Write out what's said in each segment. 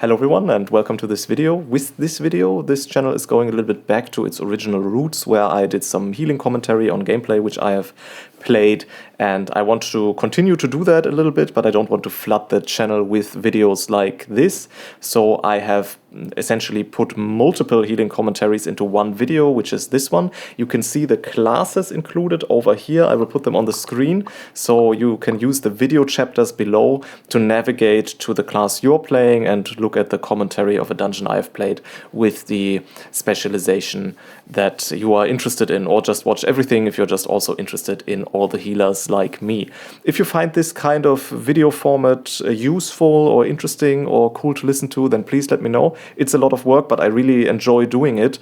Hello everyone and welcome to this video. With this video, this channel is going a little bit back to its original roots where I did some healing commentary on gameplay which I have played, and I want to continue to do that a little bit, but I don't want to flood the channel with videos like this. So I have essentially put multiple healing commentaries into one video, which is this one. You can see the classes included over here. I will put them on the screen so you can use the video chapters below to navigate to the class you're playing and look at the commentary of a dungeon I've played with the specialization that you are interested in, or just watch everything if you're just also interested in all the healers like me. If you find this kind of video format useful or interesting or cool to listen to, then please let me know. It's a lot of work, but I really enjoy doing it.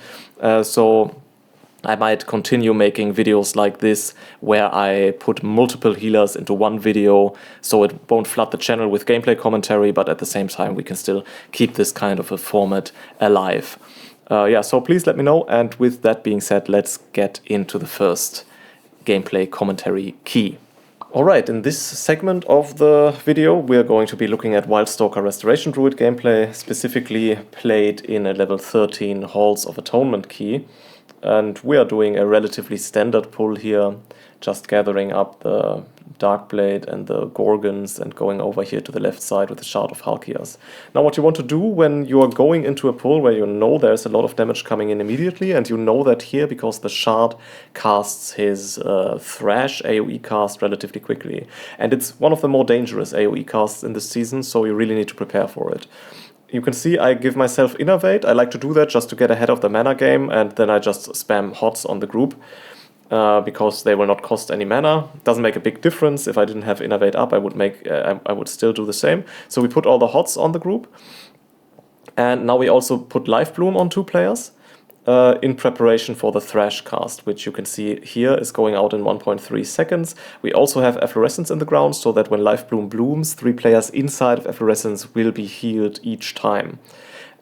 So I might continue making videos like this where I put multiple healers into one video so it won't flood the channel with gameplay commentary, but at the same time we can still keep this kind of a format alive. So please let me know, and with that being said, let's get into the first gameplay commentary key. Alright, in this segment of the video we are going to be looking at Wildstalker Restoration Druid gameplay, specifically played in a level 13 Halls of Atonement key. And we are doing a relatively standard pull here, just gathering up the Darkblade and the Gorgons and going over here to the left side with the Shard of Halkias. Now what you want to do when you are going into a pull where you know there's a lot of damage coming in immediately, and you know that here because the Shard casts his Thrash AoE cast relatively quickly. And it's one of the more dangerous AoE casts in this season, so you really need to prepare for it. You can see I give myself Innervate. I like to do that just to get ahead of the mana game, and then I just spam HOTS on the group because they will not cost any mana. Doesn't make a big difference. If I didn't have Innervate up, I would still do the same. So we put all the HOTS on the group, and now we also put Life Bloom on 2 players in preparation for the Thrash cast, which you can see here is going out in 1.3 seconds. We also have Efflorescence in the ground, so that when Life Bloom blooms, 3 players inside of Efflorescence will be healed each time.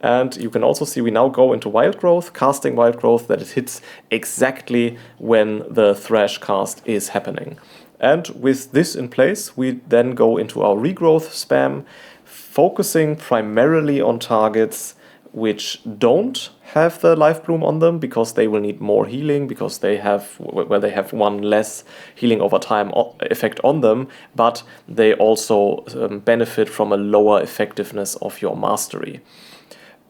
And you can also see we now go into Wild Growth, casting Wild Growth, that it hits exactly when the Thrash cast is happening. And with this in place, we then go into our Regrowth spam, focusing primarily on targets which don't have the Life Bloom on them, because they will need more healing, because they have one less healing over time effect on them, but they also benefit from a lower effectiveness of your mastery.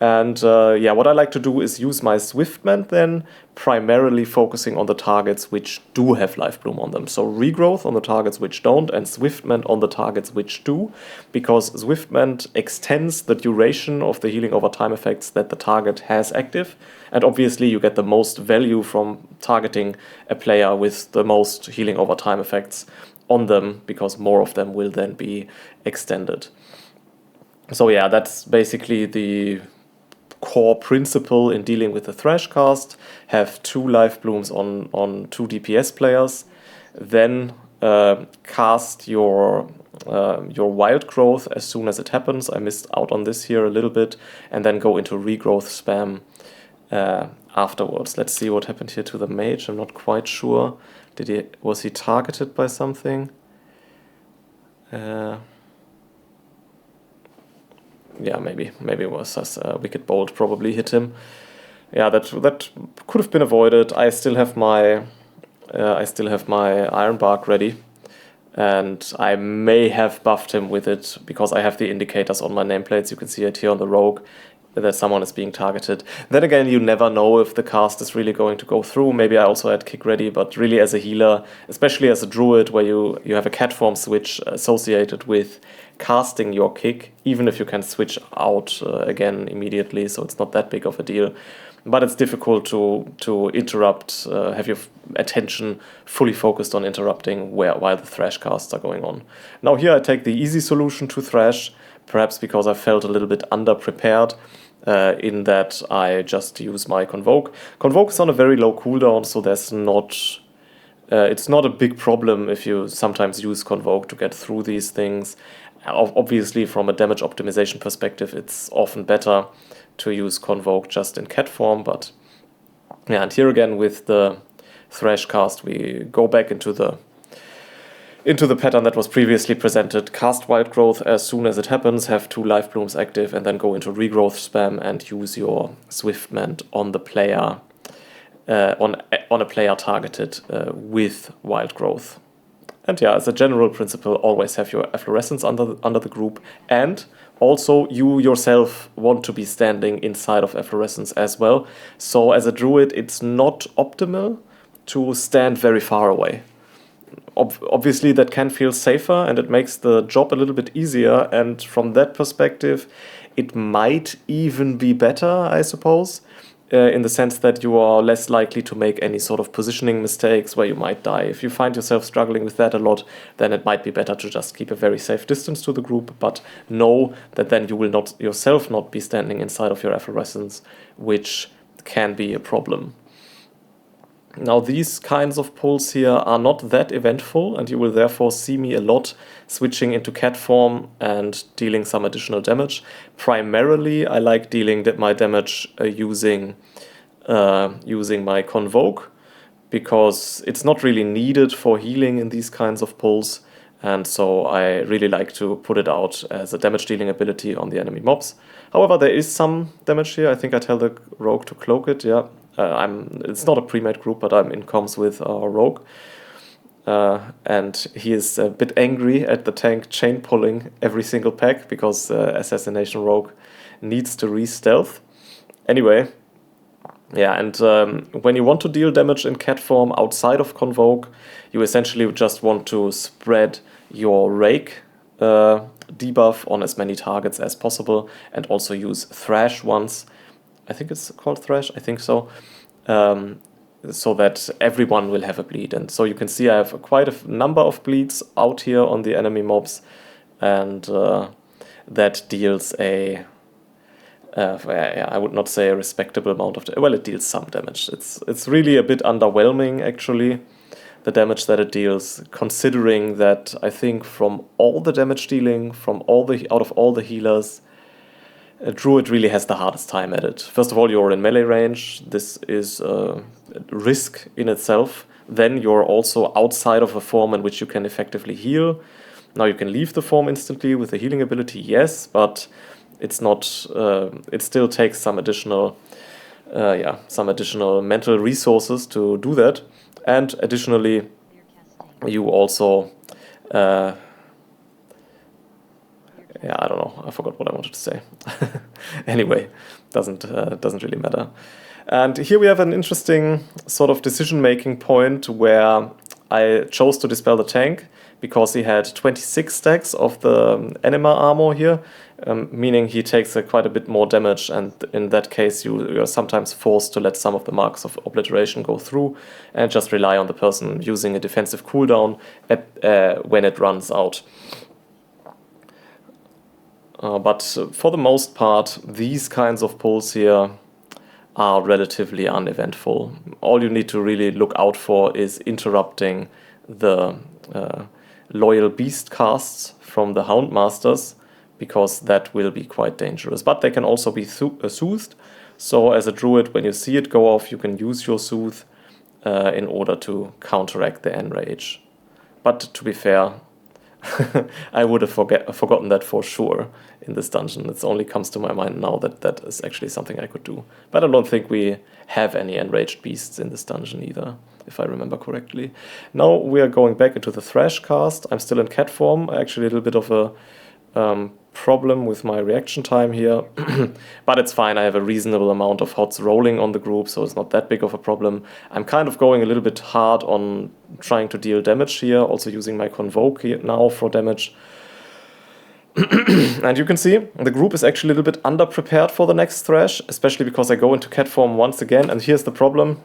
And what I like to do is use my Swiftment then, primarily focusing on the targets which do have Life Bloom on them. So Regrowth on the targets which don't, and Swiftment on the targets which do, because Swiftment extends the duration of the healing over time effects that the target has active. And obviously you get the most value from targeting a player with the most healing over time effects on them, because more of them will then be extended. So yeah, that's basically the core principle in dealing with the Thrash cast. Have 2 Life Blooms on 2 DPS players, then cast your Wild Growth as soon as it happens. I missed out on this here a little bit, and then go into Regrowth spam afterwards. Let's see what happened here to the mage. I'm not quite sure. Was he targeted by something? Yeah, maybe it was as Wicked Bolt probably hit him. Yeah, that could have been avoided. I still have my Iron Bark ready, and I may have buffed him with it because I have the indicators on my nameplates. You can see it here on the rogue that someone is being targeted. Then again, you never know if the cast is really going to go through. Maybe I also had kick ready, but really as a healer, especially as a druid where you have a cat form switch associated with casting your kick, even if you can switch out again immediately, so it's not that big of a deal. But it's difficult to interrupt, have your attention fully focused on interrupting while the Thrash casts are going on. Now here I take the easy solution to Thrash, perhaps because I felt a little bit underprepared, in that I just use my Convoke. Convoke is on a very low cooldown, so it's not a big problem if you sometimes use Convoke to get through these things. Obviously, from a damage optimization perspective, it's often better to use Convoke just in cat form, but yeah, and here again with the Thrash cast, we go back into the into the pattern that was previously presented. Cast Wild Growth as soon as it happens, have 2 Life Blooms active, and then go into Regrowth spam and use your Swiftment on the player, on a player targeted with Wild Growth. And yeah, as a general principle, always have your efflorescence under the group, and also you yourself want to be standing inside of efflorescence as well. So as a druid, it's not optimal to stand very far away. Obviously that can feel safer and it makes the job a little bit easier, and from that perspective it might even be better, I suppose, in the sense that you are less likely to make any sort of positioning mistakes where you might die. If you find yourself struggling with that a lot, then it might be better to just keep a very safe distance to the group, but know that then you will not yourself not be standing inside of your efflorescence, which can be a problem. Now these kinds of pulls here are not that eventful, and you will therefore see me a lot switching into cat form and dealing some additional damage. Primarily I like dealing my damage using my Convoke, because it's not really needed for healing in these kinds of pulls, and so I really like to put it out as a damage dealing ability on the enemy mobs. However, there is some damage here. I think I tell the rogue to cloak it, yeah. It's not a pre-made group, but I'm in comms with our rogue. And he is a bit angry at the tank chain pulling every single pack, because Assassination Rogue needs to re-stealth. Anyway, yeah, and when you want to deal damage in cat form outside of Convoke, you essentially just want to spread your Rake debuff on as many targets as possible, and also use Thrash once. I think it's called Thrash, I think so, so that everyone will have a bleed. And so you can see I have quite a number of bleeds out here on the enemy mobs, and that deals a, I would not say a respectable amount of, well, it deals some damage. It's really a bit underwhelming, actually, the damage that it deals, considering that I think from all the damage dealing, out of all the healers, Druid really has the hardest time at it. First of all, you're in melee range. This is a risk in itself. Then you're also outside of a form in which you can effectively heal. Now you can leave the form instantly with the healing ability, yes, but it's not. It still takes some additional mental resources to do that. And additionally, you also. Yeah, I don't know. I forgot what I wanted to say. Anyway, doesn't really matter. And here we have an interesting sort of decision-making point where I chose to dispel the tank because he had 26 stacks of the Anima armor here, meaning he takes quite a bit more damage, and in that case you're sometimes forced to let some of the marks of obliteration go through and just rely on the person using a defensive cooldown when it runs out. But for the most part, these kinds of pulls here are relatively uneventful. All you need to really look out for is interrupting the loyal beast casts from the Houndmasters, because that will be quite dangerous. But they can also be soothed. So as a druid, when you see it go off, you can use your soothe in order to counteract the enrage. But to be fair, I would have forgotten that for sure in this dungeon. It only comes to my mind now that that is actually something I could do. But I don't think we have any enraged beasts in this dungeon either, if I remember correctly. Now we are going back into the Thrash cast. I'm still in cat form. Actually a little bit of a problem with my reaction time here. But it's fine. I have a reasonable amount of HOTS rolling on the group, so it's not that big of a problem. I'm kind of going a little bit hard on trying to deal damage here, also using my Convoke here now for damage. And you can see the group is actually a little bit underprepared for the next Thrash, especially because I go into cat form once again, and here's the problem.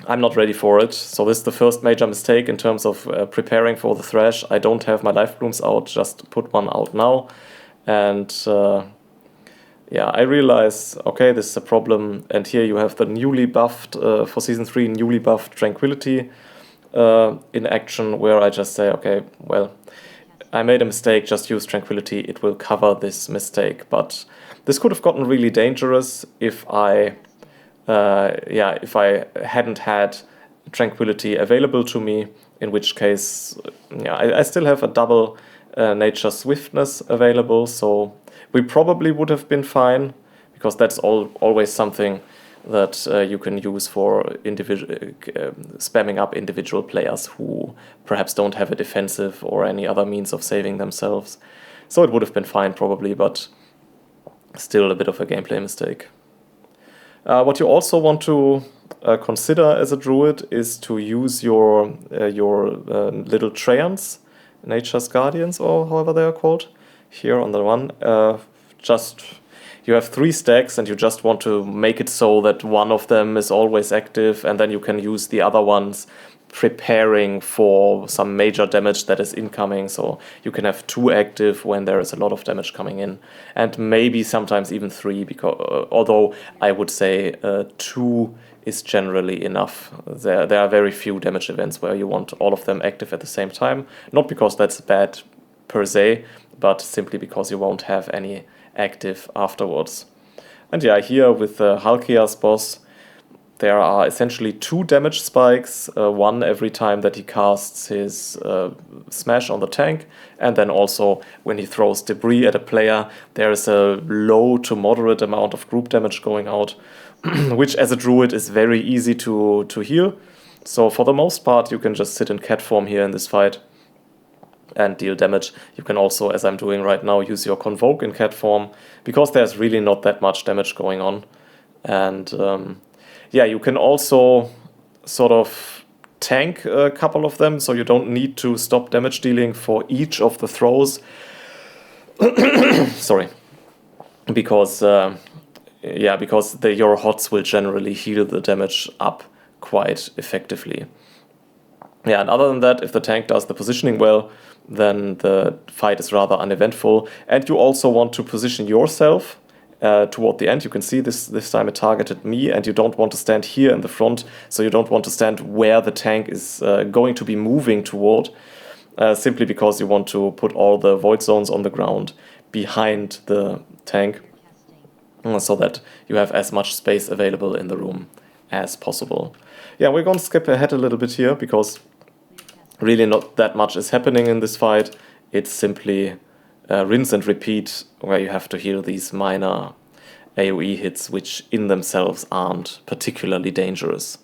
I'm not ready for it, so this is the first major mistake in terms of preparing for the Thrash. I don't have my Life Blooms out, just put one out now. And yeah, I realize, okay, this is a problem. And here you have the newly buffed, for Season 3, newly buffed Tranquility in action, where I just say, okay, well, I made a mistake, just use Tranquility, it will cover this mistake. But this could have gotten really dangerous if I hadn't had tranquility available to me, in which case, yeah, I still have a double nature swiftness available, so we probably would have been fine, because that's always something that you can use for spamming up individual players who perhaps don't have a defensive or any other means of saving themselves. So it would have been fine probably, but still a bit of a gameplay mistake. What you also want to consider as a druid is to use your little treants, Nature's Guardians, or however they are called, here on the one. You have 3 stacks and you just want to make it so that one of them is always active, and then you can use the other ones preparing for some major damage that is incoming. So you can have 2 active when there is a lot of damage coming in, and maybe sometimes even 3, because although I would say 2 is generally enough. There are very few damage events where you want all of them active at the same time, not because that's bad per se, but simply because you won't have any active afterwards. And yeah, here with the Halkias boss, there are essentially 2 damage spikes, one every time that he casts his smash on the tank, and then also when he throws debris at a player, there is a low to moderate amount of group damage going out, which as a druid is very easy to heal. So for the most part you can just sit in cat form here in this fight and deal damage. You can also, as I'm doing right now, use your Convoke in cat form, because there's really not that much damage going on. And yeah, you can also sort of tank a couple of them, so you don't need to stop damage dealing for each of the throws. Sorry. Because your HOTS will generally heal the damage up quite effectively. Yeah, and other than that, if the tank does the positioning well, then the fight is rather uneventful. And you also want to position yourself toward the end. You can see this time it targeted me, and you don't want to stand here in the front, so you don't want to stand where the tank is going to be moving toward, simply because you want to put all the void zones on the ground behind the tank, so that you have as much space available in the room as possible. Yeah, we're going to skip ahead a little bit here, because really not that much is happening in this fight. It's simply rinse and repeat, where you have to heal these minor AoE hits, which in themselves aren't particularly dangerous.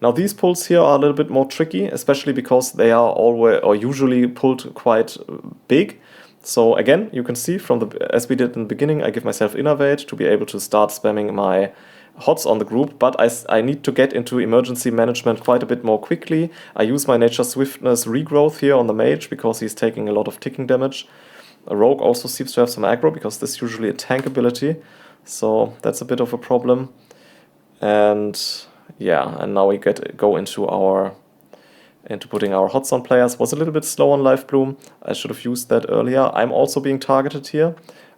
Now these pulls here are a little bit more tricky, especially because they are always or usually pulled quite big. So again, you can see as we did in the beginning, I give myself Innervate to be able to start spamming my HOTS on the group, but I need to get into emergency management quite a bit more quickly. I use my Nature Swiftness regrowth here on the mage, because he's taking a lot of ticking damage. A rogue also seems to have some aggro, because this is usually a tank ability, so that's a bit of a problem. And yeah, and now we go into putting our HOTS on players. Was a little bit slow on Life Bloom. I should have used that earlier. I'm also being targeted here.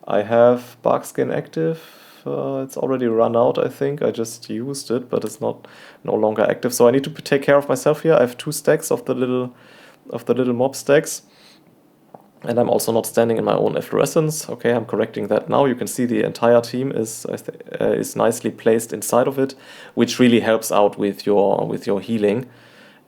I have Barkskin active. It's already run out, I think. I just used it, but it's no longer active. So I need to take care of myself here. I have 2 stacks of the little mob stacks. And I'm also not standing in my own efflorescence. Okay, I'm correcting that now. You can see the entire team is nicely placed inside of it, which really helps out with your healing.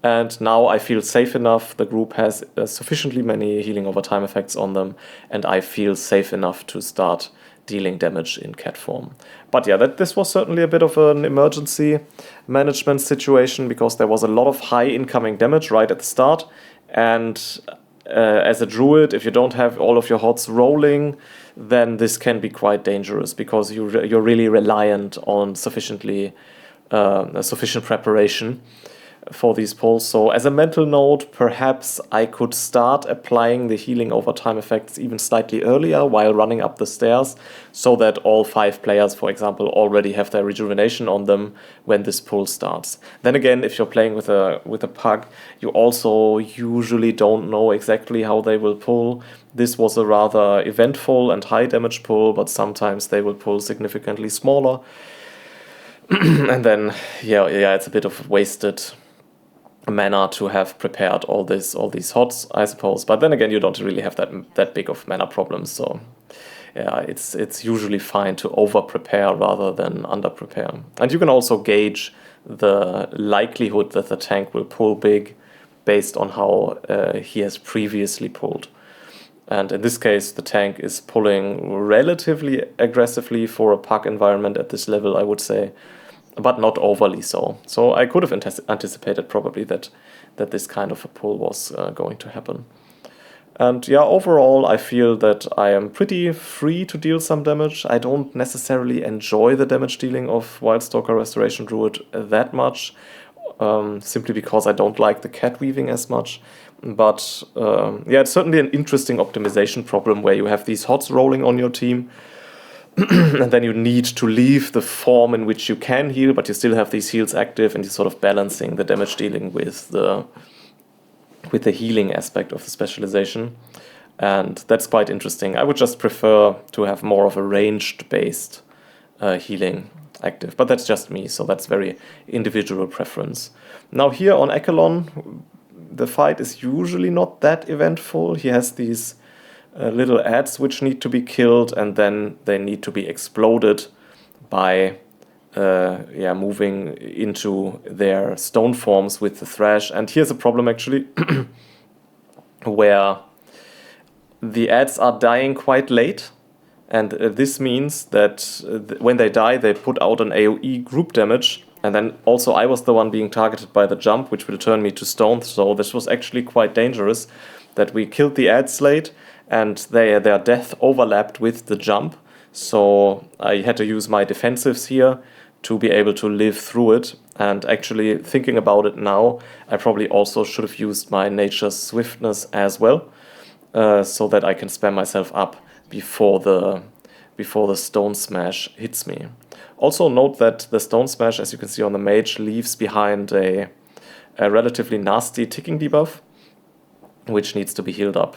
And now I feel safe enough. The group has sufficiently many healing over time effects on them, and I feel safe enough to start dealing damage in cat form. But yeah, this was certainly a bit of an emergency management situation, because there was a lot of high incoming damage right at the start, and as a druid, if you don't have all of your HOTS rolling, then this can be quite dangerous, because you're really reliant on sufficient preparation for these pulls. So as a mental note, perhaps I could start applying the healing over time effects even slightly earlier while running up the stairs, so that all 5 players, for example, already have their rejuvenation on them when this pull starts. Then again, if you're playing with a pug, you also usually don't know exactly how they will pull. This was a rather eventful and high damage pull, but sometimes they will pull significantly smaller. And then yeah, it's a bit of wasted mana to have prepared all these HOTS, I suppose. But then again, you don't really have that big of mana problems. So yeah, it's usually fine to over prepare rather than under prepare. And you can also gauge the likelihood that the tank will pull big based on how he has previously pulled. And in this case, the tank is pulling relatively aggressively for a puck environment at this level, I would say, but not overly so. So I could have anticipated probably that this kind of a pull was going to happen. And yeah, overall, I feel that I am pretty free to deal some damage. I don't necessarily enjoy the damage dealing of Wildstalker Restoration Druid that much, simply because I don't like the cat weaving as much. But yeah, it's certainly an interesting optimization problem where you have these HOTS rolling on your team, and then you need to leave the form in which you can heal, but you still have these heals active, and you're sort of balancing the damage dealing with the healing aspect of the specialization. And that's quite interesting. I would just prefer to have more of a ranged-based healing active, but that's just me, so that's very individual preference. Now here on Echelon, the fight is usually not that eventful. He has these little ads which need to be killed, and then they need to be exploded by moving into their stone forms with the thrash. And here's a problem actually, where the ads are dying quite late, and this means that when they die, they put out an AoE group damage, and then also I was the one being targeted by the jump, which will turn me to stone. So this was actually quite dangerous, that we killed the ads late, and their death overlapped with the jump. So I had to use my defensives here to be able to live through it. And actually, thinking about it now, I probably also should have used my nature's swiftness as well, so that I can spam myself up before the stone smash hits me. Also note that the stone smash, as you can see on the mage, leaves behind a relatively nasty ticking debuff, which needs to be healed up.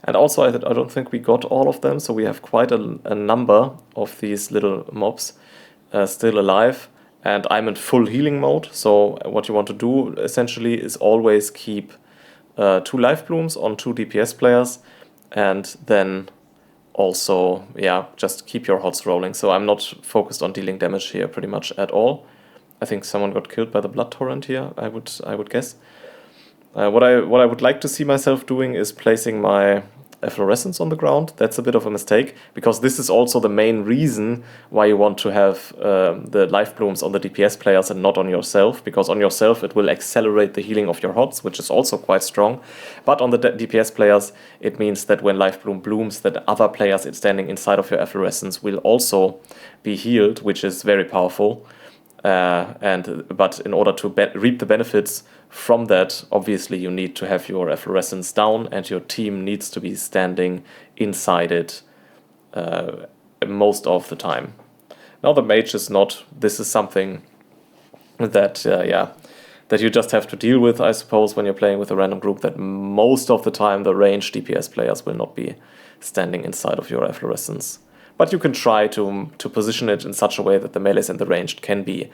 And also, I don't think we got all of them, so we have quite a number of these little mobs still alive. And I'm in full healing mode, so what you want to do essentially is always keep 2 life blooms on 2 DPS players, and then also, yeah, just keep your HOTS rolling. So I'm not focused on dealing damage here pretty much at all. I think someone got killed by the blood torrent here, I would guess. What I would like to see myself doing is placing my efflorescence on the ground. That's a bit of a mistake, because this is also the main reason why you want to have the life blooms on the DPS players and not on yourself, because on yourself it will accelerate the healing of your HOTS, which is also quite strong. But on the DPS players, it means that when life bloom blooms, that other players standing inside of your efflorescence will also be healed, which is very powerful. But in order to reap the benefits from that, obviously you need to have your efflorescence down, and your team needs to be standing inside it most of the time. Now the mage is not. This is something that that you just have to deal with, I suppose, when you're playing with a random group, that most of the time the ranged DPS players will not be standing inside of your efflorescence. But you can try to position it in such a way that the melees and the ranged can be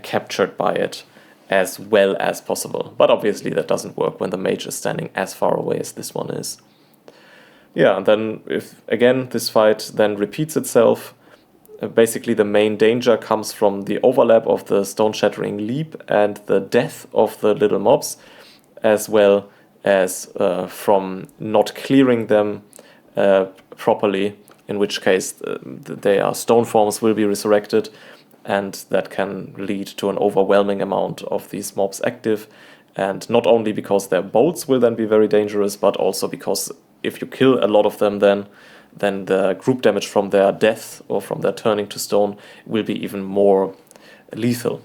captured by it as well as possible. But obviously that doesn't work when the mage is standing as far away as this one is. Yeah, and then if, again, this fight then repeats itself, basically the main danger comes from the overlap of the stone-shattering leap and the death of the little mobs, as well as from not clearing them properly, in which case their stone forms will be resurrected, and that can lead to an overwhelming amount of these mobs active. And not only because their bolts will then be very dangerous, but also because if you kill a lot of them, then the group damage from their death or from their turning to stone will be even more lethal.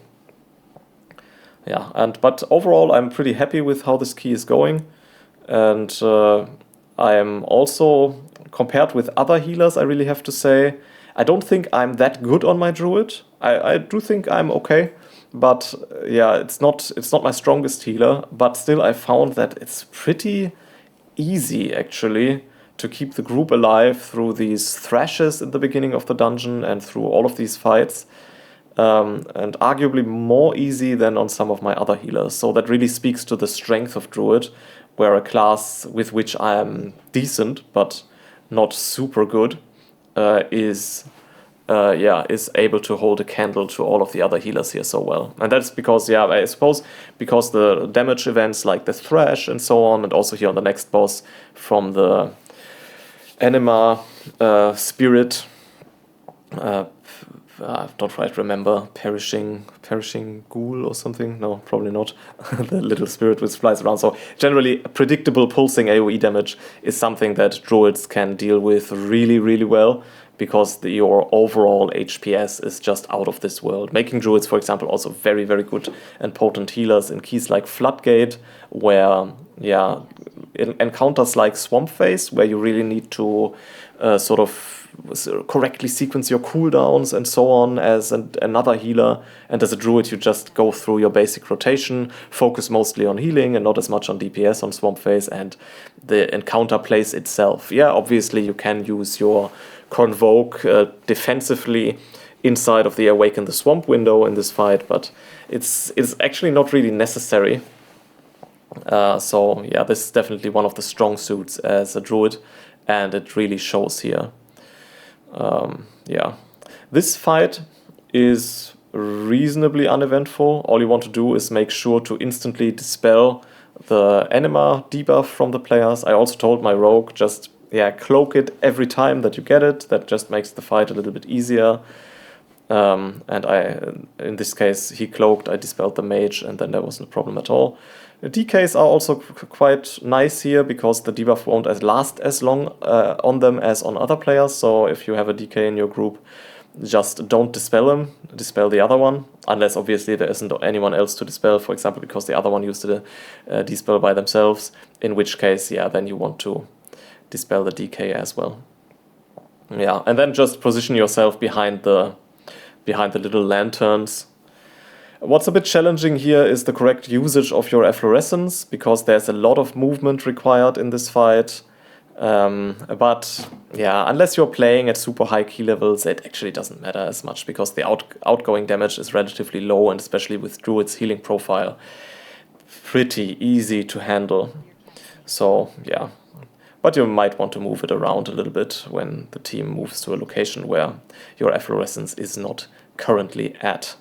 Yeah, but overall I'm pretty happy with how this key is going, and I am also, compared with other healers, I really have to say, I don't think I'm that good on my Druid. I do think I'm okay, but yeah, it's not my strongest healer, but still I found that it's pretty easy actually to keep the group alive through these thrashes in the beginning of the dungeon and through all of these fights, and arguably more easy than on some of my other healers. So that really speaks to the strength of Druid, where a class with which I am decent but not super good is yeah, is able to hold a candle to all of the other healers here so well. And that's because, yeah, I suppose because the damage events like the Thrash and so on, and also here on the next boss from the Anima Spirit, I don't quite remember, perishing ghoul or something. No, probably not. The little spirit which flies around. So generally, predictable pulsing AoE damage is something that druids can deal with really, really well, because your overall HPS is just out of this world. Making druids, for example, also very, very good and potent healers in keys like Floodgate, where, yeah, in encounters like Swamp Phase, where you really need to sort of correctly sequence your cooldowns and so on as another healer, and as a druid you just go through your basic rotation, focus mostly on healing and not as much on DPS on Swamp Phase, and the encounter plays itself. Yeah, obviously you can use your Convoke defensively inside of the Awaken the Swamp window in this fight, but it's actually not really necessary. So yeah, this is definitely one of the strong suits as a druid, and it really shows here. Yeah, this fight is reasonably uneventful. All you want to do is make sure to instantly dispel the Anima debuff from the players. I also told my rogue, just cloak it every time that you get it. That just makes the fight a little bit easier. And in this case, he cloaked, I dispelled the mage, and then there wasn't a problem at all. The DKs are also quite nice here, because the debuff won't last as long on them as on other players. So if you have a DK in your group, just don't dispel him, dispel the other one, unless obviously there isn't anyone else to dispel, for example, because the other one used the dispel by themselves, in which case, yeah, then you want to dispel the DK as well. Yeah, and then just position yourself behind the little lanterns. What's a bit challenging here is the correct usage of your efflorescence, because there's a lot of movement required in this fight. But yeah, unless you're playing at super high key levels, it actually doesn't matter as much, because the outgoing damage is relatively low, and especially with Druid's healing profile, pretty easy to handle. So yeah, but you might want to move it around a little bit when the team moves to a location where your efflorescence is not currently at.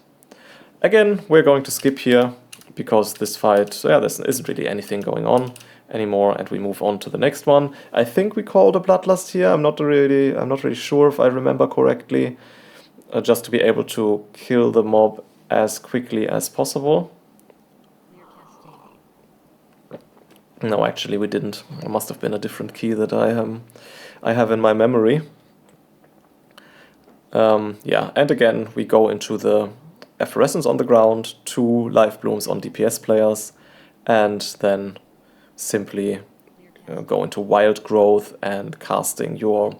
Again, we're going to skip here, because this fight, there isn't really anything going on anymore, and we move on to the next one. I think we called a Bloodlust here. I'm not really sure if I remember correctly. Just to be able to kill the mob as quickly as possible. No, actually we didn't. It must have been a different key that I have in my memory. Yeah, and again we go into the efflorescence on the ground, 2 life blooms on DPS players, and then simply go into wild growth and casting your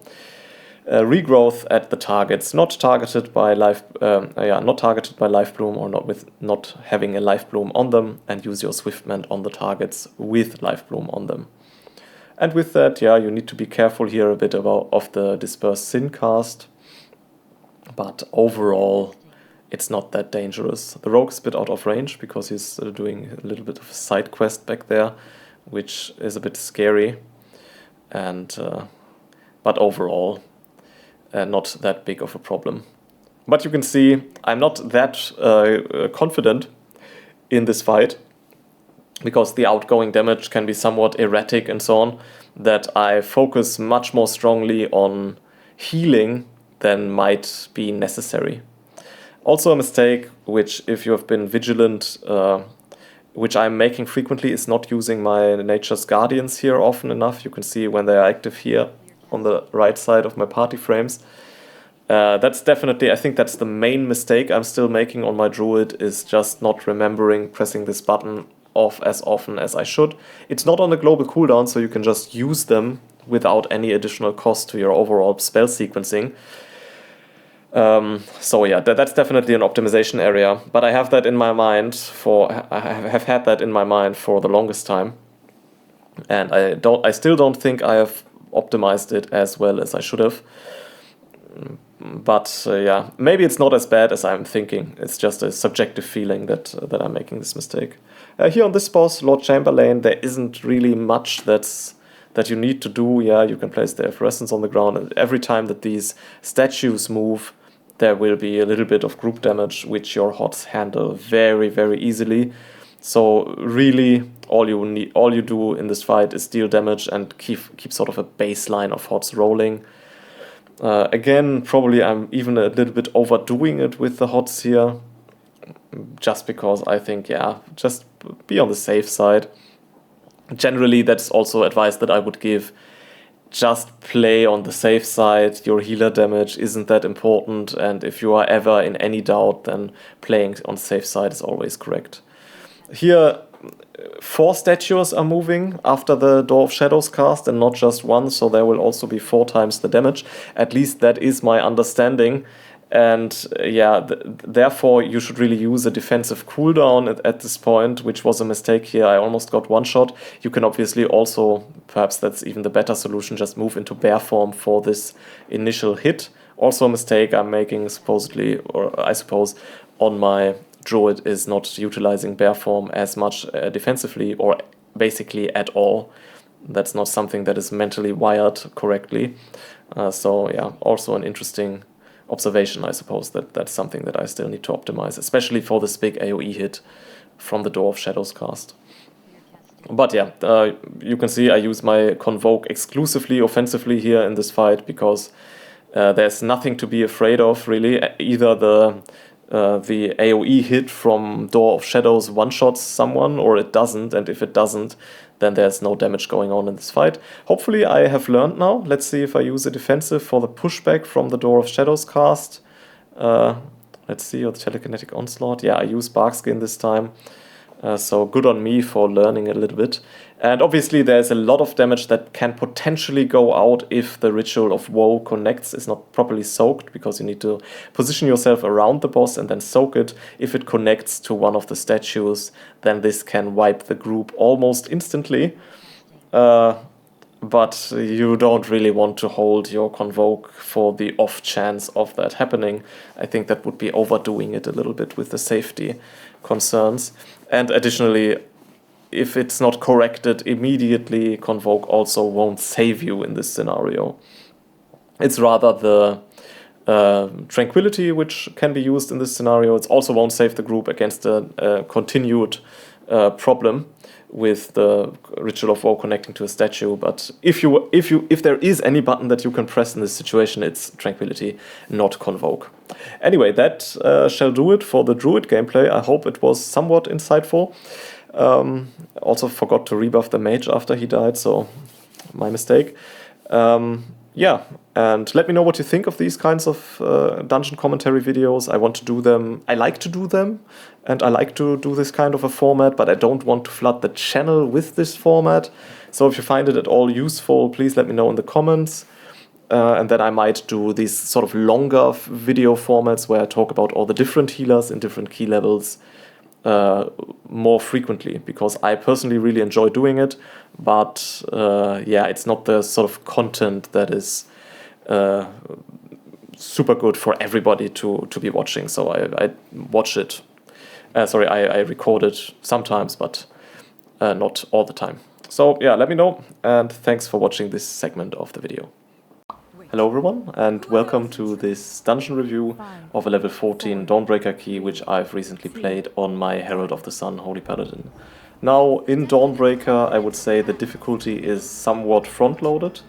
regrowth at the targets not targeted by life bloom, or not having a life bloom on them, and use your swiftment on the targets with life bloom on them. And with that, yeah, you need to be careful here a bit of the disperse sin cast, but overall it's not that dangerous. The rogue's a bit out of range because he's doing a little bit of a side quest back there, which is a bit scary, and but overall not that big of a problem. But you can see I'm not that confident in this fight, because the outgoing damage can be somewhat erratic and so on, that I focus much more strongly on healing than might be necessary. Also a mistake, which if you have been vigilant, which I'm making frequently, is not using my Nature's Guardians here often enough. You can see when they are active here on the right side of my party frames. That's definitely, I think that's the main mistake I'm still making on my Druid, is just not remembering pressing this button off as often as I should. It's not on a global cooldown, so you can just use them without any additional cost to your overall spell sequencing. So yeah, that's definitely an optimization area, but I have that in my mind I have had that in my mind for the longest time, and I still don't think I have optimized it as well as I should have. But yeah, maybe it's not as bad as I'm thinking. It's just a subjective feeling that I'm making this mistake. Here on this boss, Lord Chamberlain, there isn't really much that you need to do. Yeah, you can place the efflorescence on the ground, and every time that these statues move, there will be a little bit of group damage, which your HOTS handle very, very easily. So really, all you do in this fight is deal damage and keep sort of a baseline of HOTS rolling. Again, probably I'm even a little bit overdoing it with the HOTS here, just because I think, yeah, just be on the safe side. Generally, that's also advice that I would give. Just play on the safe side. Your healer damage isn't that important, and if you are ever in any doubt, then playing on the safe side is always correct. Here, 4 statues are moving after the Door of Shadows cast, and not just one, so there will also be 4 times the damage. At least that is my understanding. And yeah, therefore you should really use a defensive cooldown at this point, which was a mistake here. I almost got one shot. You can obviously also, perhaps that's even the better solution, just move into bear form for this initial hit. Also a mistake I'm making supposedly, or I suppose, on my Druid is not utilizing bear form as much defensively, or basically at all. That's not something that is mentally wired correctly. So yeah, also an interesting observation, I suppose, that's something that I still need to optimize, especially for this big AoE hit from the Door of Shadows cast. But yeah, you can see I use my Convoke exclusively offensively here in this fight, because there's nothing to be afraid of, really. Either the AoE hit from Door of Shadows one-shots someone, or it doesn't, and if it doesn't, then there's no damage going on in this fight. Hopefully I have learned now. Let's see if I use a defensive for the pushback from the Door of Shadows cast. Let's see, or the Telekinetic Onslaught. Yeah, I use Barkskin this time. So good on me for learning a little bit. And obviously there's a lot of damage that can potentially go out if the Ritual of Woe connects is not properly soaked, because you need to position yourself around the boss and then soak it. If it connects to one of the statues, then this can wipe the group almost instantly. But you don't really want to hold your Convoke for the off chance of that happening. I think that would be overdoing it a little bit with the safety concerns. And additionally, if it's not corrected immediately, Convoke also won't save you in this scenario. It's rather the Tranquility which can be used in this scenario. It also won't save the group against a continued problem with the Ritual of Woe connecting to a statue. But if there is any button that you can press in this situation, it's Tranquility, not Convoke. Anyway, that shall do it for the Druid gameplay. I hope it was somewhat insightful. Also forgot to rebuff the mage after he died, so my mistake. Yeah, and let me know what you think of these kinds of dungeon commentary videos. I want to do them. I like to do them, and I like to do this kind of a format, but I don't want to flood the channel with this format. So if you find it at all useful, please let me know in the comments. And then I might do these sort of longer video formats where I talk about all the different healers in different key levels more frequently, because I personally really enjoy doing it. But yeah, it's not the sort of content that is super good for everybody to be watching. So I watch it. I record it sometimes, but not all the time. So yeah, let me know, and thanks for watching this segment of the video. Hello everyone, and welcome to this dungeon review of a level 14 Dawnbreaker key, which I've recently played on my Herald of the Sun Holy Paladin. Now, in Dawnbreaker, I would say the difficulty is somewhat front-loaded,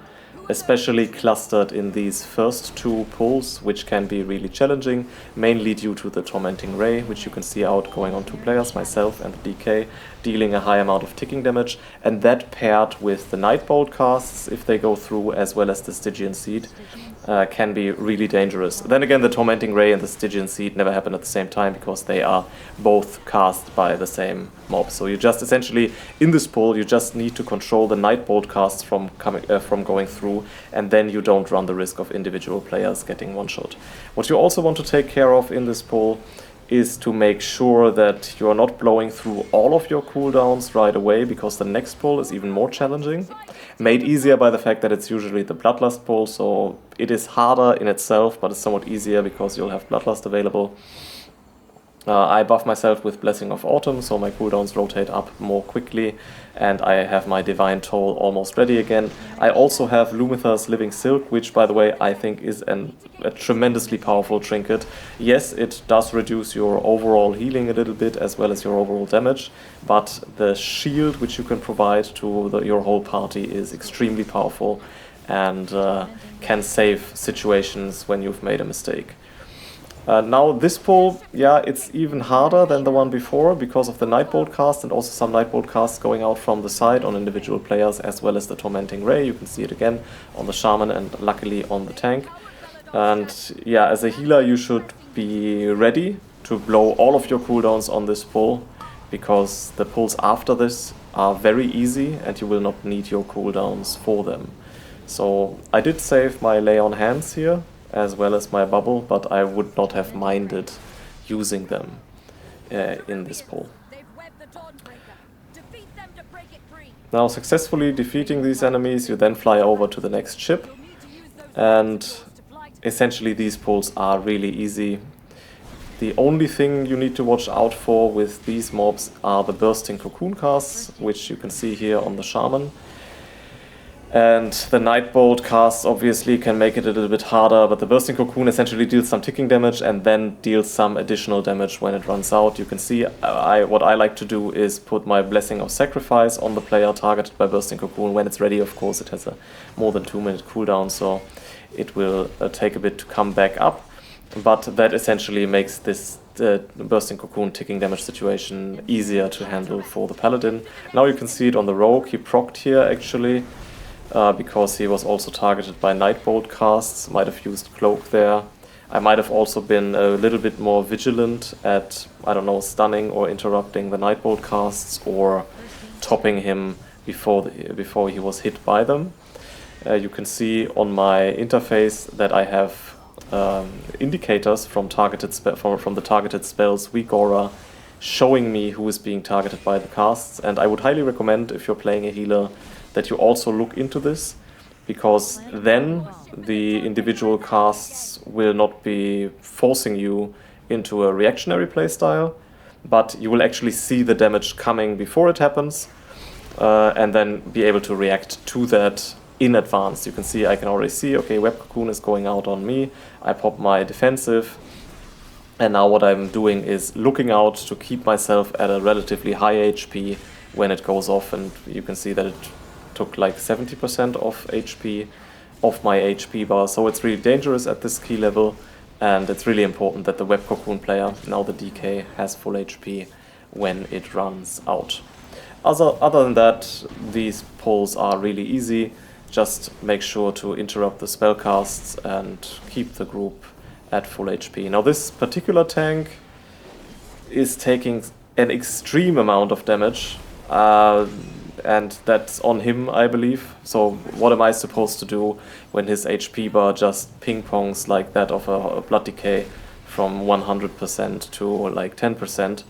especially clustered in these first 2 pulls, which can be really challenging, mainly due to the Tormenting Ray, which you can see out going on 2 players, myself and the DK, dealing a high amount of ticking damage, and that paired with the Nightbolt casts, if they go through, as well as the Stygian Seed, can be really dangerous. Then again, the Tormenting Ray and the Stygian Seed never happen at the same time, because they are both cast by the same mob. So you just essentially, in this pull, you just need to control the Nightbolt casts from going through, and then you don't run the risk of individual players getting one-shot. What you also want to take care of in this pull is to make sure that you're not blowing through all of your cooldowns right away, because the next pull is even more challenging. Made easier by the fact that it's usually the Bloodlust pull, so it is harder in itself, but it's somewhat easier because you'll have Bloodlust available. I buff myself with Blessing of Autumn, so my cooldowns rotate up more quickly, and I have my Divine Toll almost ready again. I also have Lumitha's Living Silk, which, by the way, I think is a tremendously powerful trinket. Yes, it does reduce your overall healing a little bit, as well as your overall damage, but the shield which you can provide to your whole party is extremely powerful, and can save situations when you've made a mistake. Now this pull, yeah, it's even harder than the one before because of the Nightbolt cast and also some Nightbolt casts going out from the side on individual players, as well as the Tormenting Ray. You can see it again on the Shaman and luckily on the tank. And yeah, as a healer you should be ready to blow all of your cooldowns on this pull, because the pulls after this are very easy and you will not need your cooldowns for them. So I did save my Lay on Hands here, as well as my bubble, but I would not have minded using them in this pull. Now, successfully defeating these enemies, you then fly over to the next ship, and essentially these pulls are really easy. The only thing you need to watch out for with these mobs are the Bursting Cocoon casts, which you can see here on the Shaman. And the Nightbolt casts obviously can make it a little bit harder, but the Bursting Cocoon essentially deals some ticking damage and then deals some additional damage when it runs out. You can see what I like to do is put my Blessing of Sacrifice on the player targeted by Bursting Cocoon. When it's ready, of course, it has a more than 2-minute cooldown, so it will take a bit to come back up. But that essentially makes this Bursting Cocoon ticking damage situation easier to handle for the Paladin. Now you can see it on the Rogue. He procced here actually, because he was also targeted by Nightbolt casts. Might have used Cloak there. I might have also been a little bit more vigilant at, I don't know, stunning or interrupting the Nightbolt casts, or topping him before he was hit by them. You can see on my interface that I have indicators from the targeted spell's weak aura showing me who is being targeted by the casts, and I would highly recommend, if you're playing a healer, that you also look into this, because then the individual casts will not be forcing you into a reactionary playstyle, but you will actually see the damage coming before it happens, and then be able to react to that in advance. You can see, I can already see, okay, Web Cocoon is going out on me, I pop my defensive, and now what I'm doing is looking out to keep myself at a relatively high HP when it goes off, and you can see that it took like 70% of HP off my HP bar, so it's really dangerous at this key level, and it's really important that the Web Cocoon player, now the DK, has full HP when it runs out. Other than that, these pulls are really easy. Just make sure to interrupt the spellcasts and keep the group at full HP. Now this particular tank is taking an extreme amount of damage, and that's on him, I believe. So what am I supposed to do when his HP bar just ping-pongs like that of a Blood Decay from 100% to like 10%?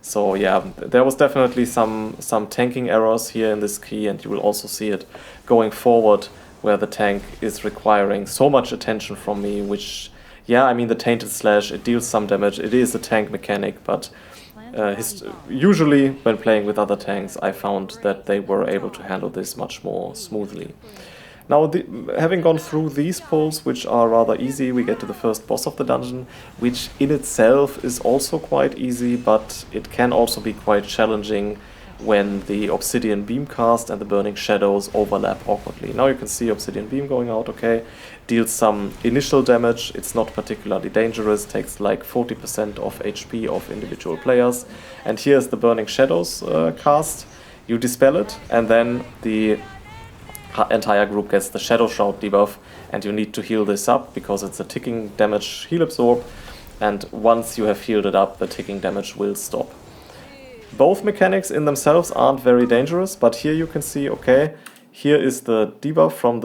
So yeah, there was definitely some tanking errors here in this key, and you will also see it going forward, where the tank is requiring so much attention from me, which, yeah, I mean, the Tainted Slash, it deals some damage, it is a tank mechanic, but usually when playing with other tanks, I found that they were able to handle this much more smoothly. Now, having gone through these pulls, which are rather easy, we get to the first boss of the dungeon, which in itself is also quite easy, but it can also be quite challenging when the Obsidian Beam cast and the Burning Shadows overlap awkwardly. Now you can see Obsidian Beam going out, okay, deals some initial damage, it's not particularly dangerous, takes like 40% of HP of individual players, and here's the Burning Shadows cast. You dispel it, and then the entire group gets the Shadow Shroud debuff, and you need to heal this up because it's a ticking damage heal absorb, and once you have healed it up, the ticking damage will stop. Both mechanics in themselves aren't very dangerous, but here you can see, okay, here is the debuff from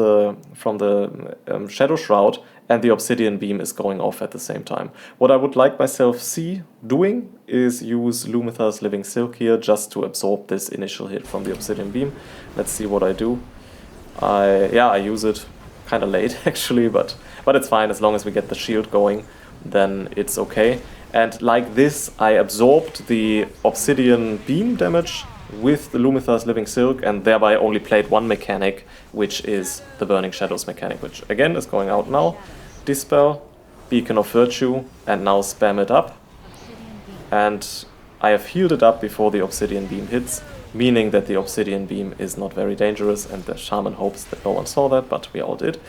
the Shadow Shroud, and the Obsidian Beam is going off at the same time. What I would like myself see doing is use Lumitha's Living Silk here just to absorb this initial hit from the Obsidian Beam. Let's see what I do. I use it kind of late actually, but it's fine as long as we get the shield going, then it's okay. And like this, I absorbed the Obsidian Beam damage with the Lumithar's Living Silk, and thereby only played one mechanic, which is the Burning Shadows mechanic, which again is going out now. Dispel, Beacon of Virtue, and now spam it up. And I have healed it up before the Obsidian Beam hits, meaning that the Obsidian Beam is not very dangerous, and the Shaman hopes that no one saw that, but we all did.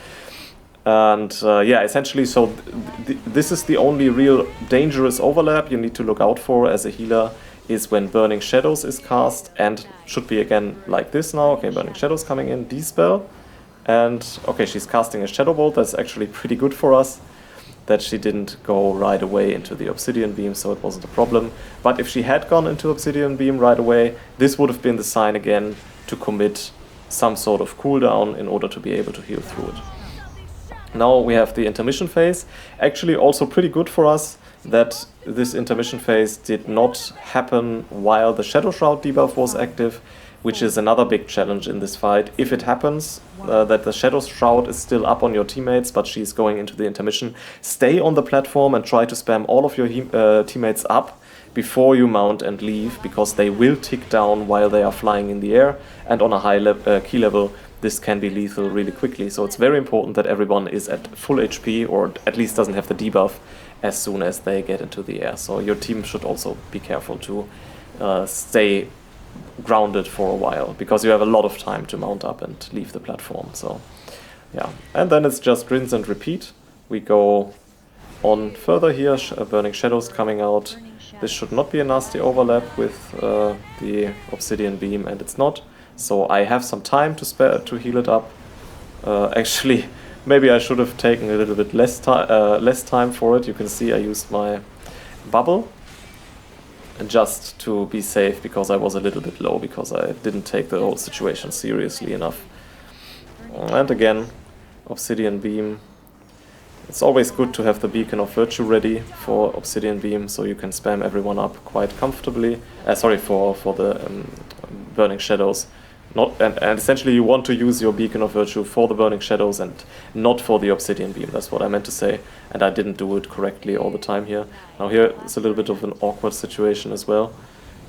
And yeah, essentially, so this is the only real dangerous overlap you need to look out for as a healer, is when Burning Shadows is cast, and should be again like this now. Okay, Burning Shadows coming in, Dispel, and okay, she's casting a Shadow Bolt. That's actually pretty good for us, that she didn't go right away into the Obsidian Beam, so it wasn't a problem. But if she had gone into Obsidian Beam right away, this would have been the sign again to commit some sort of cooldown in order to be able to heal through it. Now we have the intermission phase. Actually also pretty good for us that this intermission phase did not happen while the Shadow Shroud debuff was active, which is another big challenge in this fight. If it happens that the Shadow Shroud is still up on your teammates, but she's going into the intermission, stay on the platform and try to spam all of your teammates up before you mount and leave, because they will tick down while they are flying in the air, and on a high key level this can be lethal really quickly. So it's very important that everyone is at full HP, or at least doesn't have the debuff as soon as they get into the air. So your team should also be careful to stay grounded for a while, because you have a lot of time to mount up and leave the platform. So yeah, and then it's just rinse and repeat. We go on further here, Burning Shadows coming out. This should not be a nasty overlap with the Obsidian Beam, and it's not. So I have some time to spare to heal it up. Actually, maybe I should have taken a little bit less time for it. You can see I used my bubble just to be safe, because I was a little bit low, because I didn't take the whole situation seriously enough. And again, Obsidian Beam. It's always good to have the Beacon of Virtue ready for Obsidian Beam, so you can spam everyone up quite comfortably. Sorry, for the Burning Shadows. And essentially you want to use your Beacon of Virtue for the Burning Shadows and not for the Obsidian Beam. That's what I meant to say, and I didn't do it correctly all the time here. Now here it's a little bit of an awkward situation as well,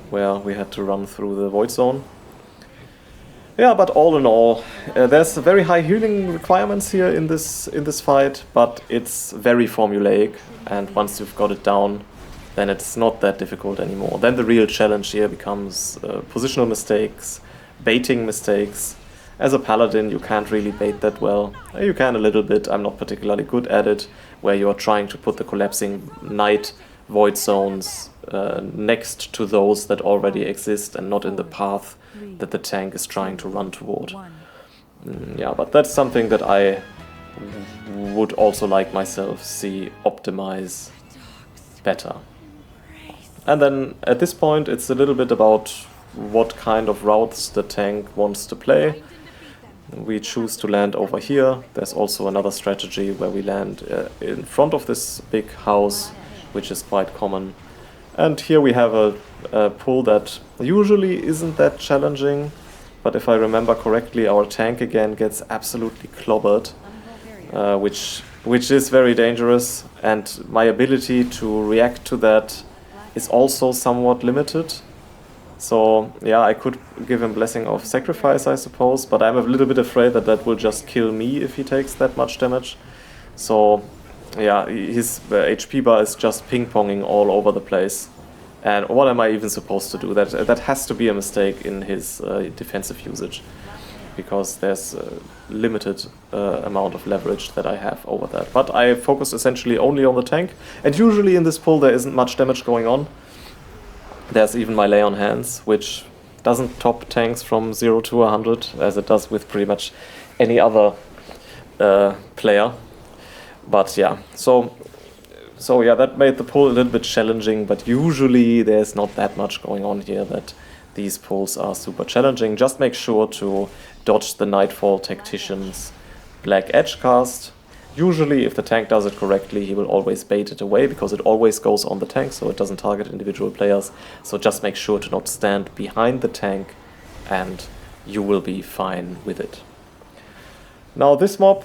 where we had to run through the Void Zone. Yeah, but all in all, there's very high healing requirements here in this fight, but it's very formulaic, and once you've got it down, then it's not that difficult anymore. Then the real challenge here becomes positional mistakes, baiting mistakes. As a Paladin, you can't really bait that well. You can a little bit, I'm not particularly good at it, where you're trying to put the collapsing Night Void Zones next to those that already exist and not in the path that the tank is trying to run toward. Yeah, but that's something that I would also like myself see optimize better. And then at this point it's a little bit about what kind of routes the tank wants to play. We choose to land over here. There's also another strategy where we land in front of this big house, which is quite common. And here we have a pull that usually isn't that challenging, but if I remember correctly, our tank again gets absolutely clobbered, which is very dangerous, and my ability to react to that is also somewhat limited. So yeah, I could give him Blessing of Sacrifice, I suppose, but I'm a little bit afraid that that will just kill me if he takes that much damage. So yeah, his HP bar is just ping-ponging all over the place. And what am I even supposed to do? That has to be a mistake in his defensive usage, because there's a limited amount of leverage that I have over that. But I focus essentially only on the tank, and usually in this pull there isn't much damage going on. There's even my Lay on Hands, which doesn't top tanks from 0 to 100, as it does with pretty much any other player. But yeah, so yeah, that made the pull a little bit challenging, but usually there's not that much going on here that these pulls are super challenging. Just make sure to dodge the Nightfall Tactician's Black Edge cast. Usually, if the tank does it correctly, he will always bait it away, because it always goes on the tank, so it doesn't target individual players. So just make sure to not stand behind the tank, and you will be fine with it. Now this mob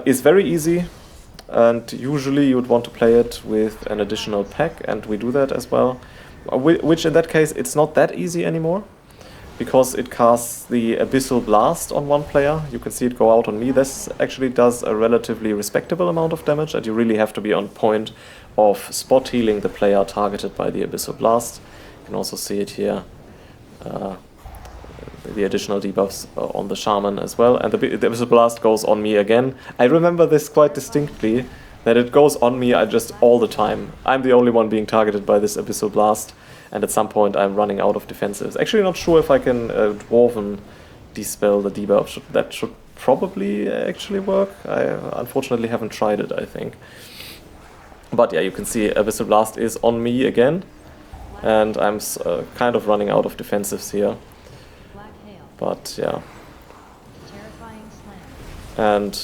is very easy. and usually you would want to play it with an additional pack, and we do that as well. Which in that case, it's not that easy anymore, because it casts the Abyssal Blast on one player. You can see it go out on me. This actually does a relatively respectable amount of damage, and you really have to be on point of spot healing the player targeted by the Abyssal Blast. You can also see it here, the additional debuffs on the Shaman as well, and the Abyssal Blast goes on me again. I remember this quite distinctly, that it goes on me just all the time. I'm the only one being targeted by this Abyssal Blast, and at some point I'm running out of defensives. Actually not sure if I can Dwarven dispel the debuff. That should probably actually work. I unfortunately haven't tried it, I think. But yeah, you can see Abyssal Blast is on me again, and I'm kind of running out of defensives here. But yeah. And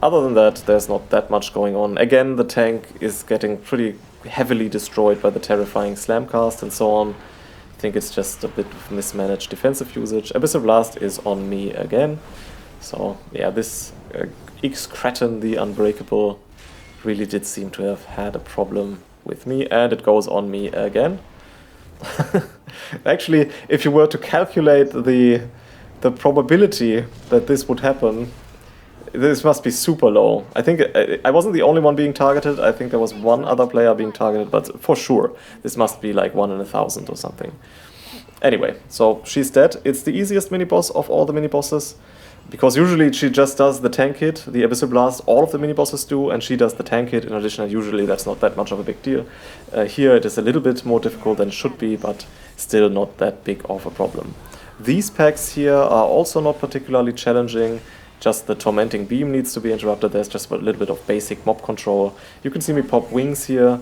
other than that, there's not that much going on. Again, the tank is getting pretty heavily destroyed by the terrifying Slamcast and so on. I think it's just a bit of mismanaged defensive usage. Abyssal Blast is on me again. So yeah, this X-Kraken, the Unbreakable, really did seem to have had a problem with me, and it goes on me again. Actually, if you were to calculate the probability that this would happen, this must be super low. I think I wasn't the only one being targeted. I think there was one other player being targeted, but for sure, this must be like 1 in 1,000 or something. Anyway, so she's dead. It's the easiest mini-boss of all the mini-bosses, because usually she just does the tank hit, the Abyssal Blast, all of the mini-bosses do, and she does the tank hit in addition, and usually that's not that much of a big deal. Here it is a little bit more difficult than it should be, but still not that big of a problem. These packs here are also not particularly challenging. Just the Tormenting Beam needs to be interrupted. There's just a little bit of basic mob control. You can see me pop wings here.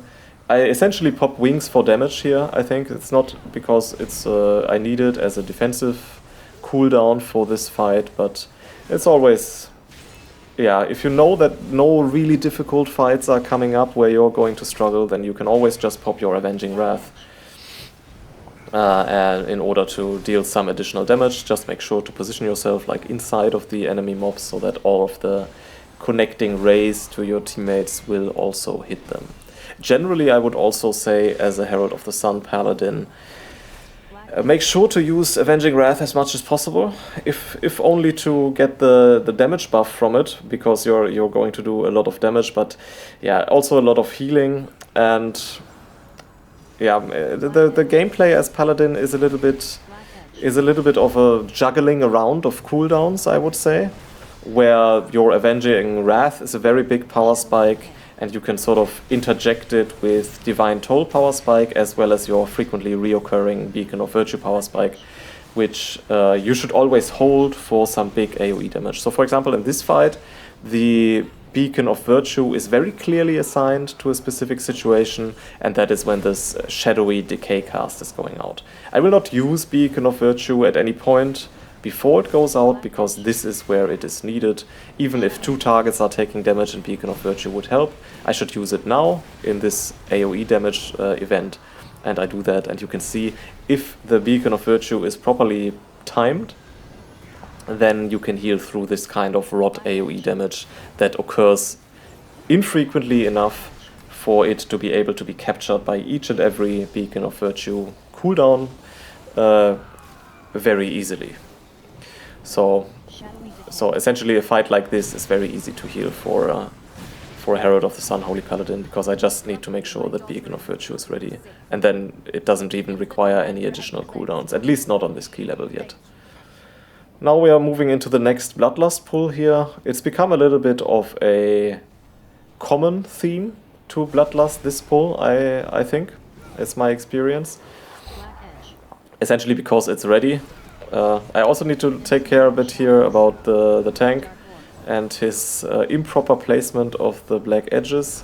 I essentially pop wings for damage here, I think. It's not because it's I need it as a defensive cooldown for this fight, but it's always... Yeah, if you know that no really difficult fights are coming up where you're going to struggle, then you can always just pop your Avenging Wrath. And in order to deal some additional damage, just make sure to position yourself like inside of the enemy mobs so that all of the connecting rays to your teammates will also hit them. Generally, I would also say, as a Herald of the Sun Paladin, make sure to use Avenging Wrath as much as possible, if only to get the damage buff from it, because you're going to do a lot of damage, but yeah, also a lot of healing. And yeah, the gameplay as Paladin is a little bit of a juggling around of cooldowns, I would say, where your Avenging Wrath is a very big power spike, and you can sort of interject it with Divine Toll power spike, as well as your frequently reoccurring Beacon of Virtue power spike, which you should always hold for some big AoE damage. So for example, in this fight, the Beacon of Virtue is very clearly assigned to a specific situation, and that is when this shadowy decay cast is going out. I will not use Beacon of Virtue at any point before it goes out, because this is where it is needed. Even if 2 targets are taking damage and Beacon of Virtue would help, I should use it now in this AoE damage event, and I do that, and you can see if the Beacon of Virtue is properly timed, then you can heal through this kind of rot AoE damage that occurs infrequently enough for it to be able to be captured by each and every Beacon of Virtue cooldown very easily. So essentially a fight like this is very easy to heal for Herald of the Sun Holy Paladin, because I just need to make sure that Beacon of Virtue is ready, and then it doesn't even require any additional cooldowns, at least not on this key level yet. Now we are moving into the next Bloodlust pull here. It's become a little bit of a common theme to Bloodlust, this pull, I think. It's my experience. Essentially because it's ready. I also need to take care a bit here about the tank and his improper placement of the black edges.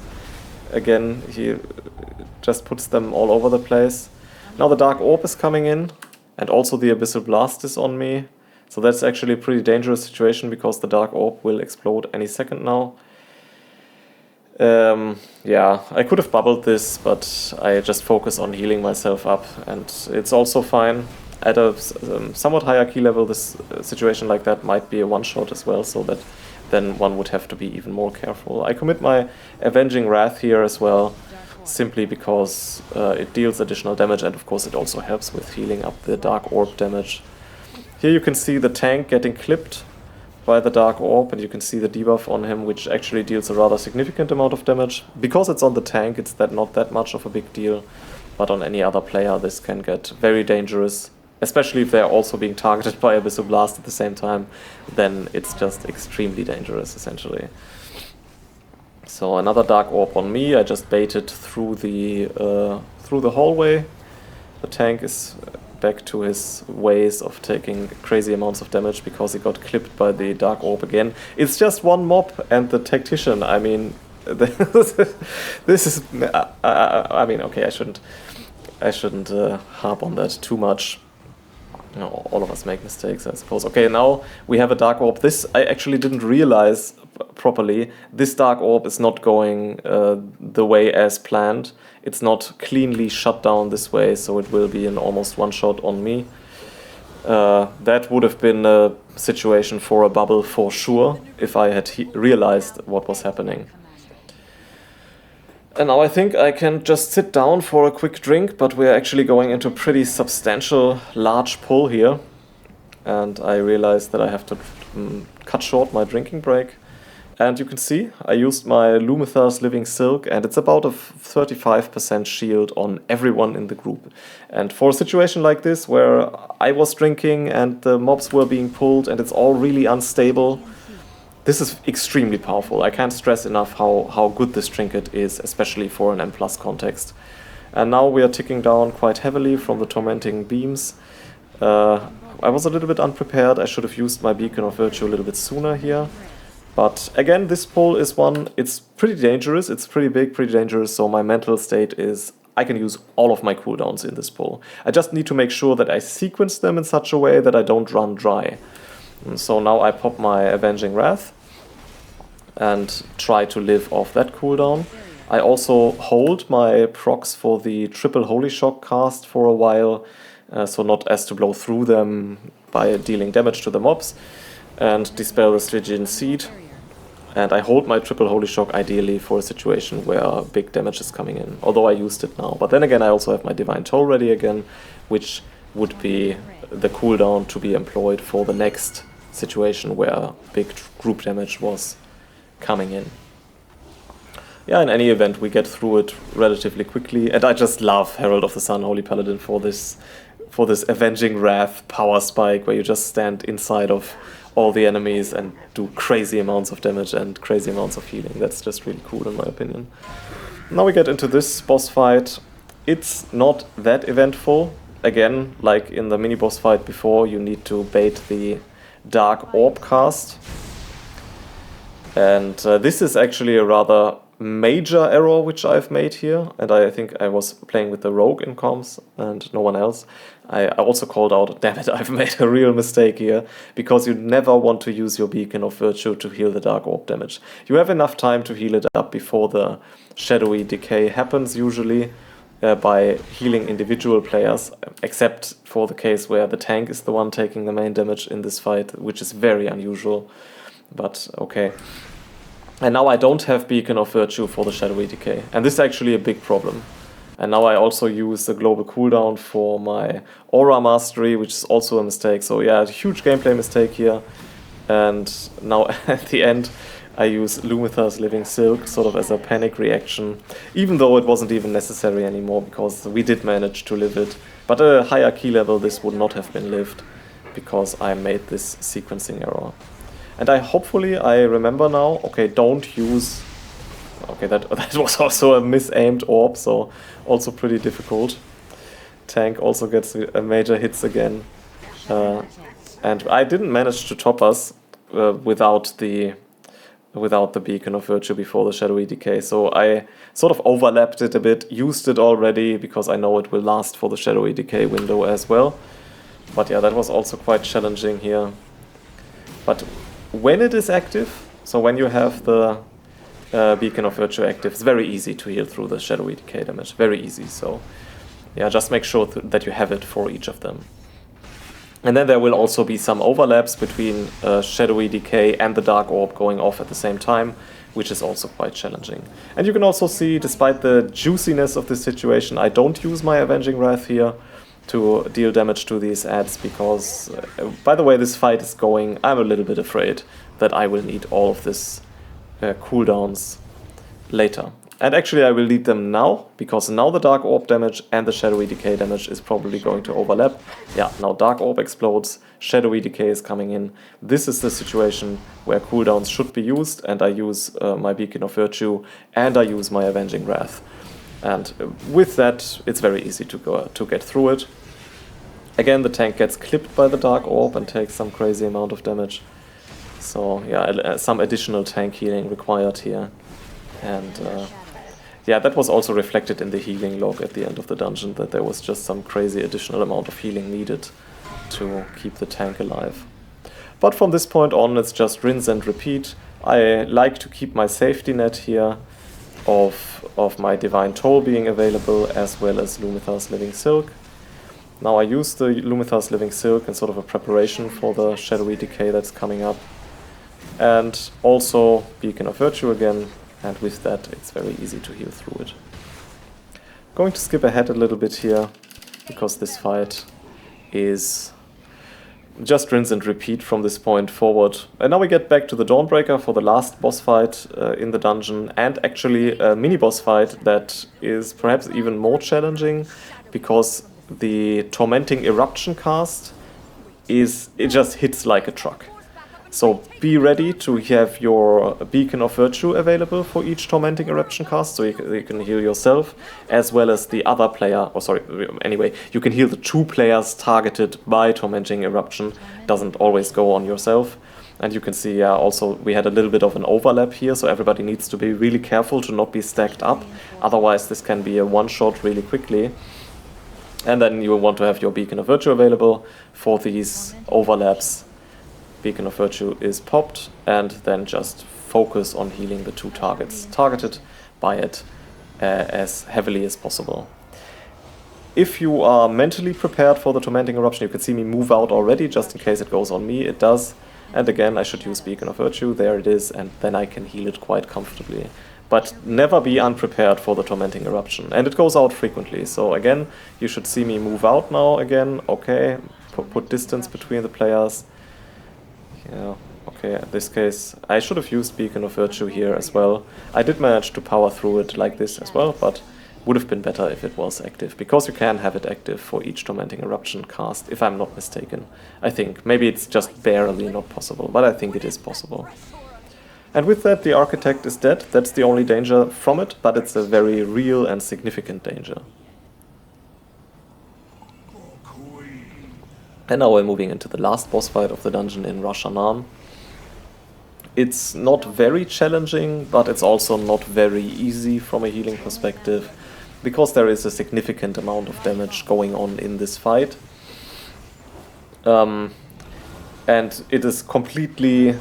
Again, he just puts them all over the place. Now the Dark Orb is coming in, and also the Abyssal Blast is on me. So that's actually a pretty dangerous situation, because the Dark Orb will explode any second now. Yeah, I could have bubbled this, but I just focus on healing myself up, and it's also fine. At a somewhat higher key level, this situation like that might be a one-shot as well, so that then one would have to be even more careful. I commit my Avenging Wrath here as well, simply because it deals additional damage, and of course it also helps with healing up the Dark Orb damage. Here you can see the tank getting clipped by the Dark Orb, and you can see the debuff on him, which actually deals a rather significant amount of damage. Because it's on the tank, it's not that much of a big deal, but on any other player this can get very dangerous, especially if they're also being targeted by Abyssal Blast at the same time. Then it's just extremely dangerous, essentially. So another Dark Orb on me. I just baited through the hallway. The tank is back to his ways of taking crazy amounts of damage because he got clipped by the Dark Orb again. It's just one mob, and the Tactician, I mean, this is... I mean, okay, I shouldn't harp on that too much. You know, all of us make mistakes, I suppose. Okay, now we have a Dark Orb. This I actually didn't realize properly. This Dark Orb is not going the way as planned. It's not cleanly shut down this way, so it will be an almost one-shot on me. That would have been a situation for a bubble for sure, if I had realized what was happening. And now I think I can just sit down for a quick drink, but we're actually going into a pretty substantial, large pull here. And I realized that I have to cut short my drinking break. And you can see, I used my Lumithar's Living Silk, and it's about a 35% shield on everyone in the group. And for a situation like this, where I was drinking and the mobs were being pulled and it's all really unstable, this is extremely powerful. I can't stress enough how good this trinket is, especially for an M+ context. And now we are ticking down quite heavily from the Tormenting Beams. I was a little bit unprepared. I should have used my Beacon of Virtue a little bit sooner here. But again, this pull is one, it's pretty dangerous, it's pretty big, pretty dangerous, so my mental state is I can use all of my cooldowns in this pull. I just need to make sure that I sequence them in such a way that I don't run dry. And so now I pop my Avenging Wrath and try to live off that cooldown. I also hold my procs for the triple Holy Shock cast for a while, so not as to blow through them by dealing damage to the mobs, and dispel the Stygian Seed. And I hold my triple Holy Shock ideally for a situation where big damage is coming in, although I used it now. But then again, I also have my Divine Toll ready again, which would be the cooldown to be employed for the next situation where big group damage was coming in. Yeah, in any event, we get through it relatively quickly, and I just love Herald of the Sun, Holy Paladin, for this Avenging Wrath power spike, where you just stand inside of all the enemies and do crazy amounts of damage and crazy amounts of healing. That's just really cool in my opinion. Now we get into this boss fight. It's not that eventful. Again, like in the mini boss fight before, you need to bait the Dark Orb cast. And this is actually a rather major error which I've made here, and I think I was playing with the rogue in comms and no one else. I also called out, damn it, I've made a real mistake here, because you never want to use your Beacon of Virtue to heal the Dark Orb damage. You have enough time to heal it up before the shadowy decay happens, usually by healing individual players, except for the case where the tank is the one taking the main damage in this fight, which is very unusual, but okay. And now I don't have Beacon of Virtue for the shadowy decay, and this is actually a big problem. And now I also use the global cooldown for my Aura Mastery, which is also a mistake. So yeah, a huge gameplay mistake here. And now at the end, I use Lumithar's Living Silk sort of as a panic reaction, even though it wasn't even necessary anymore, because we did manage to live it. But at a higher key level, this would not have been lived, because I made this sequencing error. And hopefully I remember now, okay, don't use... Okay, that was also a misaimed orb, so also pretty difficult. Tank also gets a major hits again. And I didn't manage to top us without the Beacon of Virtue before the shadowy decay, so I sort of overlapped it a bit, used it already, because I know it will last for the shadowy decay window as well. But yeah, that was also quite challenging here. But when it is active, so when you have the Beacon of Virtue active, it's very easy to heal through the shadowy decay damage, very easy. So yeah, just make sure that you have it for each of them. And then there will also be some overlaps between Shadowy Decay and the Dark Orb going off at the same time, which is also quite challenging. And you can also see, despite the juiciness of this situation, I don't use my Avenging Wrath here to deal damage to these ads, because by the way this fight is going, I'm a little bit afraid that I will need all of this cooldowns later. And actually I will need them now, because now the Dark Orb damage and the Shadowy Decay damage is probably going to overlap. Yeah, now Dark Orb explodes, Shadowy Decay is coming in. This is the situation where cooldowns should be used, and I use my Beacon of Virtue and I use my Avenging Wrath. And with that, it's very easy to get through it. Again, the tank gets clipped by the Dark Orb and takes some crazy amount of damage. So yeah, some additional tank healing required here. And yeah, that was also reflected in the healing log at the end of the dungeon, that there was just some crazy additional amount of healing needed to keep the tank alive. But from this point on, it's just rinse and repeat. I like to keep my safety net here of my Divine Toll being available, as well as Lumithar's Living Silk. Now I use the Lumithar's Living Silk in sort of a preparation for the Shadowy Decay that's coming up. And also Beacon of Virtue again. And with that, it's very easy to heal through it. Going to skip ahead a little bit here, because this fight is just rinse and repeat from this point forward. And now we get back to the Dawnbreaker for the last boss fight in the dungeon, and actually a mini-boss fight that is perhaps even more challenging, because the Tormenting Eruption cast it just hits like a truck. So be ready to have your Beacon of Virtue available for each Tormenting Eruption cast, so you can heal yourself, as well as the other player, anyway, you can heal the two players targeted by Tormenting Eruption, doesn't always go on yourself. And you can see, yeah, also we had a little bit of an overlap here, so everybody needs to be really careful to not be stacked up, otherwise this can be a one-shot really quickly. And then you will want to have your Beacon of Virtue available for these overlaps. Beacon of Virtue is popped, and then just focus on healing the two targets targeted by it as heavily as possible. If you are mentally prepared for the Tormenting Eruption, you can see me move out already, just in case it goes on me, it does. And again, I should use Beacon of Virtue, there it is, and then I can heal it quite comfortably. But never be unprepared for the Tormenting Eruption, and it goes out frequently. So again, you should see me move out now again, okay, put distance between the players. Yeah, okay, in this case, I should have used Beacon of Virtue here as well. I did manage to power through it like this as well, but would have been better if it was active, because you can have it active for each Tormenting Eruption cast, if I'm not mistaken. I think. Maybe it's just barely not possible, but I think it is possible. And with that, the Architect is dead. That's the only danger from it, but it's a very real and significant danger. And now we're moving into the last boss fight of the dungeon in Shaman. It's not very challenging, but it's also not very easy from a healing perspective, because there is a significant amount of damage going on in this fight. And it is completely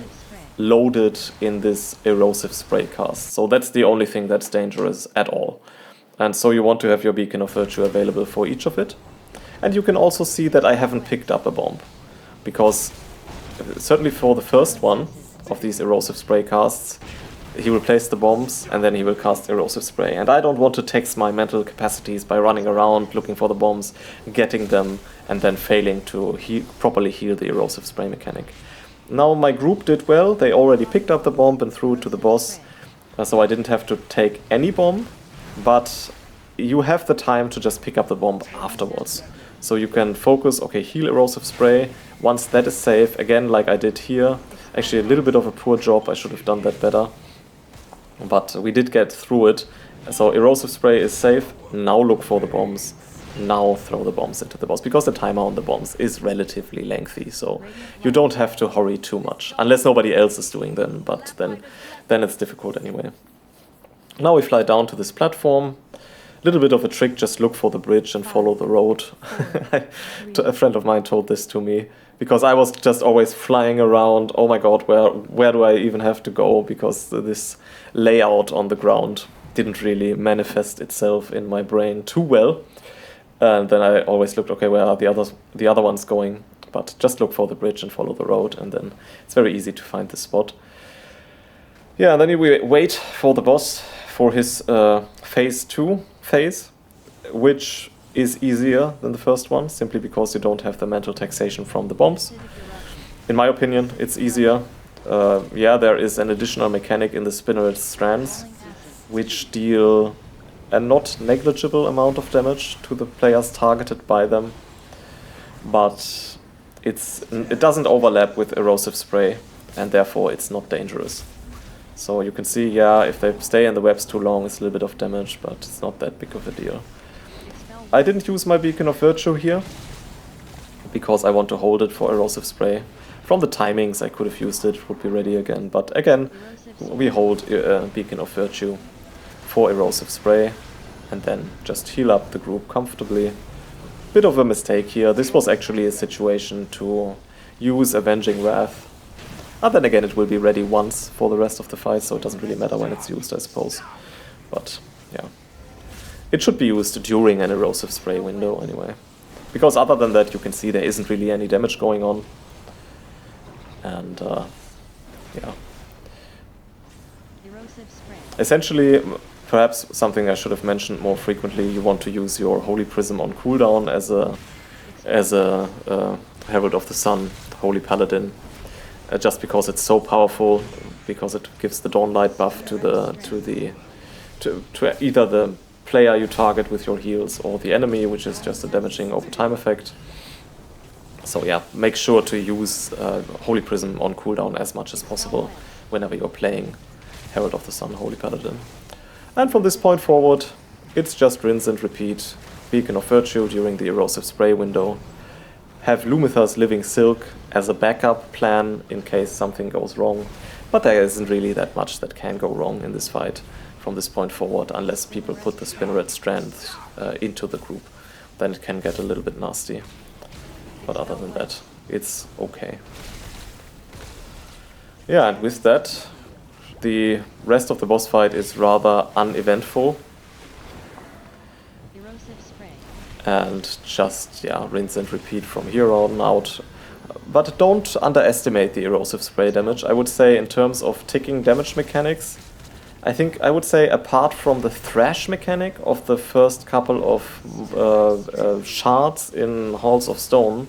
loaded in this Erosive Spray cast, so that's the only thing that's dangerous at all. And so you want to have your Beacon of Virtue available for each of it. And you can also see that I haven't picked up a bomb, because certainly for the first one of these Erosive Spray casts, he will place the bombs and then he will cast Erosive Spray. And I don't want to tax my mental capacities by running around looking for the bombs, getting them, and then failing to properly heal the Erosive Spray mechanic. Now my group did well, they already picked up the bomb and threw it to the boss, so I didn't have to take any bomb, but you have the time to just pick up the bomb afterwards. So you can focus, okay, heal Erosive Spray. Once that is safe, again, like I did here, actually a little bit of a poor job, I should have done that better. But we did get through it. So Erosive Spray is safe, now look for the bombs. Now throw the bombs into the boss, because the timer on the bombs is relatively lengthy, so you don't have to hurry too much, unless nobody else is doing them, but then it's difficult anyway. Now we fly down to this platform. Little bit of a trick, just look for the bridge and follow the road. A friend of mine told this to me, because I was just always flying around, oh my god, where do I even have to go, because this layout on the ground didn't really manifest itself in my brain too well. And then I always looked, okay, where are the other ones going? But just look for the bridge and follow the road, and then it's very easy to find the spot. Yeah, and then you wait for the boss for his phase 2 phase, which is easier than the first one, simply because you don't have the mental taxation from the bombs. In my opinion, it's easier. Yeah, there is an additional mechanic in the spinneret strands, which deal a not negligible amount of damage to the players targeted by them, but it doesn't overlap with erosive spray, and therefore it's not dangerous. So you can see, yeah, if they stay in the webs too long, it's a little bit of damage, but it's not that big of a deal. I didn't use my Beacon of Virtue here, because I want to hold it for erosive spray. From the timings I could have used it, would be ready again, but again, we hold Beacon of Virtue for erosive spray, and then just heal up the group comfortably. Bit of a mistake here. This was actually a situation to use Avenging Wrath. And then again, it will be ready once for the rest of the fight, so it doesn't really matter when it's used, I suppose. But yeah, it should be used during an erosive spray window anyway, because other than that, you can see there isn't really any damage going on. And yeah, essentially, perhaps something I should have mentioned more frequently, you want to use your Holy Prism on cooldown as a Herald of the Sun, Holy Paladin, just because it's so powerful, because it gives the Dawnlight buff to either the player you target with your heals or the enemy, which is just a damaging over time effect. So yeah, make sure to use Holy Prism on cooldown as much as possible whenever you're playing Herald of the Sun, Holy Paladin. And from this point forward, it's just rinse and repeat Beacon of Virtue during the erosive spray window. Have Lumitha's Living Silk as a backup plan in case something goes wrong, but there isn't really that much that can go wrong in this fight from this point forward, unless people put the Spinneret Strand into the group. Then it can get a little bit nasty. But other than that, it's okay. Yeah, and with that, the rest of the boss fight is rather uneventful. And just, yeah, rinse and repeat from here on out. But don't underestimate the erosive spray damage. I would say in terms of ticking damage mechanics, I would say apart from the thrash mechanic of the first couple of shards in Halls of Stone,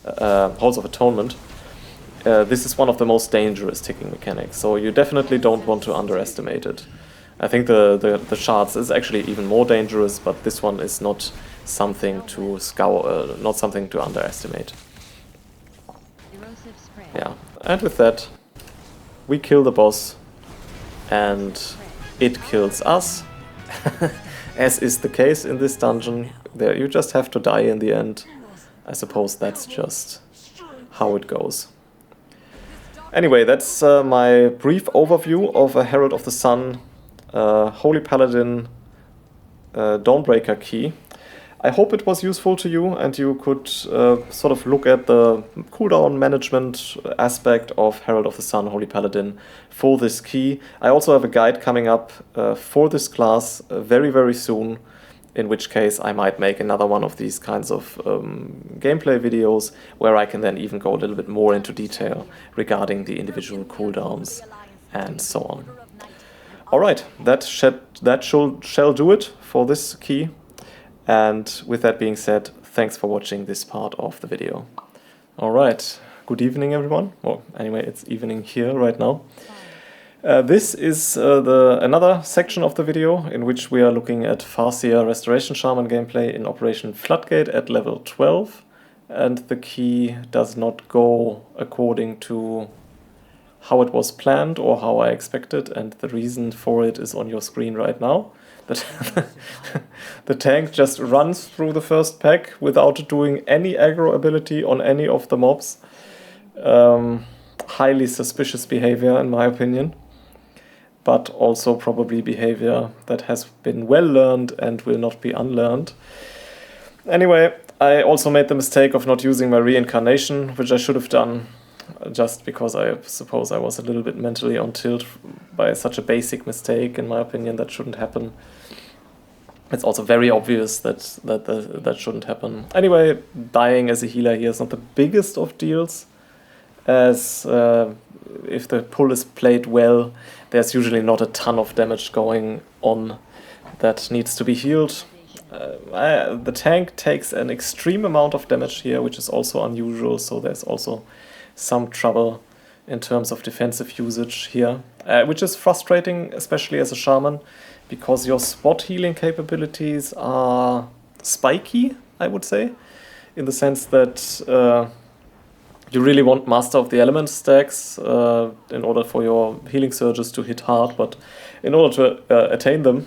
Halls of Atonement, this is one of the most dangerous ticking mechanics, so you definitely don't want to underestimate it. I think the shards is actually even more dangerous, but this one is not something to not something to underestimate. Yeah, and with that, we kill the boss, and it kills us, as is the case in this dungeon. There, you just have to die in the end. I suppose that's just how it goes. Anyway, that's my brief overview of a Herald of the Sun, Holy Paladin, Dawnbreaker key. I hope it was useful to you and you could sort of look at the cooldown management aspect of Herald of the Sun, Holy Paladin for this key. I also have a guide coming up for this class very, very soon, in which case I might make another one of these kinds of gameplay videos where I can then even go a little bit more into detail regarding the individual cooldowns and so on. Alright, that shall do it for this key. And with that being said, thanks for watching this part of the video. Alright, good evening everyone. Well, anyway, it's evening here right now. This is another section of the video in which we are looking at Farseer Restoration Shaman gameplay in Operation Floodgate at level 12. And the key does not go according to how it was planned or how I expected, and the reason for it is on your screen right now. The tank just runs through the first pack without doing any aggro ability on any of the mobs. Highly suspicious behavior in my opinion, but also probably behavior that has been well learned and will not be unlearned. Anyway, I also made the mistake of not using my reincarnation, which I should have done, just because I suppose I was a little bit mentally on tilt by such a basic mistake. In my opinion, that shouldn't happen. it's also very obvious that shouldn't happen. Anyway, dying as a healer here is not the biggest of deals, as if the pull is played well, there's usually not a ton of damage going on that needs to be healed. The tank takes an extreme amount of damage here, which is also unusual, so there's also some trouble in terms of defensive usage here, which is frustrating, especially as a shaman, because your spot healing capabilities are spiky, I would say, in the sense that you really want Master of the Elements stacks in order for your healing surges to hit hard, but in order to attain them,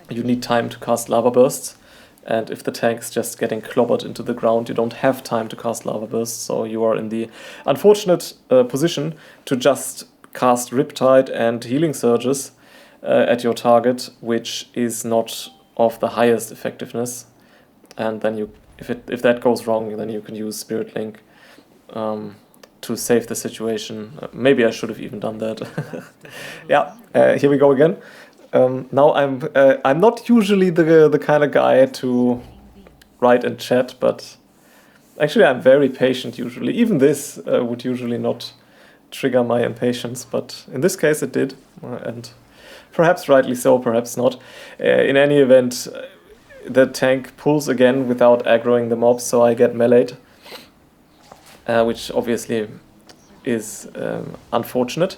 you need time to cast Lava Bursts, and if the tank's just getting clobbered into the ground, you don't have time to cast Lava Bursts, so you are in the unfortunate position to just cast Riptide and healing surges at your target, which is not of the highest effectiveness, and then if that goes wrong, then you can use Spirit Link to save the situation. Maybe I should have even done that. Yeah, here we go again. Now I'm not usually the kind of guy to write in chat, but actually I'm very patient usually. Even this would usually not trigger my impatience, but in this case it did, and perhaps rightly so, perhaps not. In any event, the tank pulls again without aggroing the mobs, so I get meleeed, which obviously is unfortunate.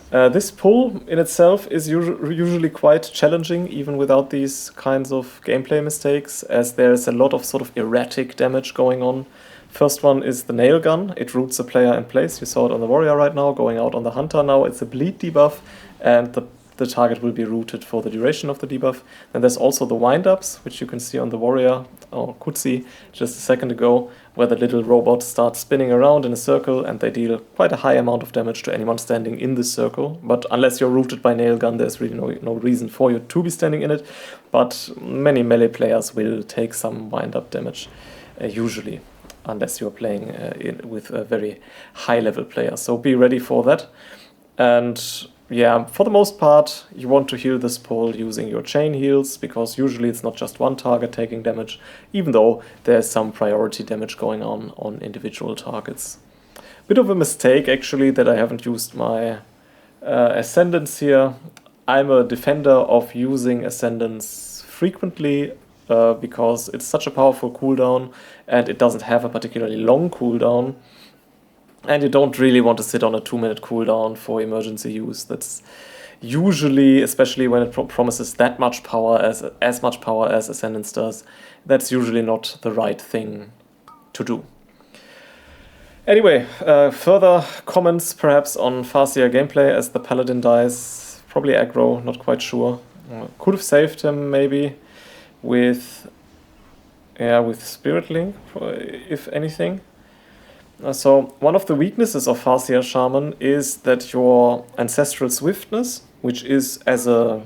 This pull in itself is usually quite challenging, even without these kinds of gameplay mistakes, as there's a lot of sort of erratic damage going on. First one is the nail gun. It roots the player in place. You saw it on the warrior right now, going out on the hunter now. It's a bleed debuff, and the target will be rooted for the duration of the debuff. And there's also the wind-ups, which you can see on the warrior, or could see just a second ago, where the little robots start spinning around in a circle and they deal quite a high amount of damage to anyone standing in this circle. But unless you're rooted by nail gun, there's really no reason for you to be standing in it. But many melee players will take some wind-up damage, usually, unless you're playing with a very high-level player. So be ready for that. And yeah, for the most part, you want to heal this pull using your chain heals, because usually it's not just one target taking damage, even though there's some priority damage going on individual targets. Bit of a mistake, actually, that I haven't used my Ascendance here. I'm a defender of using Ascendance frequently, because it's such a powerful cooldown, and it doesn't have a particularly long cooldown. And you don't really want to sit on a 2-minute cooldown for emergency use. That's usually, especially when it promises that much power, as much power as Ascendance does, that's usually not the right thing to do. Anyway, further comments perhaps on Farseer gameplay as the Paladin dies. Probably aggro, not quite sure. Could have saved him maybe with Spirit Link, if anything. So one of the weaknesses of Farseer Shaman is that your Ancestral Swiftness, which is as a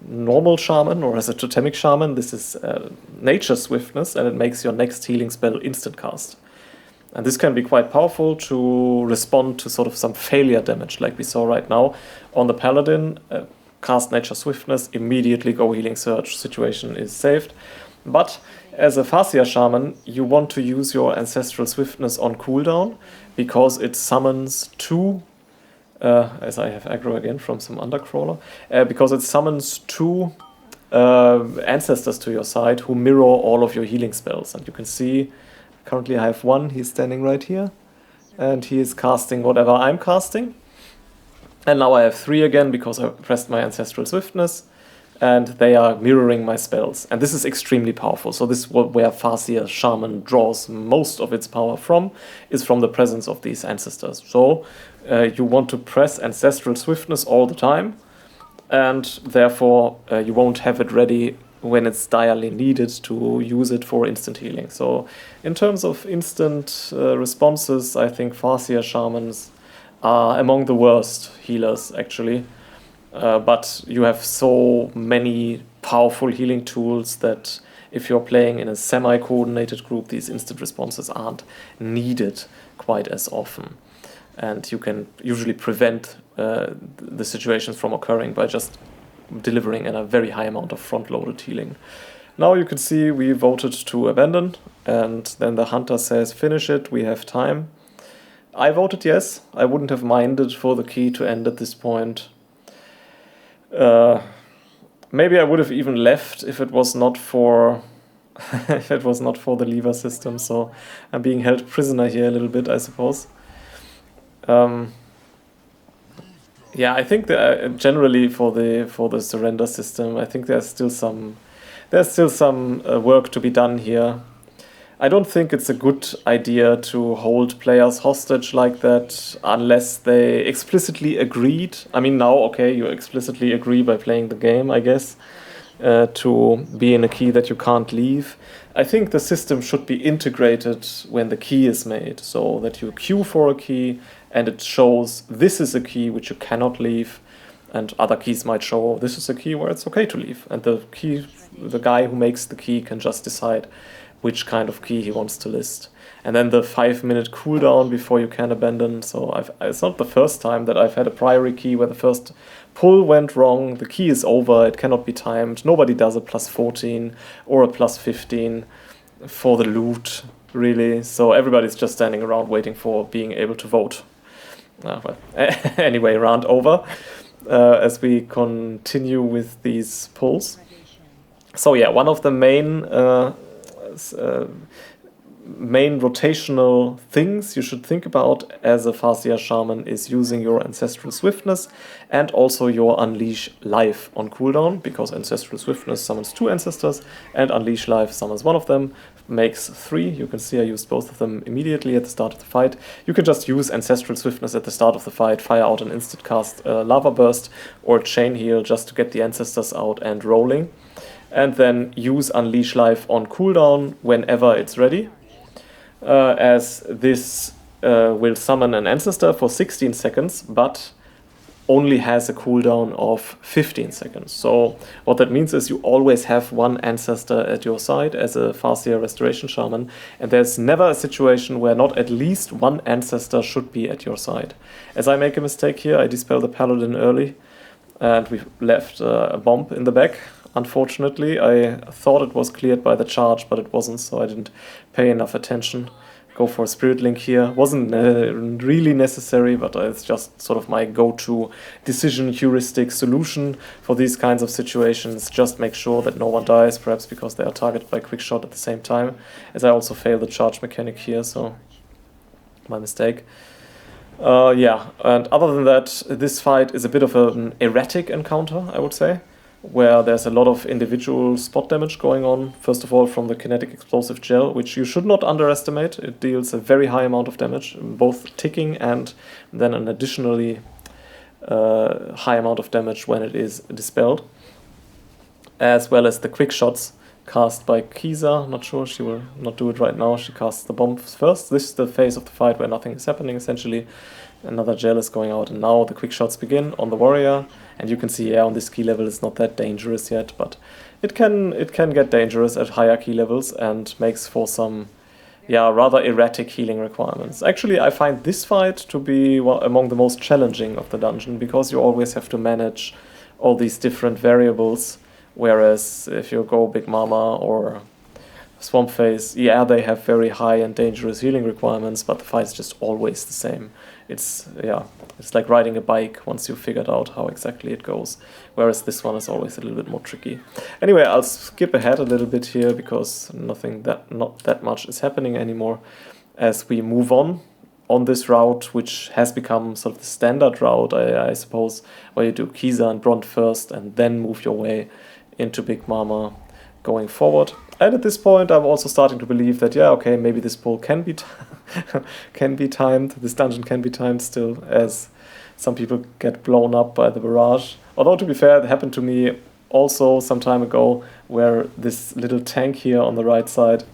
normal Shaman or as a Totemic Shaman, this is Nature Swiftness, and it makes your next healing spell instant cast. And this can be quite powerful to respond to sort of some failure damage, like we saw right now on the Paladin. Cast Nature Swiftness, immediately go Healing Surge, situation is saved. But as a Farseer Shaman, you want to use your Ancestral Swiftness on cooldown, because it summons two, as I have aggro again from some Undercrawler, because it summons two ancestors to your side who mirror all of your healing spells. And you can see, currently I have one, he's standing right here, and he is casting whatever I'm casting. And now I have three again, because I pressed my Ancestral Swiftness, and they are mirroring my spells. And this is extremely powerful. So this is where Farseer Shaman draws most of its power from, is from the presence of these ancestors. So you want to press Ancestral Swiftness all the time, and therefore you won't have it ready when it's direly needed to use it for instant healing. So in terms of instant responses, I think Farseer Shamans are among the worst healers, actually. But you have so many powerful healing tools that if you're playing in a semi-coordinated group, these instant responses aren't needed quite as often. And you can usually prevent the situations from occurring by just delivering a very high amount of front-loaded healing. Now you can see we voted to abandon, and then the hunter says finish it, we have time. I voted yes. I wouldn't have minded for the key to end at this point. Maybe I would have even left if it was not for if it was not for the lever system. So I'm being held prisoner here a little bit, I suppose. Yeah, I think that generally for the surrender system, I think there's still some work to be done here. I don't think it's a good idea to hold players hostage like that unless they explicitly agreed. I mean, now, okay, you explicitly agree by playing the game, I guess, to be in a key that you can't leave. I think the system should be integrated when the key is made, so that you queue for a key and it shows this is a key which you cannot leave, and other keys might show this is a key where it's okay to leave, and the guy who makes the key can just decide which kind of key he wants to list. And then the 5-minute cooldown before you can abandon. So it's not the first time that I've had a priority key where the first pull went wrong, the key is over, it cannot be timed, nobody does a +14 or a +15 for the loot, really. So everybody's just standing around waiting for being able to vote. Well, anyway, round over as we continue with these pulls. So yeah, one of the main rotational things you should think about as a Farseer Shaman is using your Ancestral Swiftness and also your Unleash Life on cooldown, because Ancestral Swiftness summons 2 ancestors and Unleash Life summons one of them, makes 3. You can see I used both of them immediately at the start of the fight. You can just use Ancestral Swiftness at the start of the fight, fire out an instant cast Lava Burst or Chain Heal just to get the ancestors out and rolling, and then use Unleash Life on cooldown whenever it's ready. As this will summon an ancestor for 16 seconds, but only has a cooldown of 15 seconds. So what that means is you always have one ancestor at your side as a Farseer Restoration Shaman, and there's never a situation where not at least one ancestor should be at your side. As I make a mistake here, I dispel the Paladin early, and we've left a bomb in the back. Unfortunately, I thought it was cleared by the charge, but it wasn't, so I didn't pay enough attention. Go for a Spirit Link here. Wasn't really necessary, but it's just sort of my go-to decision heuristic solution for these kinds of situations. Just make sure that no one dies, perhaps because they are targeted by quick shot at the same time, as I also failed the charge mechanic here, so my mistake. Yeah, and other than that, this fight is a bit of an erratic encounter, I would say, where there's a lot of individual spot damage going on. First of all, from the Kinetic Explosive Gel, which you should not underestimate. It deals a very high amount of damage, both ticking and then an additionally high amount of damage when it is dispelled. As well as the quick shots cast by Kisa. Not sure, she will not do it right now. She casts the bombs first. This is the phase of the fight where nothing is happening, essentially. Another gel is going out, and now the quick shots begin on the warrior. And you can see, yeah, on this key level it's not that dangerous yet, but it can get dangerous at higher key levels and makes for some, yeah, rather erratic healing requirements. Actually, I find this fight to be among the most challenging of the dungeon, because you always have to manage all these different variables, whereas if you go Big Mama or Swamp Face, yeah, they have very high and dangerous healing requirements, but the fight's just always the same. It's like riding a bike once you've figured out how exactly it goes, whereas this one is always a little bit more tricky. Anyway, I'll skip ahead a little bit here because not that much is happening anymore as we move on this route, which has become sort of the standard route, I suppose, where you do Kisa and Bront first and then move your way into Big Mama going forward. And at this point, I'm also starting to believe that, yeah, okay, maybe this pull can be can be timed. This dungeon can be timed still, as some people get blown up by the barrage. Although, to be fair, it happened to me also some time ago, where this little tank here on the right side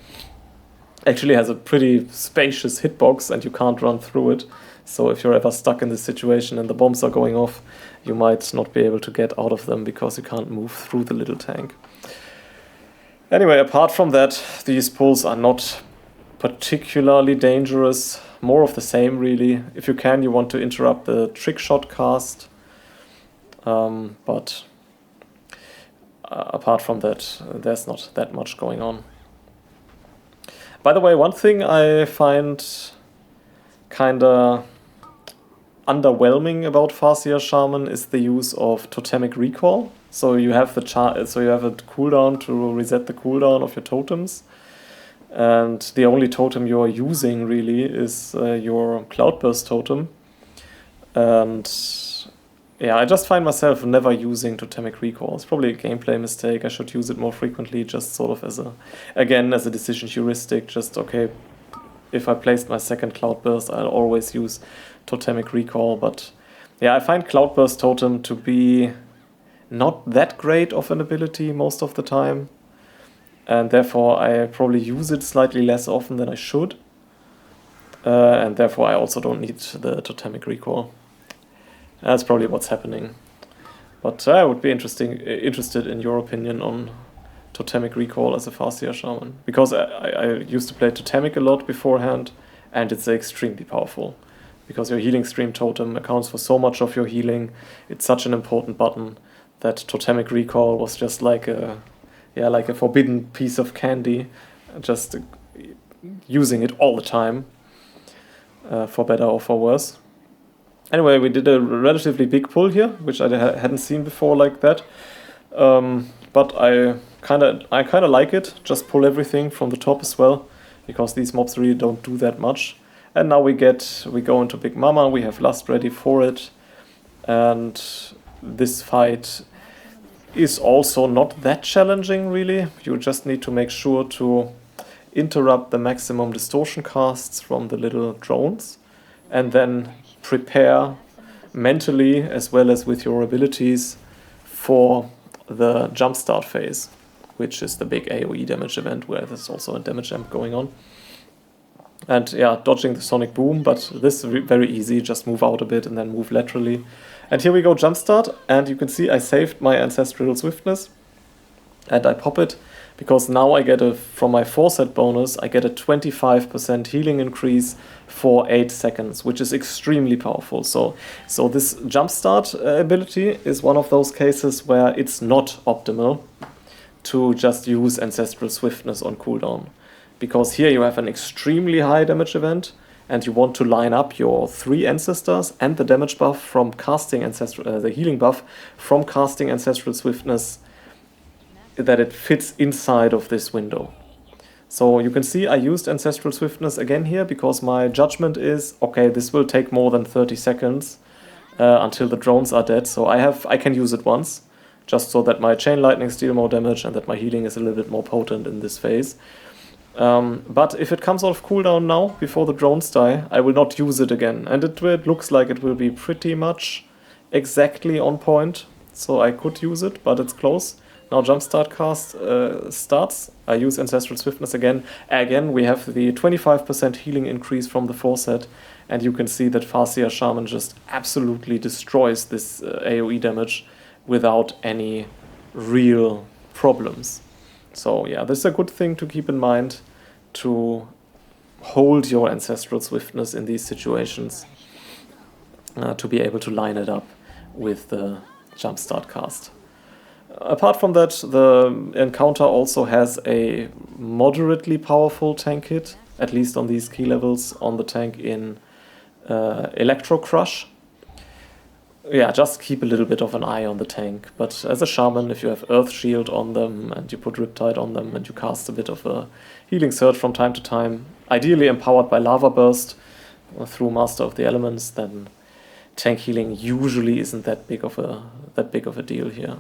actually has a pretty spacious hitbox, and you can't run through it. So if you're ever stuck in this situation and the bombs are going off, you might not be able to get out of them because you can't move through the little tank. Anyway, apart from that, these pulls are not particularly dangerous. More of the same, really. If you can, you want to interrupt the trick shot cast. But apart from that, there's not that much going on. By the way, one thing I find kinda underwhelming about Farseer Shaman is the use of totemic recall. So you have a cooldown to reset the cooldown of your totems, and the only totem you are using really is your Cloudburst totem. And yeah, I just find myself never using totemic recall. It's probably a gameplay mistake. I should use it more frequently, just sort of as a decision heuristic. Just okay, if I placed my second Cloudburst, I'll always use totemic recall. But yeah, I find Cloudburst totem to be not that great of an ability most of the time, and therefore I probably use it slightly less often than I should, and therefore I also don't need the totemic recall. That's probably what's happening. But I would be interested in your opinion on totemic recall as a Farseer Shaman, because I used to play totemic a lot beforehand, and it's extremely powerful because your healing stream totem accounts for so much of your healing. It's such an important button that totemic recall was just like a forbidden piece of candy, just using it all the time, for better or for worse. Anyway, we did a relatively big pull here, which I hadn't seen before like that. But I kind of like it. Just pull everything from the top as well, because these mobs really don't do that much. And now we go into Big Mama. We have Lust ready for it, and this fight is also not that challenging really. You just need to make sure to interrupt the maximum distortion casts from the little drones, and then prepare mentally as well as with your abilities for the jumpstart phase, which is the big AoE damage event where there's also a damage amp going on. And yeah, dodging the sonic boom, but this is very easy, just move out a bit and then move laterally. And here we go, jumpstart, and you can see I saved my ancestral swiftness, and I pop it, because now I get from my 4-set bonus, I get a 25% healing increase for 8 seconds, which is extremely powerful. So this jumpstart ability is one of those cases where it's not optimal to just use ancestral swiftness on cooldown, because here you have an extremely high damage event, and you want to line up your 3 ancestors and the damage buff from casting the healing buff from casting ancestral swiftness, that it fits inside of this window. So you can see I used ancestral swiftness again here, because my judgment is, okay, this will take more than 30 seconds until the drones are dead, so I can use it once, just so that my chain lightnings deal more damage and that my healing is a little bit more potent in this phase. But if it comes off cooldown now, before the drones die, I will not use it again. And it looks like it will be pretty much exactly on point, so I could use it, but it's close. Now jumpstart cast starts. I use ancestral swiftness again. Again, we have the 25% healing increase from the 4-set, and you can see that Farseer Shaman just absolutely destroys this AoE damage without any real problems. So yeah, this is a good thing to keep in mind, to hold your ancestral swiftness in these situations, to be able to line it up with the jumpstart cast. Apart from that, the encounter also has a moderately powerful tank hit, at least on these key levels on the tank in Electro Crush. Yeah, just keep a little bit of an eye on the tank. But as a shaman, if you have Earth Shield on them and you put Riptide on them and you cast a bit of a healing surge from time to time, ideally empowered by Lava Burst through Master of the Elements, then tank healing usually isn't that big of a deal here.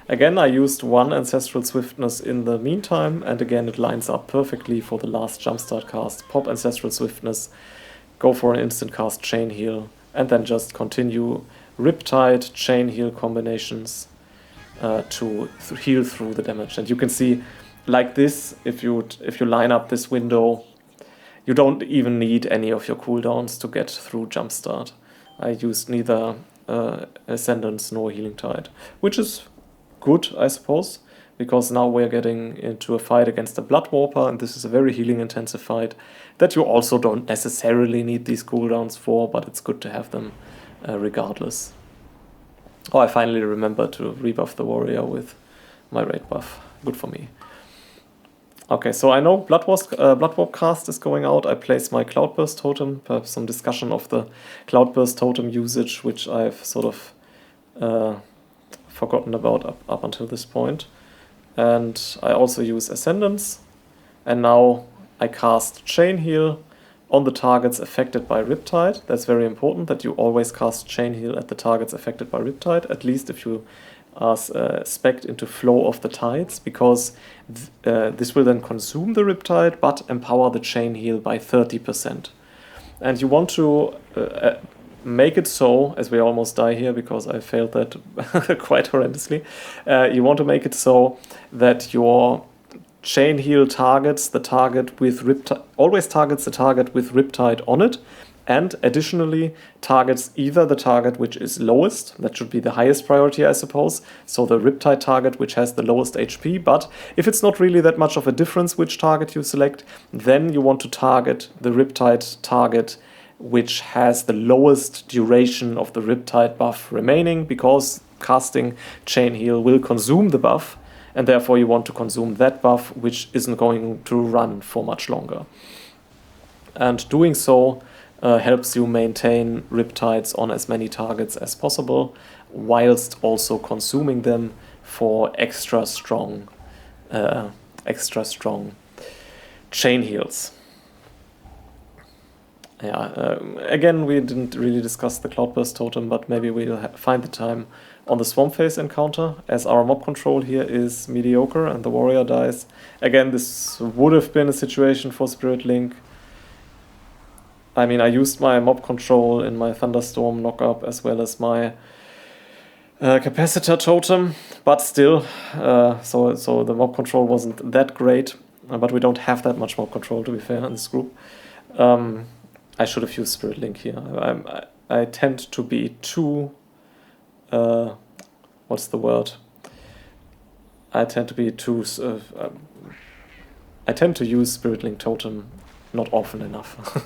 Again, I used 1 Ancestral Swiftness in the meantime, and again it lines up perfectly for the last jumpstart cast. Pop Ancestral Swiftness, go for an instant cast Chain Heal, and then just continue Riptide, Chain Heal combinations to heal through the damage. And you can see, like this, if you line up this window, you don't even need any of your cooldowns to get through jumpstart. I used neither Ascendance nor Healing Tide, which is good, I suppose, because now we're getting into a fight against a Blood Warper, and this is a very healing intensive fight that you also don't necessarily need these cooldowns for, but it's good to have them regardless. Oh, I finally remembered to rebuff the warrior with my raid buff. Good for me. Okay, so I know Blood Warp cast is going out. I place my Cloudburst totem. Perhaps some discussion of the Cloudburst totem usage, which I've sort of forgotten about up until this point. And I also use Ascendance. And now I cast Chain Heal on the targets affected by Riptide. That's very important that you always cast Chain Heal at the targets affected by Riptide, at least if you are spec'd into Flow of the Tides, because this will then consume the Riptide but empower the Chain Heal by 30%. And you want to make it so, as we almost die here because I failed that quite horrendously, you want to make it so that your Chain Heal targets the target with Riptide, always targets the target with Riptide on it, and additionally targets either the target which is lowest, that should be the highest priority I suppose, so the Riptide target which has the lowest HP, but if it's not really that much of a difference which target you select, then you want to target the Riptide target which has the lowest duration of the Riptide buff remaining, because casting Chain Heal will consume the buff, and therefore you want to consume that buff which isn't going to run for much longer. And doing so helps you maintain Riptides on as many targets as possible, whilst also consuming them for extra strong Chain Heals. Yeah, again, we didn't really discuss the Cloudburst totem, but maybe we'll find the time on the Swamp Phase encounter, as our mob control here is mediocre and the warrior dies. Again, this would have been a situation for Spirit Link. I mean, I used my mob control in my Thunderstorm knockup as well as my Capacitor totem, but still, so the mob control wasn't that great, but we don't have that much mob control, to be fair, in this group. I should have used Spirit Link here. I tend to be too... what's the word? I tend to use Spirit Link Totem not often enough.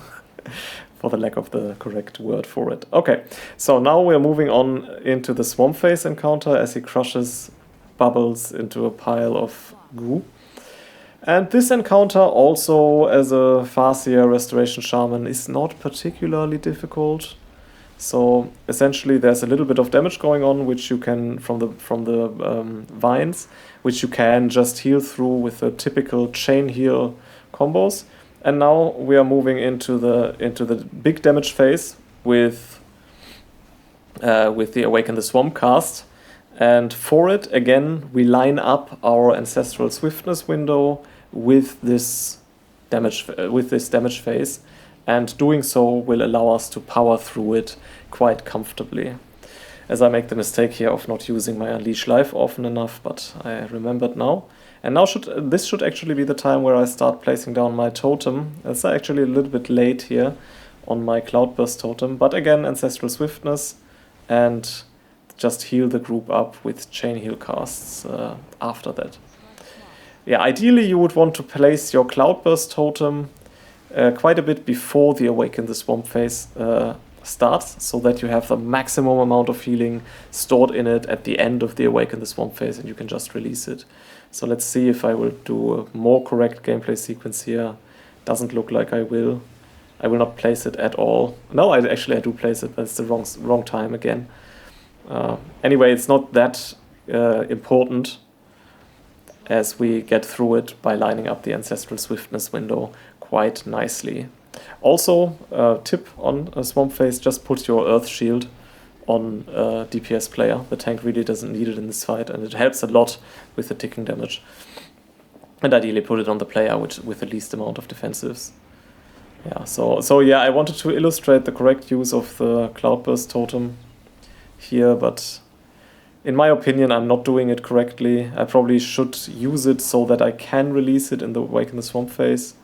For the lack of the correct word for it. Okay, so now we're moving on into the Swamp Phase encounter as he crushes bubbles into a pile of goo. And this encounter also, as a Farseer Restoration Shaman, is not particularly difficult. So essentially there's a little bit of damage going on, which you can, from the vines, which you can just heal through with the typical Chain Heal combos. And now we are moving into the big damage phase with the Awaken the Swamp cast. And for it, again, we line up our Ancestral Swiftness window with this damage phase, and doing so will allow us to power through it quite comfortably. As I make the mistake here of not using my Unleash Life often enough, but I remembered now. And now this should actually be the time where I start placing down my totem. It's actually a little bit late here on my Cloudburst totem, but again, Ancestral Swiftness, and just heal the group up with Chain Heal casts after that. Yeah, ideally you would want to place your Cloudburst totem quite a bit before the Awaken the Swamp phase starts, so that you have the maximum amount of healing stored in it at the end of the Awaken the Swamp phase, and you can just release it. So let's see if I will do a more correct gameplay sequence here. Doesn't look like I will. I will not place it at all. No, I do place it, but it's the wrong time again. Anyway, it's not that important, as we get through it by lining up the Ancestral Swiftness window quite nicely. Also, tip on a Swamp Phase, just put your Earth Shield on DPS player. The tank really doesn't need it in this fight, and it helps a lot with the ticking damage. And ideally put it on the player with the least amount of defensives. Yeah, so yeah, I wanted to illustrate the correct use of the Cloudburst totem here, but in my opinion I'm not doing it correctly. I probably should use it so that I can release it in the Awaken the Swamp phase.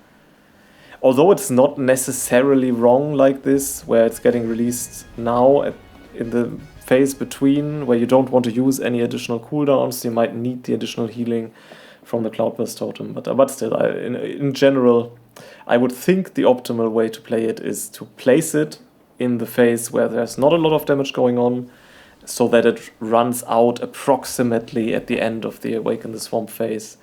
Although it's not necessarily wrong like this, where it's getting released now in the phase between, where you don't want to use any additional cooldowns, you might need the additional healing from the Cloudburst totem. But still, in general, I would think the optimal way to play it is to place it in the phase where there's not a lot of damage going on, so that it runs out approximately at the end of the Awaken the Swamp phase,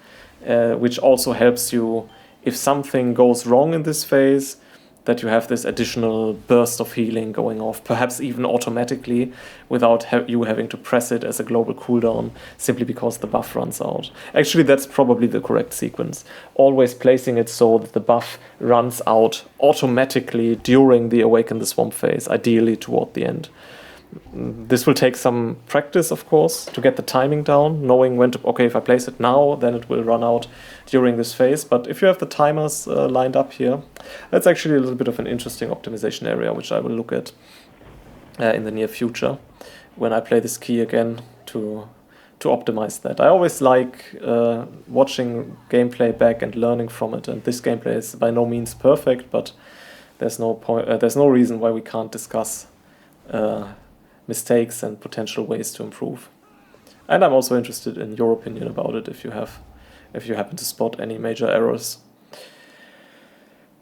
which also helps you if something goes wrong in this phase, that you have this additional burst of healing going off, perhaps even automatically, without you having to press it as a global cooldown, simply because the buff runs out. Actually, that's probably the correct sequence. Always placing it so that the buff runs out automatically during the Awaken the Swamp phase, ideally toward the end. This will take some practice, of course, to get the timing down, knowing when to, okay, if I place it now, then it will run out during this phase. But if you have the timers lined up here, that's actually a little bit of an interesting optimization area, which I will look at in the near future when I play this key again to optimize that. I always like watching gameplay back and learning from it, and this gameplay is by no means perfect, but there's no point, there's no reason why we can't discuss mistakes and potential ways to improve. And I'm also interested in your opinion about it if you happen to spot any major errors.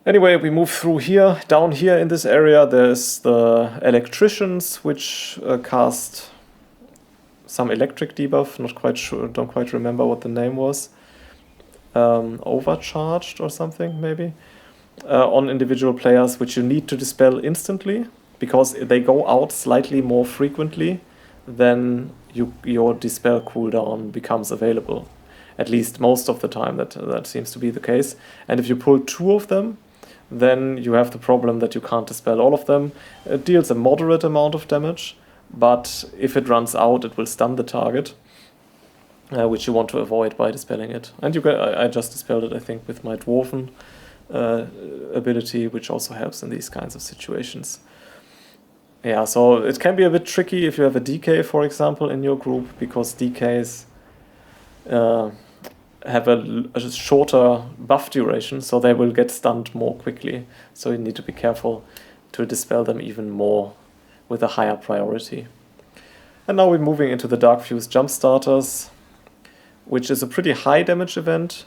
Anyway, we move through here. Down here in this area there's the electricians, which cast some electric debuff, not quite sure, don't quite remember what the name was. Overcharged or something maybe, on individual players, which you need to dispel instantly, because they go out slightly more frequently than your dispel cooldown becomes available. At least most of the time that seems to be the case. And if you pull 2 of them, then you have the problem that you can't dispel all of them. It deals a moderate amount of damage, but if it runs out, it will stun the target, which you want to avoid by dispelling it. And I just dispelled it, I think, with my Dwarven ability, which also helps in these kinds of situations. Yeah, so it can be a bit tricky if you have a DK, for example, in your group, because DKs have a shorter buff duration, so they will get stunned more quickly. So you need to be careful to dispel them even more with a higher priority. And now we're moving into the Dark Fuse Jump Starters, which is a pretty high damage event.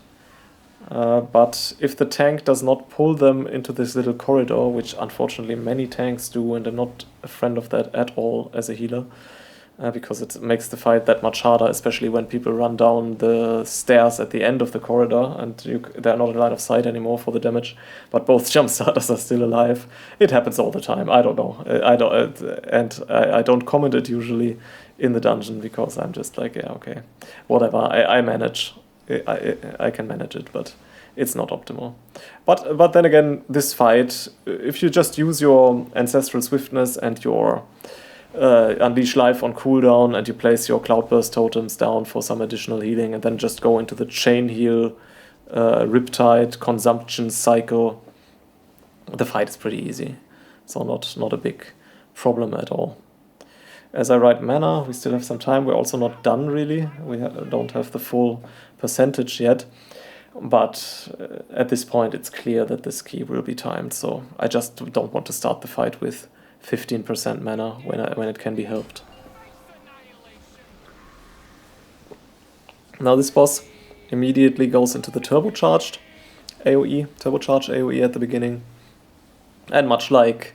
But if the tank does not pull them into this little corridor, which unfortunately many tanks do, and I'm not a friend of that at all as a healer, because it makes the fight that much harder, especially when people run down the stairs at the end of the corridor and they're not in line of sight anymore for the damage, but both jump starters are still alive. It happens all the time. I don't know. I don't comment it usually in the dungeon, because I'm just like, yeah, okay, whatever. I manage. I can manage it, but it's not optimal. But then again, this fight, if you just use your Ancestral Swiftness and your Unleash Life on cooldown, and you place your Cloudburst totems down for some additional healing, and then just go into the Chain Heal, Riptide, Consumption cycle, the fight is pretty easy. So not a big problem at all. As I write mana, we still have some time. We're also not done, really. We don't have the full percentage yet. But at this point, it's clear that this key will be timed. So I just don't want to start the fight with 15% mana when it can be helped. Now this boss immediately goes into the turbocharged AoE at the beginning. And much like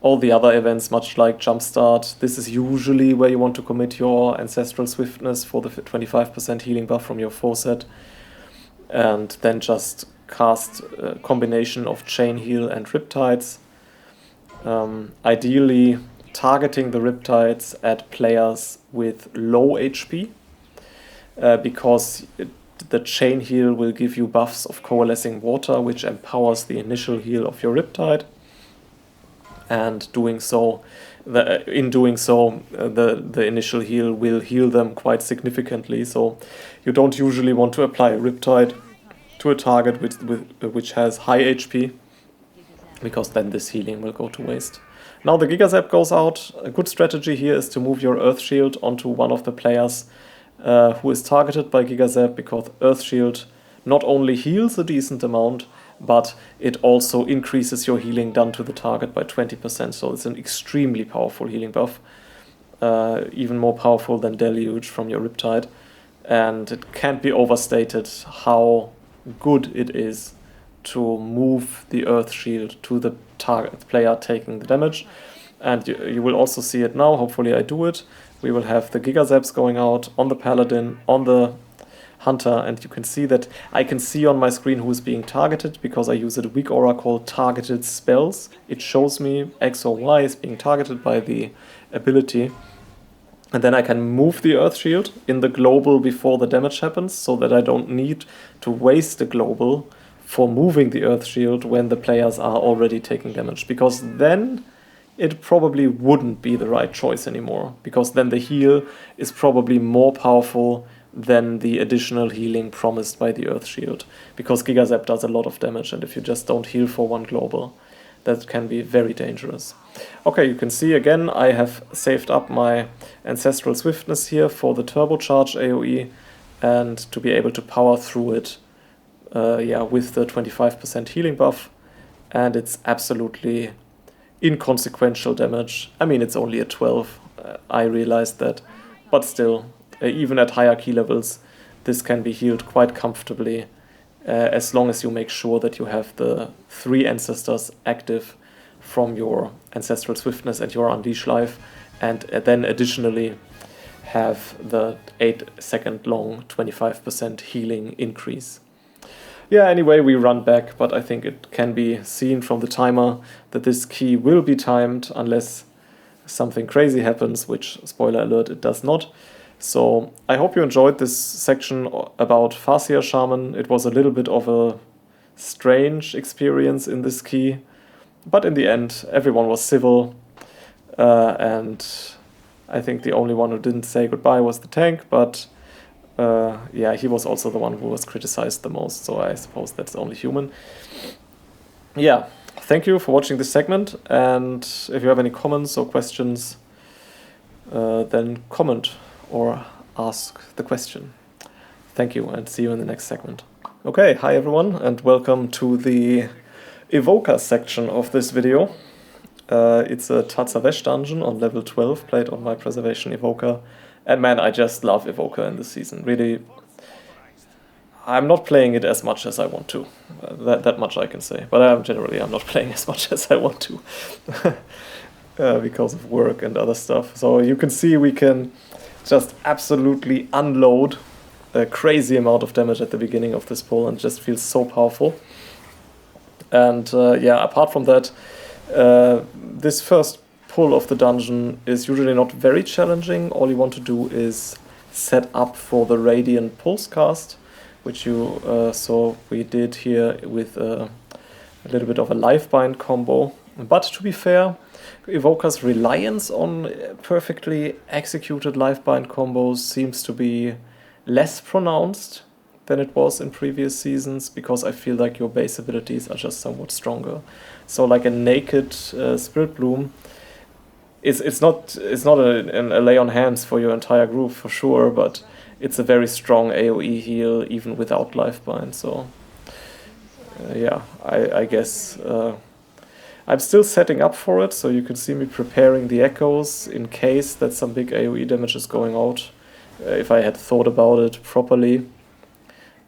all the other events, much like Jumpstart, this is usually where you want to commit your Ancestral Swiftness for the 25% healing buff from your foreset, and then just cast a combination of Chain Heal and Riptides. Ideally targeting the Riptides at players with low HP, because the Chain Heal will give you buffs of Coalescing Water, which empowers the initial heal of your Riptide. And in doing so, the initial heal will heal them quite significantly. So you don't usually want to apply a Riptide to a target which has high HP, because then this healing will go to waste. Now the Giga Zap goes out. A good strategy here is to move your Earth Shield onto one of the players who is targeted by Giga Zap, because Earth Shield not only heals a decent amount, but it also increases your healing done to the target by 20%. So it's an extremely powerful healing buff, even more powerful than Deluge from your Riptide. And it can't be overstated how good it is to move the Earth Shield to the target player taking the damage. And you will also see it now, hopefully I do it. we will have the Giga Zaps going out on the Paladin, on the Hunter, and you can see that I can see on my screen who is being targeted because I use a weak aura called targeted spells. It shows me X or Y is being targeted by the ability. And then I can move the Earth Shield in the global before the damage happens, so that I don't need to waste the global for moving the Earth Shield when the players are already taking damage. Because then it probably wouldn't be the right choice anymore. Because then the heal is probably more powerful than the additional healing promised by the Earth Shield. Because Giga Zap does a lot of damage, and if you just don't heal for one global, that can be very dangerous. Okay, you can see again I have saved up my Ancestral Swiftness here for the turbocharge AoE and to be able to power through it with the 25% healing buff, and it's absolutely inconsequential damage. I mean, it's only a 12, I realized that, but still, even at higher key levels, this can be healed quite comfortably. As long as you make sure that you have the 3 ancestors active from your Ancestral Swiftness and your Unleash Life, and then additionally have the 8-second long 25% healing increase. Yeah, anyway, we run back, but I think it can be seen from the timer that this key will be timed unless something crazy happens, which, spoiler alert, it does not. So I hope you enjoyed this section about Farseer Shaman. It was a little bit of a strange experience in this key, but in the end everyone was civil, and I think the only one who didn't say goodbye was the tank, but yeah, he was also the one who was criticized the most, so I suppose that's only human. Yeah, thank you for watching this segment, and if you have any comments or questions, then comment or ask the question. Thank you, and see you in the next segment. Okay, hi everyone, and welcome to the Evoker section of this video. It's a Tatzavesh dungeon on level 12, played on my Preservation Evoker. And man, I just love Evoker in this season. Really, I'm not playing it as much as I want to. That much I can say. But I'm not playing as much as I want to. Because of work and other stuff. So you can see we can just absolutely unload a crazy amount of damage at the beginning of this pull, and it just feels so powerful. And yeah, apart from that, this first pull of the dungeon is usually not very challenging. All you want to do is set up for the Radiant Pulse cast, which you saw we did here with a little bit of a Lifebind combo. But to be fair, Evoker's reliance on perfectly executed Lifebind combos seems to be less pronounced than it was in previous seasons, because I feel like your base abilities are just somewhat stronger. So like a naked Spirit Bloom, it's not a lay on hands for your entire group for sure, but it's a very strong AoE heal even without Lifebind. So yeah, I guess I'm still setting up for it, so you can see me preparing the echoes in case that some big AoE damage is going out. If I had thought about it properly,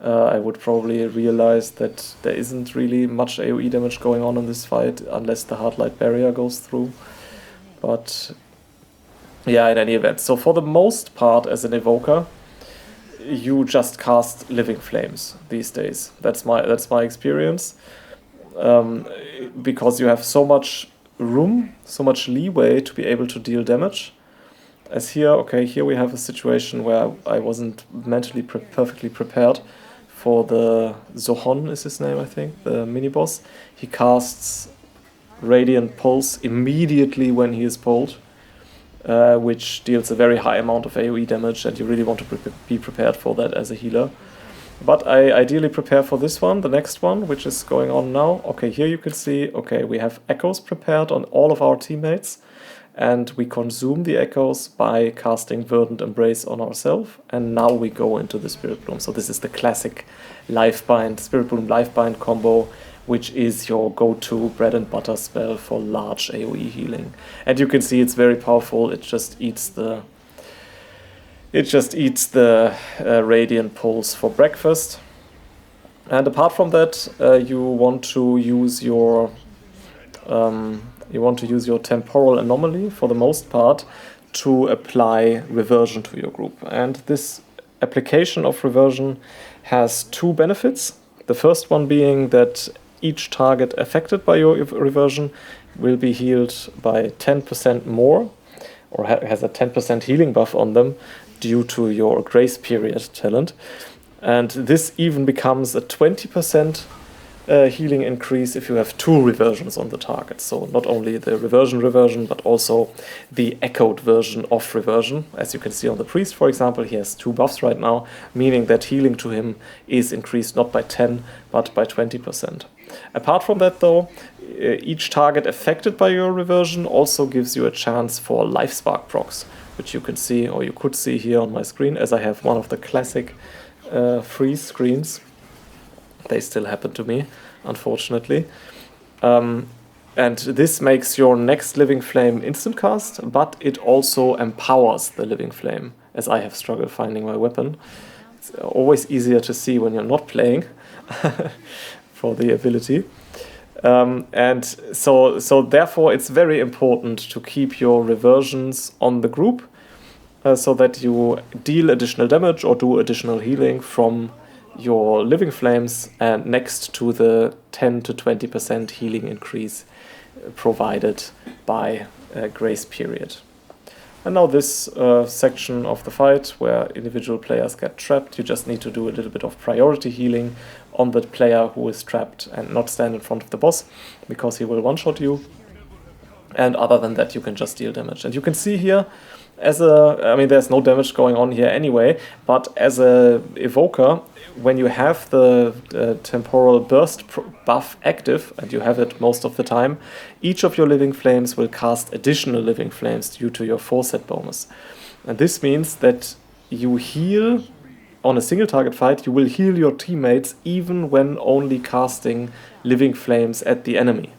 I would probably realize that there isn't really much AoE damage going on in this fight unless the Hardlight Barrier goes through. But yeah, in any event. So for the most part as an Evoker, you just cast Living Flames these days. That's my experience. Because you have so much room, so much leeway to be able to deal damage. As here, okay, here we have a situation where I wasn't mentally perfectly prepared for the Zohon is his name, I think, the mini-boss. He casts Radiant Pulse immediately when he is pulled, which deals a very high amount of AoE damage, and you really want to be prepared for that as a healer. But I ideally prepare for this one, the next one, which is going on now. Okay, here you can see, okay, we have echoes prepared on all of our teammates, and we consume the echoes by casting Verdant Embrace on ourselves, and now we go into the Spirit Bloom. So this is the classic Lifebind, Spirit Bloom Lifebind combo, which is your go-to bread and butter spell for large AoE healing. And you can see it's very powerful. It just eats the Radiant Pulse for breakfast. And apart from that, you want to use your temporal anomaly for the most part to apply reversion to your group. And this application of reversion has two benefits. The first one being that each target affected by your reversion will be healed by 10% more, or has a 10% healing buff on them due to your grace period talent. And this even becomes a 20% healing increase if you have two reversions on the target. So not only the reversion, but also the echoed version of reversion. As you can see on the priest, for example, he has two buffs right now, meaning that healing to him is increased not by 10, but by 20%. Apart from that, though, each target affected by your reversion also gives you a chance for life spark procs, which you can see, or you could see here on my screen, as I have one of the classic freeze screens. They still happen to me, unfortunately. And this makes your next Living Flame instant cast, but it also empowers the Living Flame, as I have struggled finding my weapon. It's always easier to see when you're not playing for the ability. And so therefore it's very important to keep your reversions on the group so that you deal additional damage or do additional healing from your Living Flames and next to the 10 to 20% healing increase provided by Grace Period. And now this section of the fight where individual players get trapped, you just need to do a little bit of priority healing on the player who is trapped and not stand in front of the boss, because he will one-shot you. And other than that, you can just deal damage. And you can see here, I mean, there's no damage going on here anyway, but as a Evoker, when you have the temporal burst buff active, and you have it most of the time, each of your Living Flames will cast additional Living Flames due to your foresight bonus. And this means that you heal, on a single target fight, you will heal your teammates even when only casting Living Flames at the enemy.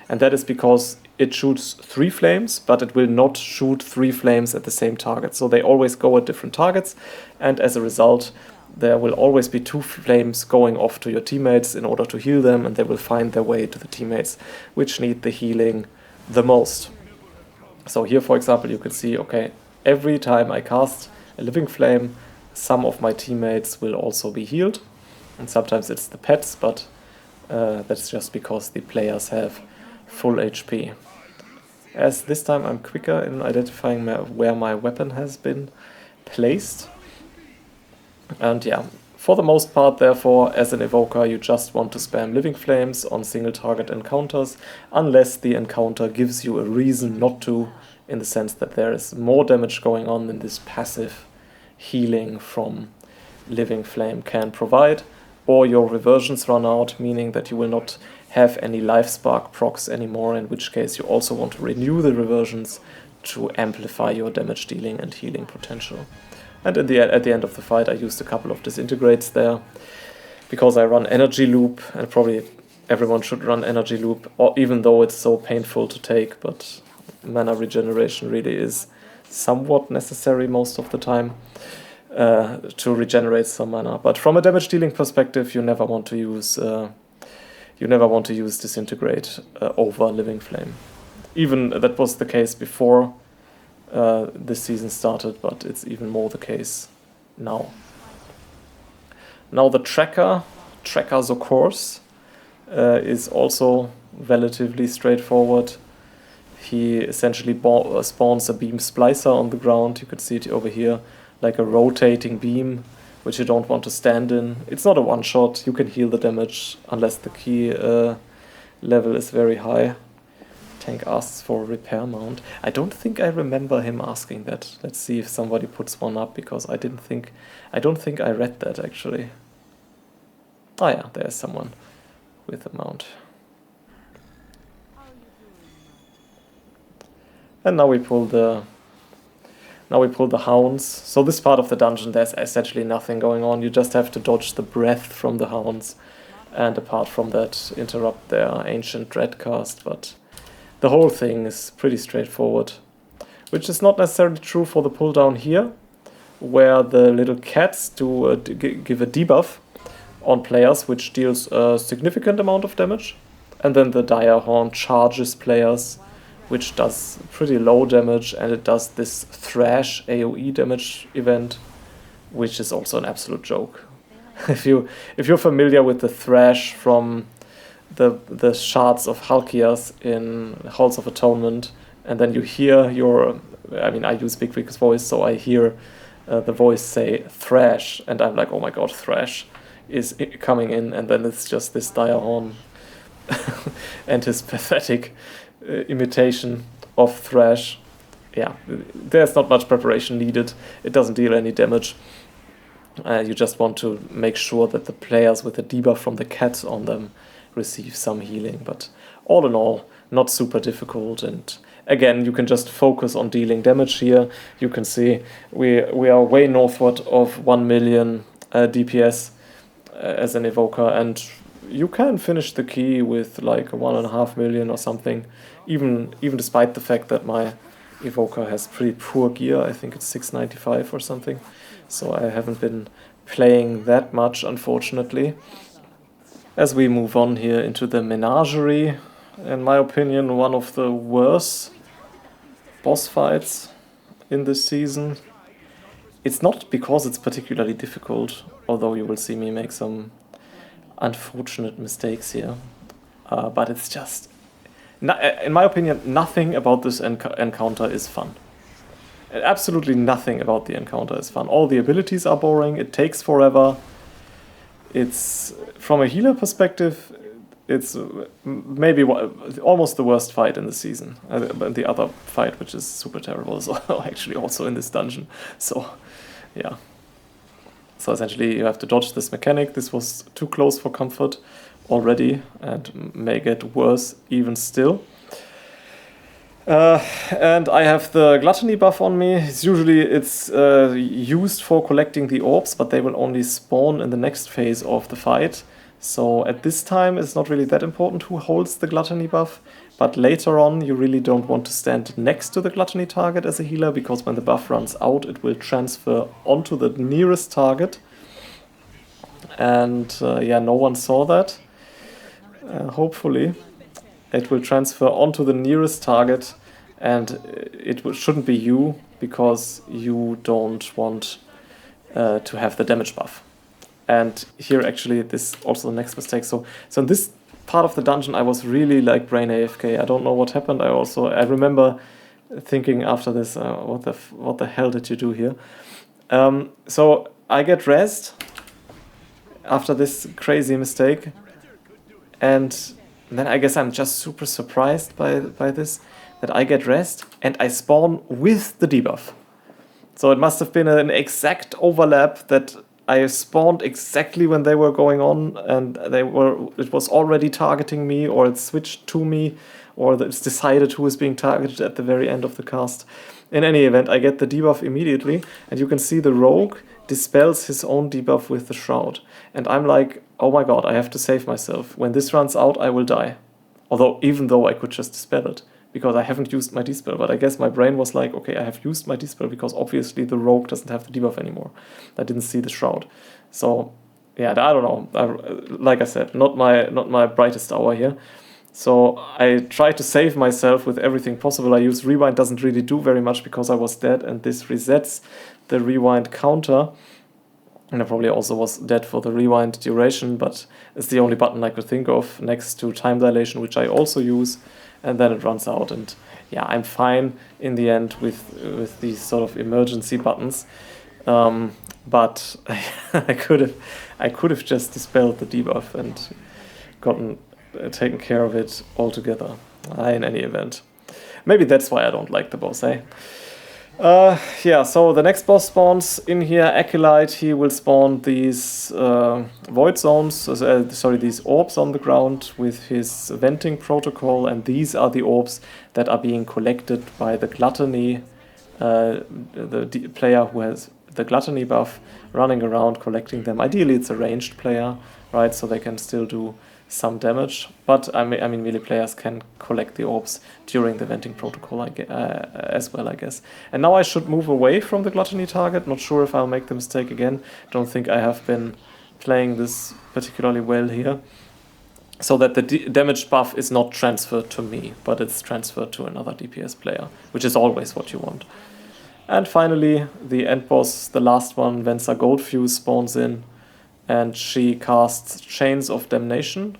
And that is because it shoots 3 flames, but it will not shoot 3 flames at the same target. So they always go at different targets, and as a result, there will always be 2 flames going off to your teammates in order to heal them, and they will find their way to the teammates which need the healing the most. So here, for example, you can see, okay, every time I cast a Living Flame, some of my teammates will also be healed. And sometimes it's the pets, but that's just because the players have full HP. As this time I'm quicker in identifying where my weapon has been placed. And yeah, for the most part, therefore, as an Evoker, you just want to spam Living Flames on single target encounters, unless the encounter gives you a reason not to, in the sense that there is more damage going on than this passive healing from Living Flame can provide, or your reversions run out, meaning that you will not have any life spark procs anymore, in which case you also want to renew the reversions to amplify your damage dealing and healing potential. And at the end of the fight I used a couple of disintegrates there, because I run Energy Loop, and probably everyone should run Energy Loop, or even though it's so painful to take, but mana regeneration really is somewhat necessary most of the time to regenerate some mana. But from a damage dealing perspective, you never want to use Disintegrate over Living Flame. Even that was the case before this season started, but it's even more the case now. Now the Tracker Zokors, is also relatively straightforward. He essentially spawns a beam splicer on the ground. You can see it over here, like a rotating beam, which you don't want to stand in. It's not a one-shot. You can heal the damage unless the key level is very high. Tank asks for a repair mount. I don't think I remember him asking that. Let's see if somebody puts one up, because I don't think I read that actually. Oh yeah, there's someone with a mount. And now we pull the hounds. So this part of the dungeon, there's essentially nothing going on. You just have to dodge the breath from the hounds, and apart from that, interrupt their ancient dread cast. But the whole thing is pretty straightforward, which is not necessarily true for the pull down here, where the little cats do give a debuff on players, which deals a significant amount of damage, and then the dire horn charges players which does pretty low damage, and it does this Thrash AoE damage event, which is also an absolute joke. If you're familiar with the Thrash from the shards of Halkias in Halls of Atonement, and then you hear I use Big Wig's voice, so I hear the voice say Thrash, and I'm like, oh my god, Thrash is coming in, and then it's just this dire horn and his pathetic imitation of Thrash. Yeah, there's not much preparation needed. It doesn't deal any damage. You just want to make sure that the players with the debuff from the cat on them receive some healing. But all in all, not super difficult. And again, you can just focus on dealing damage here. You can see we are way northward of 1 million DPS as an Evoker, and you can finish the key with like 1.5 million or something, even despite the fact that my Evoker has pretty poor gear. I think it's 695 or something, so I haven't been playing that much, unfortunately. As we move on here into the Menagerie, in my opinion, one of the worst boss fights in this season. It's not because it's particularly difficult, although you will see me make some unfortunate mistakes here, but it's just, in my opinion, nothing about this encounter is fun. Absolutely nothing about the encounter is fun. All the abilities are boring, it takes forever. It's, from a healer perspective, it's maybe almost the worst fight in the season. The other fight, which is super terrible, is actually also in this dungeon. So, yeah. So essentially you have to dodge this mechanic. This was too close for comfort already and may get worse even still. And I have the gluttony buff on me. It's used for collecting the orbs, but they will only spawn in the next phase of the fight. So at this time it's not really that important who holds the gluttony buff, but later on you really don't want to stand next to the gluttony target as a healer, because when the buff runs out it will transfer onto the nearest target. And yeah, no one saw that. Hopefully it will transfer onto the nearest target, and it shouldn't be you, because you don't want to have the damage buff. And here actually this also the next mistake. So in this part of the dungeon I was really like brain AFK. I don't know what happened. I remember thinking after this, what the hell did you do here? So I get rezzed after this crazy mistake, and then I guess I'm just super surprised by this, that I get rezzed and I spawn with the debuff. So it must have been an exact overlap that I spawned exactly when they were going on, and it was already targeting me, or it switched to me, or it's decided who is being targeted at the very end of the cast. In any event, I get the debuff immediately, and you can see the rogue dispels his own debuff with the shroud. And I'm like, oh my god, I have to save myself. When this runs out, I will die. Even though I could just dispel it, because I haven't used my dispel. But I guess my brain was like, okay, I have used my dispel, because obviously the rogue doesn't have the debuff anymore. I didn't see the shroud. So yeah, I don't know. Like I said, not my brightest hour here. So I try to save myself with everything possible. I use rewind, doesn't really do very much because I was dead, and this resets the rewind counter. And I probably also was dead for the rewind duration, but it's the only button I could think of next to time dilation, which I also use, and then it runs out. And yeah, I'm fine in the end with these sort of emergency buttons. But I could have just dispelled the debuff and gotten taken care of it altogether. In any event, maybe that's why I don't like the boss, eh? Yeah, so the next boss spawns in here, Acolyte. He will spawn these void zones, these orbs on the ground with his venting protocol, and these are the orbs that are being collected by the gluttony, the player who has the gluttony buff running around collecting them. Ideally it's a ranged player, right, so they can still do some damage, but I mean melee players can collect the orbs during the venting protocol as well, I guess. And now I should move away from the gluttony target. Not sure if I'll make the mistake again. Don't think I have been playing this particularly well here. so that the damage buff is not transferred to me, but it's transferred to another DPS player, which is always what you want. And finally, the end boss, the last one, Vensa Goldfuse, spawns in, and she casts Chains of Damnation,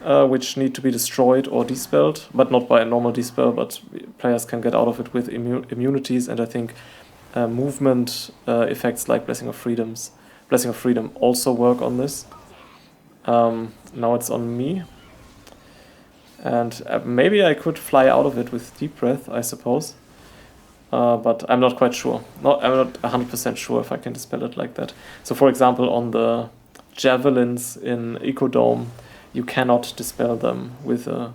which need to be destroyed or dispelled, but not by a normal dispel, but players can get out of it with immunities, and I think movement effects like Blessing of Freedom also work on this. Now it's on me. And maybe I could fly out of it with Deep Breath, I suppose. But I'm not quite sure. I'm not 100% sure if I can dispel it like that. So for example, on the javelins in Ecodome, you cannot dispel them with a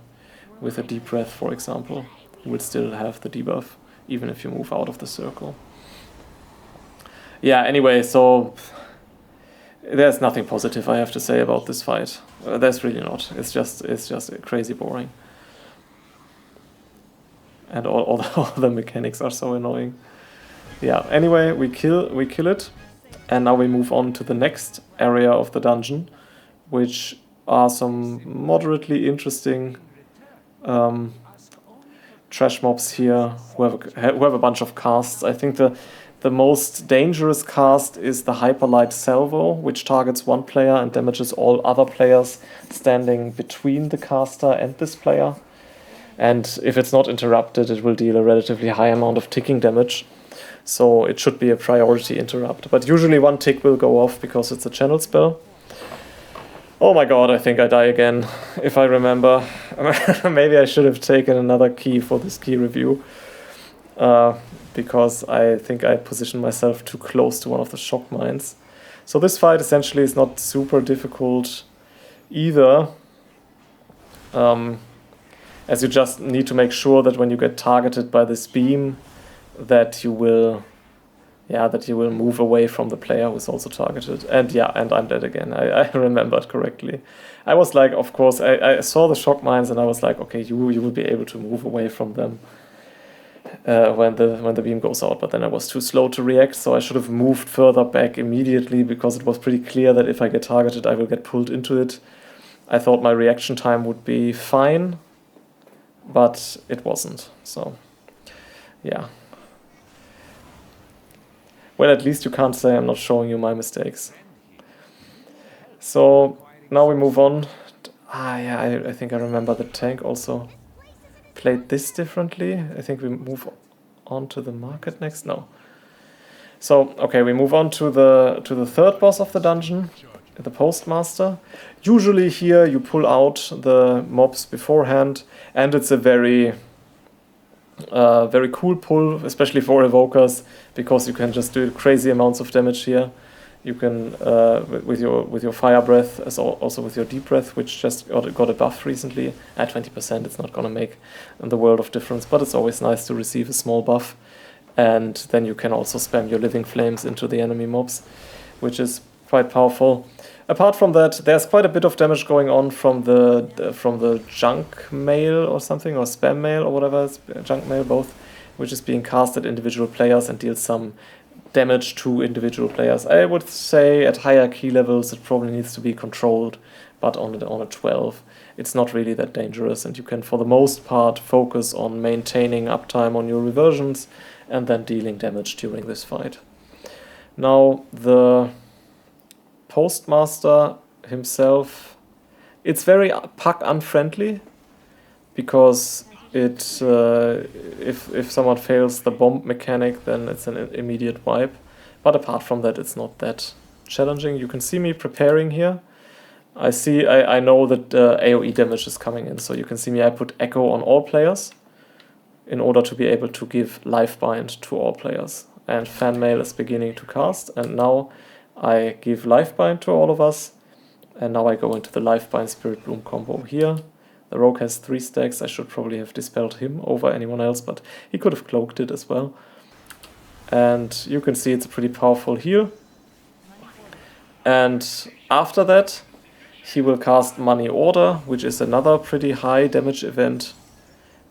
Deep Breath, for example. You would still have the debuff, even if you move out of the circle. Yeah, anyway, so there's nothing positive I have to say about this fight. There's really not. It's just crazy boring. And all the mechanics are so annoying. Yeah, anyway, we kill it. And now we move on to the next area of the dungeon, which are some moderately interesting trash mobs here who have a bunch of casts. I think the most dangerous cast is the Hyperlight Salvo, which targets one player and damages all other players standing between the caster and this player. And if it's not interrupted, it will deal a relatively high amount of ticking damage. So it should be a priority interrupt. But usually one tick will go off because it's a channel spell. Oh my god, I think I die again, if I remember. Maybe I should have taken another key for this key review. Because I think I positioned myself too close to one of the shock mines. So this fight essentially is not super difficult either. As you just need to make sure that when you get targeted by this beam, that you will move away from the player who is also targeted. And yeah, and I'm dead again. I remembered correctly. I was like, of course, I saw the shock mines and I was like, okay, you will be able to move away from them when the beam goes out. But then I was too slow to react, so I should have moved further back immediately because it was pretty clear that if I get targeted, I will get pulled into it. I thought my reaction time would be fine, but it wasn't. So, yeah. Well, at least you can't say I'm not showing you my mistakes. So, now we move on. Yeah, I think I remember the tank also played this differently. I think we move on to the market next. No. So, okay, we move on to the third boss of the dungeon, the Postmaster. Usually here you pull out the mobs beforehand, and it's a very cool pull, especially for evokers, because you can just do crazy amounts of damage here. You can with your fire breath, as also with your deep breath, which just got a buff recently at 20%. It's not gonna make the world of difference, but it's always nice to receive a small buff. And then you can also spam your living flames into the enemy mobs, which is quite powerful. Apart from that, there's quite a bit of damage going on from the junk mail or something, or spam mail or whatever, it's junk mail both, which is being cast at individual players and deals some damage to individual players. I would say at higher key levels it probably needs to be controlled, but on a 12 it's not really that dangerous, and you can for the most part focus on maintaining uptime on your reversions and then dealing damage during this fight. Now the Postmaster himself, it's very puck unfriendly, because it if someone fails the bomb mechanic, then it's an immediate wipe. But apart from that, it's not that challenging. You can see me preparing here. I know that AoE damage is coming in, so you can see me. I put Echo on all players in order to be able to give Lifebind to all players. And Fan Mail is beginning to cast, and now I give Lifebind to all of us, and now I go into the Lifebind Spirit Bloom combo here. The rogue has 3 stacks. I should probably have dispelled him over anyone else, but he could have cloaked it as well. And you can see it's a pretty powerful heal. And after that, he will cast Money Order, which is another pretty high damage event.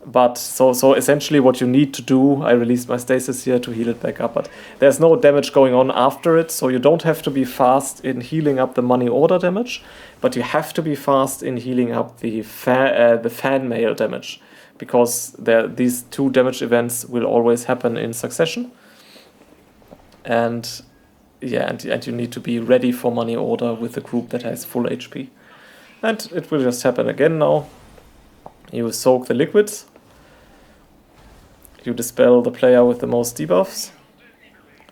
But so essentially what you need to do, I released my stasis here to heal it back up, but there's no damage going on after it, so you don't have to be fast in healing up the money order damage, but you have to be fast in healing up the fan mail damage, because these two damage events will always happen in succession. And yeah, and you need to be ready for money order with a group that has full HP. And it will just happen again now. You soak the liquids. You dispel the player with the most debuffs,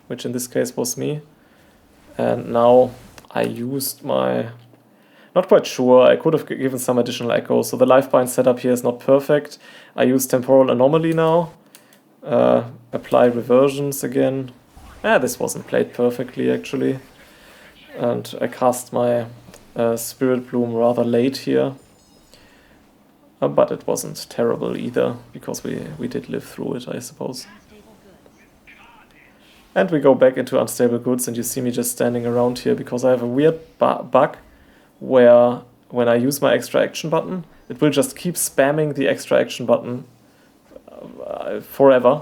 which in this case was me. And now I used my... Not quite sure, I could have given some additional echoes. So the lifeline setup here is not perfect. I use temporal anomaly now. Apply reversions again. This wasn't played perfectly actually. And I cast my Spirit Bloom rather late here. But it wasn't terrible either, because we did live through it, I suppose. And we go back into Unstable Goods, and you see me just standing around here, because I have a weird bug where when I use my extra action button, it will just keep spamming the extra action button forever.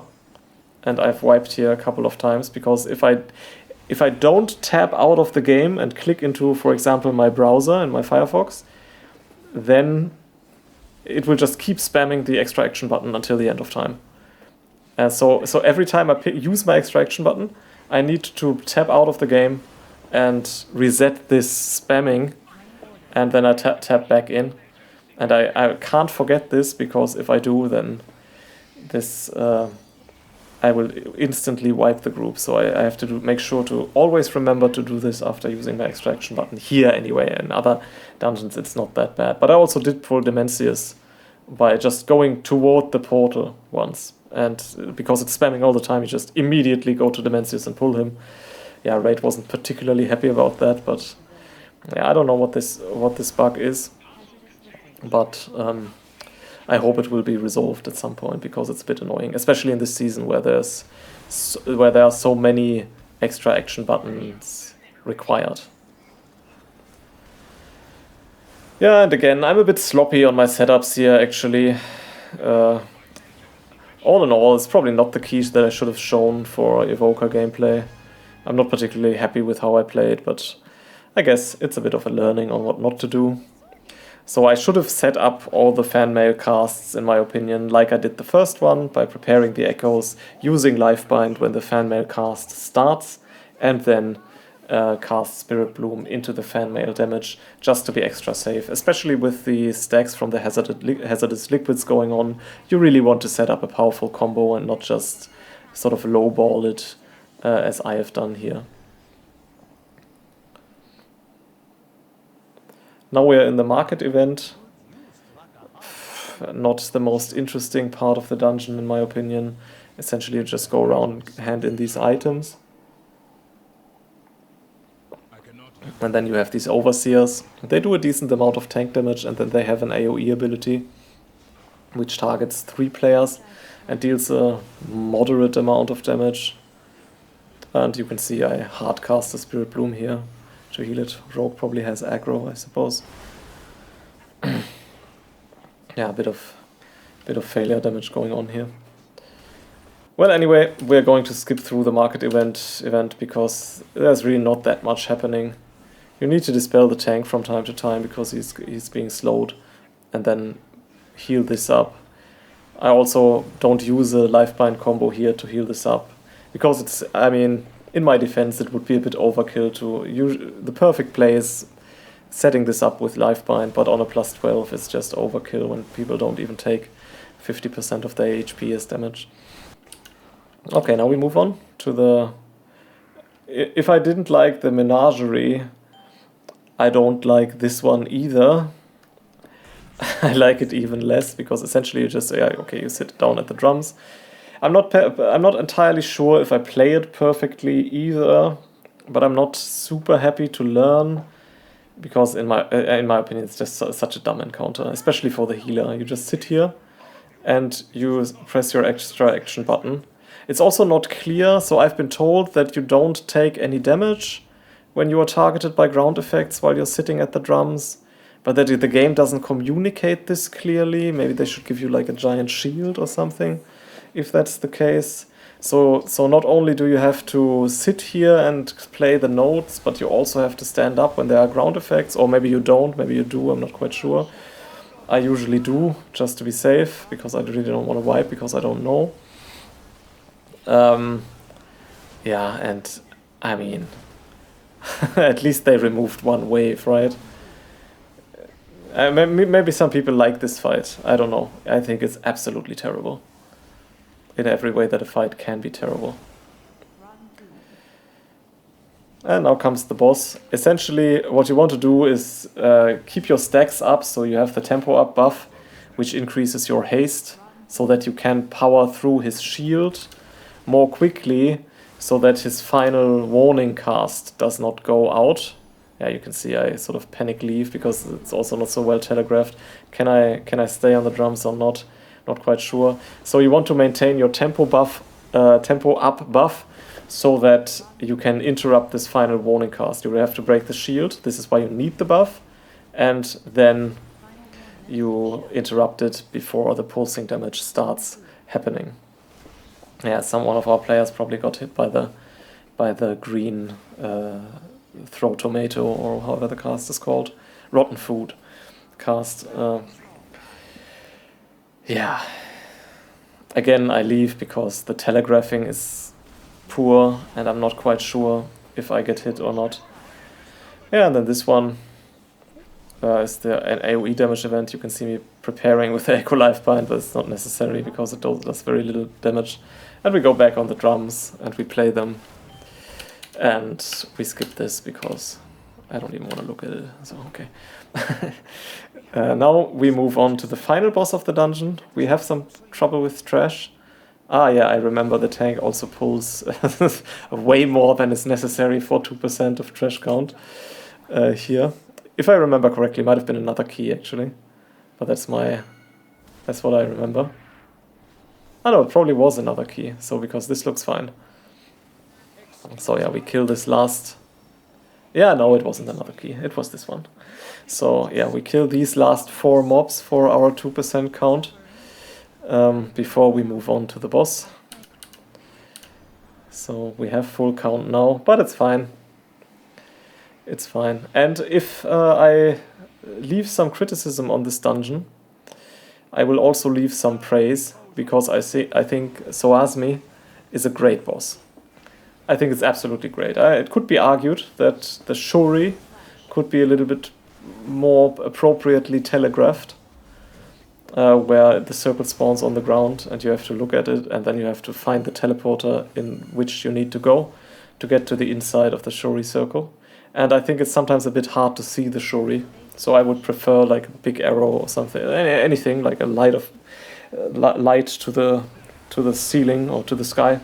And I've wiped here a couple of times, because if I don't tap out of the game and click into, for example, my browser and my Firefox, then it will just keep spamming the extra action button until the end of time. So every time I use my extra action button, I need to tap out of the game and reset this spamming, and then I tap back in. And I can't forget this, because if I do, then this I will instantly wipe the group. So I have to make sure to always remember to do this after using my extra action button. Here anyway, in other dungeons it's not that bad. But I also did pull Demencius by just going toward the portal once. And because it's spamming all the time, you just immediately go to Demencius and pull him. Yeah, Raid wasn't particularly happy about that, but yeah, I don't know what this bug is. But I hope it will be resolved at some point, because it's a bit annoying, especially in this season where there are so many extra action buttons required. Yeah, and again, I'm a bit sloppy on my setups here, actually. All in all, it's probably not the keys that I should have shown for Evoker gameplay. I'm not particularly happy with how I played, but I guess it's a bit of a learning on what not to do. So I should have set up all the fan mail casts, in my opinion, like I did the first one, by preparing the echoes, using Lifebind when the fan mail cast starts, and then cast Spirit Bloom into the fan mail damage, just to be extra safe. Especially with the stacks from the hazardous liquids going on, you really want to set up a powerful combo and not just sort of lowball it, as I have done here. Now we are in the market event. Not the most interesting part of the dungeon, in my opinion. Essentially, you just go around and hand in these items. And then you have these Overseers. They do a decent amount of tank damage, and then they have an AoE ability, which targets 3 players and deals a moderate amount of damage. And you can see I hardcast the Spirit Bloom here to heal it. Rogue probably has aggro, I suppose. Yeah, a bit of failure damage going on here. Well, anyway, we're going to skip through the market event because there's really not that much happening. You need to dispel the tank from time to time because he's being slowed, and then heal this up. I also don't use a Lifebind combo here to heal this up, because it's, I mean, in my defense it would be a bit overkill to use. The perfect play is setting this up with Lifebind, but on a plus 12 it's just overkill when people don't even take 50% of their HP as damage. Okay, now we move on to the... If I didn't like the Menagerie, I don't like this one either. I like it even less, because essentially you just say, okay, you sit down at the drums. I'm not entirely sure if I play it perfectly either, but I'm not super happy to learn, because in my opinion it's just such a dumb encounter, especially for the healer. You just sit here and you press your extra action button. It's also not clear, so I've been told that you don't take any damage when you are targeted by ground effects while you're sitting at the drums, but that the game doesn't communicate this clearly. Maybe they should give you like a giant shield or something, if that's the case. So not only do you have to sit here and play the notes, but you also have to stand up when there are ground effects, or maybe you don't, maybe you do, I'm not quite sure. I usually do, just to be safe, because I really don't want to wipe, because I don't know. Yeah, and I mean, at least they removed one wave, right? Maybe some people like this fight, I don't know. I think it's absolutely terrible. In every way that a fight can be terrible. And now comes the boss. Essentially, what you want to do is keep your stacks up, so you have the tempo up buff, which increases your haste, so that you can power through his shield more quickly, so that his final warning cast does not go out. Yeah, you can see I sort of panic leave, because it's also not so well telegraphed. Can I stay on the drums or not? Not quite sure. So you want to maintain your tempo up buff, so that you can interrupt this final warning cast. You will have to break the shield. This is why you need the buff, and then you interrupt it before the pulsing damage starts happening. Yeah, one of our players probably got hit by the green throw tomato, or however the cast is called, rotten food cast. Yeah. Again, I leave because the telegraphing is poor, and I'm not quite sure if I get hit or not. Yeah, and then this one is an AoE damage event. You can see me preparing with the Echo Life Bind, but it's not necessary because it does very little damage. And we go back on the drums and we play them. And we skip this because I don't even want to look at it, so okay. Now we move on to the final boss of the dungeon. We have some trouble with trash. Ah yeah, I remember the tank also pulls way more than is necessary for 2% of trash count here. If I remember correctly, it might have been another key actually. But that's what I remember. I know, it probably was another key, so because this looks fine. So yeah, we kill this last... Yeah, no, it wasn't another key, it was this one. So yeah, we kill these last 4 mobs for our 2% count before we move on to the boss. So we have full count now, but it's fine. It's fine. And if I leave some criticism on this dungeon, I will also leave some praise, because I think Soasmi is a great boss. I think it's absolutely great. It could be argued that the Shuri could be a little bit more appropriately telegraphed, where the circle spawns on the ground and you have to look at it, and then you have to find the teleporter in which you need to go to get to the inside of the Shuri circle. And I think it's sometimes a bit hard to see the Shuri, so I would prefer like a big arrow or something, anything like a light to the ceiling or to the sky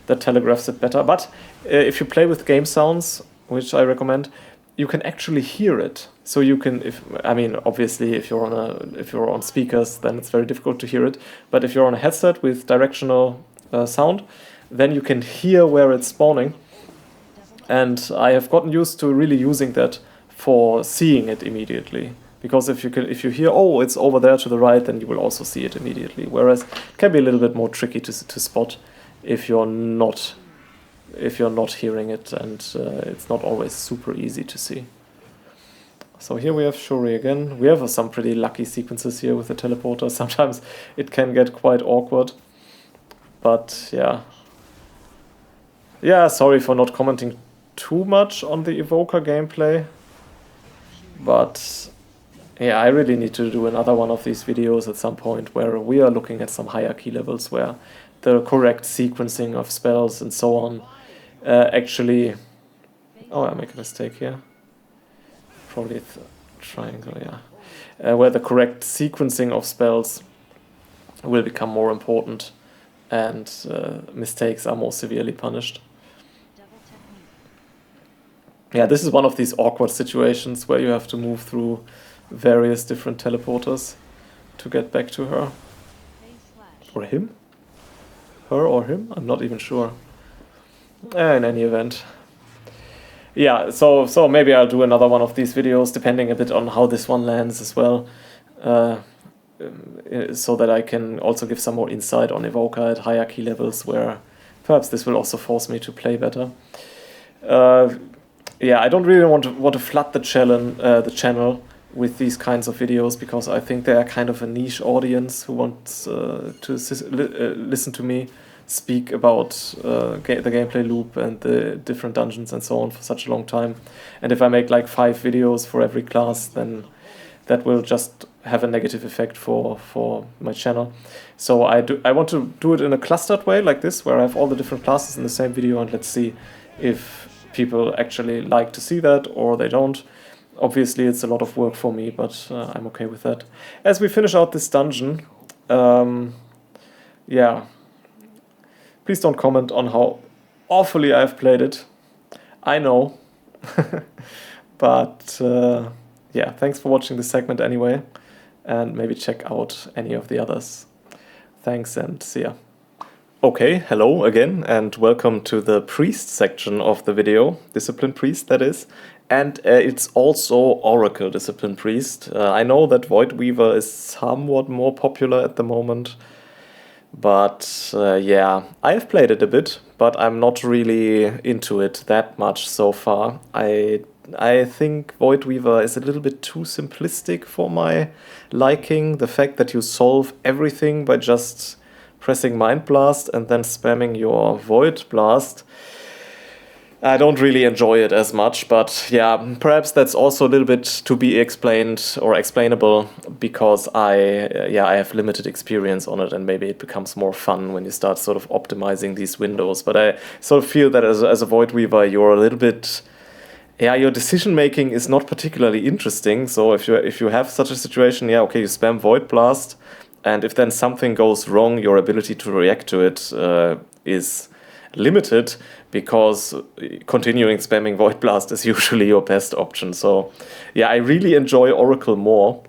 that telegraphs it better. But if you play with game sounds, which I recommend, you can actually hear it. So you can, obviously, if you're on speakers, then it's very difficult to hear it. But if you're on a headset with directional sound, then you can hear where it's spawning. And I have gotten used to really using that for seeing it immediately. Because if you hear, oh, it's over there to the right, then you will also see it immediately. Whereas it can be a little bit more tricky to spot if you're not hearing it, and it's not always super easy to see. So here we have Shuri again. We have some pretty lucky sequences here with the teleporter. Sometimes it can get quite awkward, but yeah. Yeah, sorry for not commenting too much on the Evoker gameplay, but yeah, I really need to do another one of these videos at some point where we are looking at some higher key levels where the correct sequencing of spells and so on actually... Oh, I make a mistake here. Probably triangle, yeah. Where the correct sequencing of spells will become more important and mistakes are more severely punished. Yeah, this is one of these awkward situations where you have to move through various different teleporters to get back to her. Or him? Her or him? I'm not even sure. In any event. yeah, so maybe I'll do another one of these videos, depending a bit on how this one lands as well, so that I can also give some more insight on Evoker at higher key levels, where perhaps this will also force me to play better. Yeah, I don't really want to flood the channel with these kinds of videos, because I think they are kind of a niche audience who wants to listen to me speak about the gameplay loop and the different dungeons and so on for such a long time. And if I make like 5 videos for every class, then that will just have a negative effect for my channel. So I want to do it in a clustered way like this, where I have all the different classes in the same video, and let's see if people actually like to see that or they don't. Obviously it's a lot of work for me, but I'm okay with that. As we finish out this dungeon, yeah, please don't comment on how awfully I've played it. I know. But yeah, thanks for watching this segment anyway, and maybe check out any of the others. Thanks and see ya. Okay, hello again, and welcome to the priest section of the video. Discipline priest, that is. And it's also Oracle Discipline Priest. I know that Void Weaver is somewhat more popular at the moment, but yeah, I've played it a bit, but I'm not really into it that much so far. I think Void Weaver is a little bit too simplistic for my liking. The fact that you solve everything by just pressing Mind Blast and then spamming your Void Blast, I don't really enjoy it as much, but yeah, perhaps that's also a little bit to be explained or explainable, because I have limited experience on it, and maybe it becomes more fun when you start sort of optimizing these windows. But I sort of feel that as a Void Weaver, you're a little bit, yeah, your decision making is not particularly interesting. So if you have such a situation, yeah, okay, you spam Void Blast, and if then something goes wrong, your ability to react to it is limited, because continuing spamming Void Blast is usually your best option. So yeah, I really enjoy Oracle more,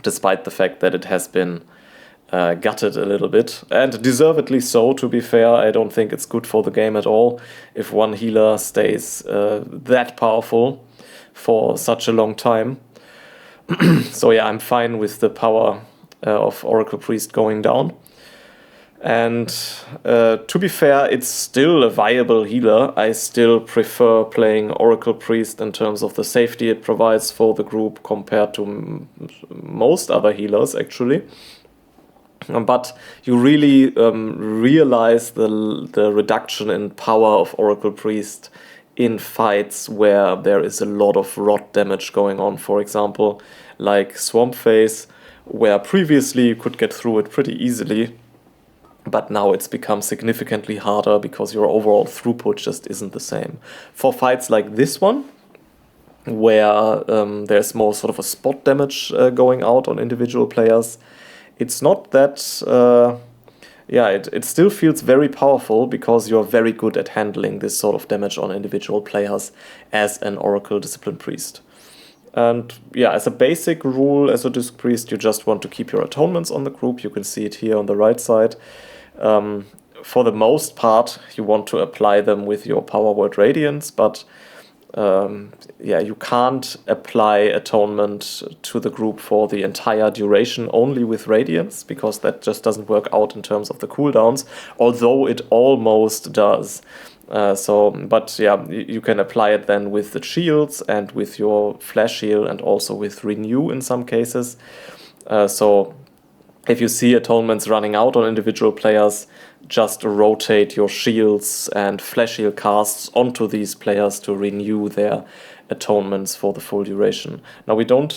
despite the fact that it has been gutted a little bit, and deservedly so, to be fair. I don't think it's good for the game at all if one healer stays that powerful for such a long time. So yeah, I'm fine with the power of Oracle Priest going down. And to be fair, it's still a viable healer. I still prefer playing Oracle Priest in terms of the safety it provides for the group compared to most other healers, actually. But you really realize the reduction in power of Oracle Priest in fights where there is a lot of rot damage going on, for example, like Swamp Phase, where previously you could get through it pretty easily. But now it's become significantly harder because your overall throughput just isn't the same. For fights like this one, where there's more sort of a spot damage going out on individual players, it's not that... yeah, it still feels very powerful, because you're very good at handling this sort of damage on individual players as an Oracle Discipline Priest. And yeah, as a basic rule, as a Disc Priest, you just want to keep your atonements on the group. You can see it here on the right side. For the most part, you want to apply them with your Power Word Radiance, but yeah, you can't apply atonement to the group for the entire duration only with Radiance, because that just doesn't work out in terms of the cooldowns, although it almost does. But yeah, you can apply it then with the shields and with your flash heal, and also with renew in some cases. So if you see atonements running out on individual players, just rotate your shields and flash heal casts onto these players to renew their atonements for the full duration. Now, we don't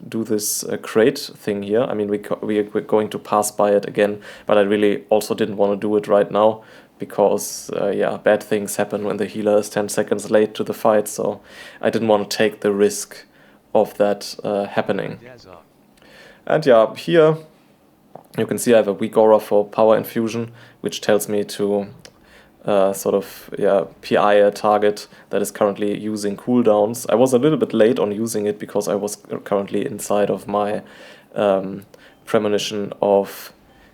do this crate thing here. I mean, we're going to pass by it again, but I really also didn't want to do it right now, because yeah, bad things happen when the healer is 10 seconds late to the fight, so I didn't want to take the risk of that happening. And yeah, here you can see I have a weak aura for power infusion, which tells me to sort of PI a target that is currently using cooldowns. I was a little bit late on using it because I was currently inside of my premonition of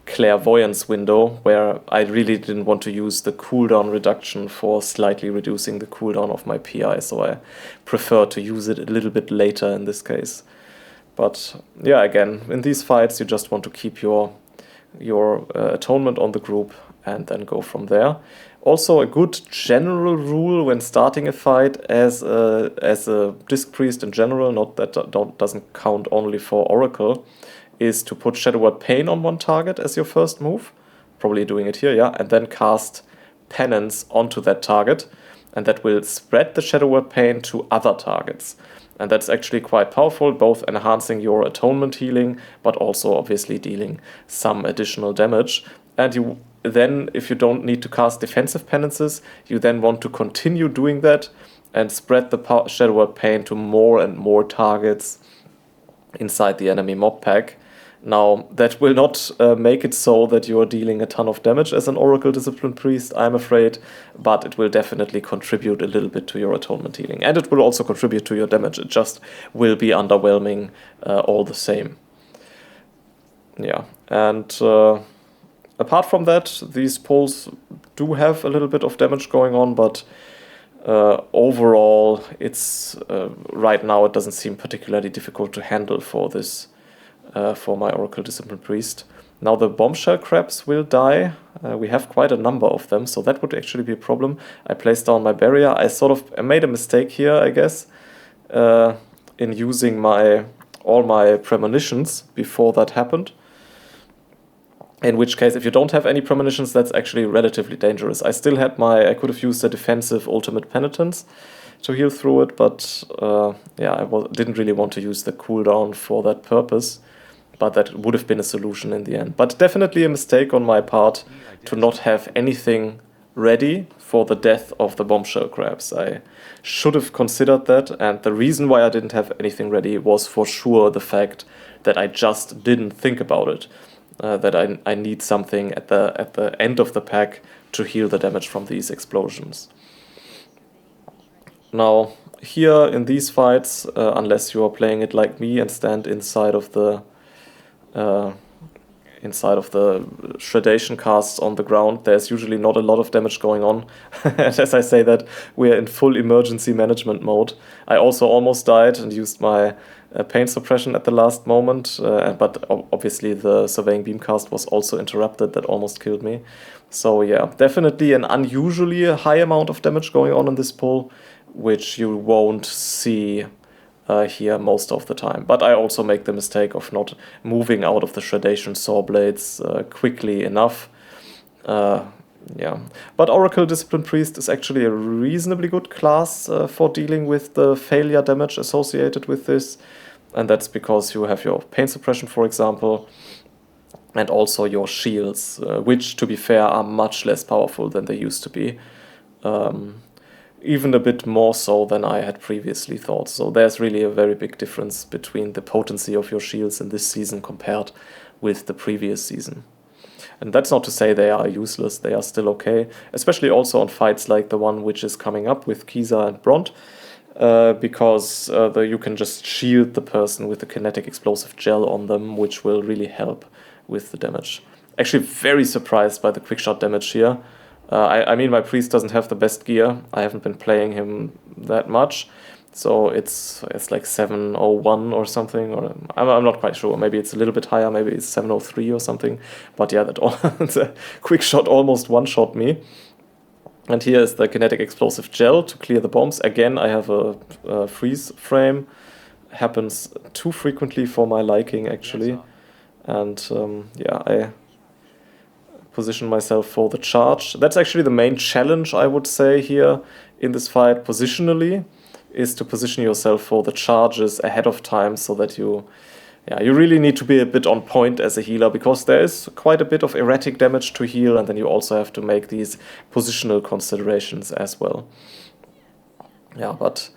clairvoyance window where I really didn't want to use the cooldown reduction for slightly reducing the cooldown of my PI, so I prefer to use it a little bit later in this case. But yeah, again, in these fights you just want to keep your atonement on the group and then go from there. Also, a good general rule when starting a fight as a Disc Priest in general, not that doesn't count only for Oracle, is to put Shadow Word Pain on one target as your first move. Probably doing it here, yeah. And then cast Penance onto that target. And that will spread the Shadow Word Pain to other targets. And that's actually quite powerful, both enhancing your atonement healing, but also obviously dealing some additional damage. And you then, if you don't need to cast defensive penances, you then want to continue doing that and spread the Shadow Word Pain to more and more targets inside the enemy mob pack. Now, that will not make it so that you are dealing a ton of damage as an Oracle Discipline Priest, I'm afraid, but it will definitely contribute a little bit to your atonement healing. And it will also contribute to your damage, it just will be underwhelming all the same. Yeah, and apart from that, these pulls do have a little bit of damage going on, but overall, it's right now it doesn't seem particularly difficult to handle for this. For my Oracle Discipline Priest. Now the Bombshell Crabs will die. We have quite a number of them, so that would actually be a problem. I placed down my barrier. I made a mistake here, I guess, in using all my premonitions before that happened. In which case, if you don't have any premonitions, that's actually relatively dangerous. I could have used a defensive Ultimate Penitence to heal through it, but yeah, I didn't really want to use the cooldown for that purpose. But that would have been a solution in the end. But definitely a mistake on my part to not have anything ready for the death of the Bombshell Crabs. I should have considered that, and the reason why I didn't have anything ready was for sure the fact that I just didn't think about it. That I need something at the end of the pack to heal the damage from these explosions. Now, here in these fights, unless you are playing it like me and stand inside of the shredation casts on the ground, there's usually not a lot of damage going on. And as I say that, we're in full emergency management mode. I also almost died and used my pain suppression at the last moment, but obviously the Surveying Beam cast was also interrupted. That almost killed me. So yeah, definitely an unusually high amount of damage going on in this pull, which you won't see here most of the time. But I also make the mistake of not moving out of the Shredation Saw Blades quickly enough. Yeah, but Oracle Discipline Priest is actually a reasonably good class for dealing with the failure damage associated with this. And that's because you have your pain suppression, for example, and also your shields, which, to be fair, are much less powerful than they used to be. Even a bit more so than I had previously thought. So there's really a very big difference between the potency of your shields in this season compared with the previous season. And that's not to say they are useless, they are still okay, especially also on fights like the one which is coming up with Kiza and Bront, because you can just shield the person with the kinetic explosive gel on them, which will really help with the damage. Actually very surprised by the quickshot damage here. I mean, my priest doesn't have the best gear. I haven't been playing him that much, so it's like 701 or something, or I'm not quite sure. Maybe it's a little bit higher. Maybe it's 703 or something. But yeah, the quick shot almost one-shot me. And here is the kinetic explosive gel to clear the bombs. Again, I have a freeze frame. Happens too frequently for my liking, actually. And yeah, I position myself for the charge. That's actually the main challenge, I would say, here in this fight positionally, is to position yourself for the charges ahead of time so that you really need to be a bit on point as a healer, because there is quite a bit of erratic damage to heal, and then you also have to make these positional considerations as well. Yeah, but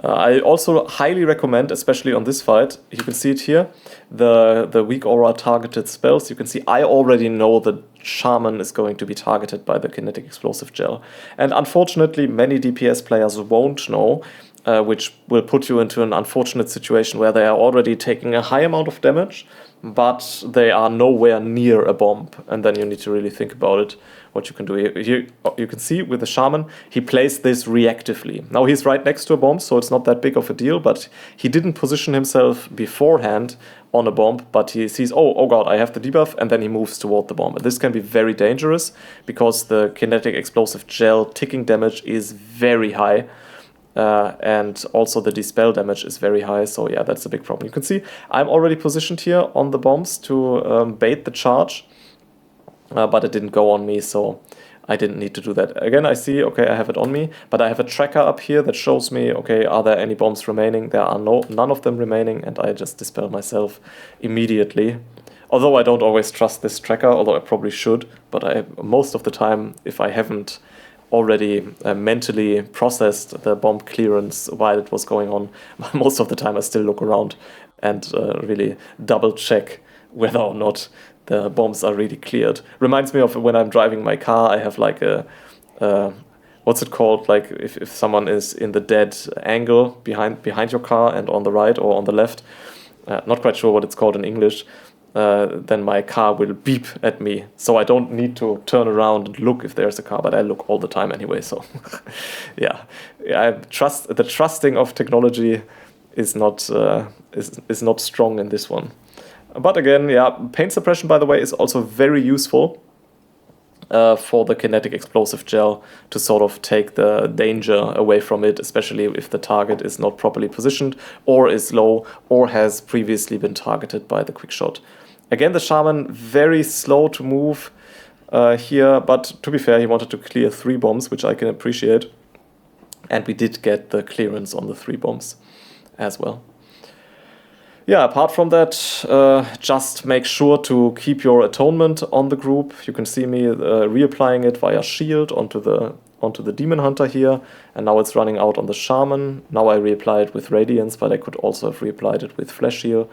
I also highly recommend, especially on this fight, you can see it here, the weak aura targeted spells. You can see I already know that Shaman is going to be targeted by the kinetic explosive gel. And unfortunately, many DPS players won't know, which will put you into an unfortunate situation where they are already taking a high amount of damage, but they are nowhere near a bomb, and then you need to really think about it, what you can do. Here you can see with the Shaman, he plays this reactively. Now he's right next to a bomb, so it's not that big of a deal, but he didn't position himself beforehand on a bomb, but he sees, oh god, I have the debuff, and then he moves toward the bomb. And this can be very dangerous, because the kinetic explosive gel ticking damage is very high, and also the dispel damage is very high, so yeah, that's a big problem. You can see I'm already positioned here on the bombs to bait the charge, but it didn't go on me, so I didn't need to do that. Again, I see, okay, I have it on me, but I have a tracker up here that shows me, okay, are there any bombs remaining? There are none of them remaining, and I just dispel myself immediately. Although I don't always trust this tracker, although I probably should, but most of the time, if I haven't already mentally processed the bomb clearance while it was going on, most of the time I still look around and really double check whether or not the bombs are really cleared. Reminds me of when I'm driving my car, I have like a what's it called, like if someone is in the dead angle behind your car and on the right or on the left, not quite sure what it's called in English, then my car will beep at me. So I don't need to turn around and look if there's a car, but I look all the time anyway. So yeah, the trusting of technology is not strong in this one. But again, yeah, pain suppression, by the way, is also very useful for the kinetic explosive gel to sort of take the danger away from it, especially if the target is not properly positioned or is low or has previously been targeted by the quick shot. Again, the Shaman, very slow to move here, but to be fair, he wanted to clear 3 bombs, which I can appreciate. And we did get the clearance on the 3 bombs as well. Yeah, apart from that, just make sure to keep your atonement on the group. You can see me reapplying it via shield onto the demon hunter here, and now it's running out on the Shaman. Now I reapply it with radiance, but I could also have reapplied it with flesh heal,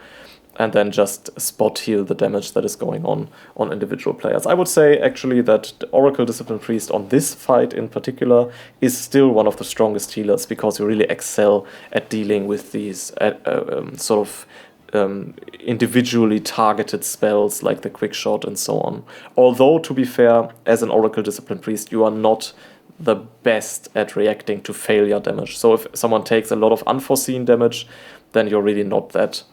and then just spot heal the damage that is going on individual players. I would say actually that the Oracle Discipline Priest on this fight in particular is still one of the strongest healers, because you really excel at dealing with these sort of individually targeted spells like the quick shot and so on. Although, to be fair, as an Oracle Discipline Priest, you are not the best at reacting to failure damage. So if someone takes a lot of unforeseen damage, then you're really not that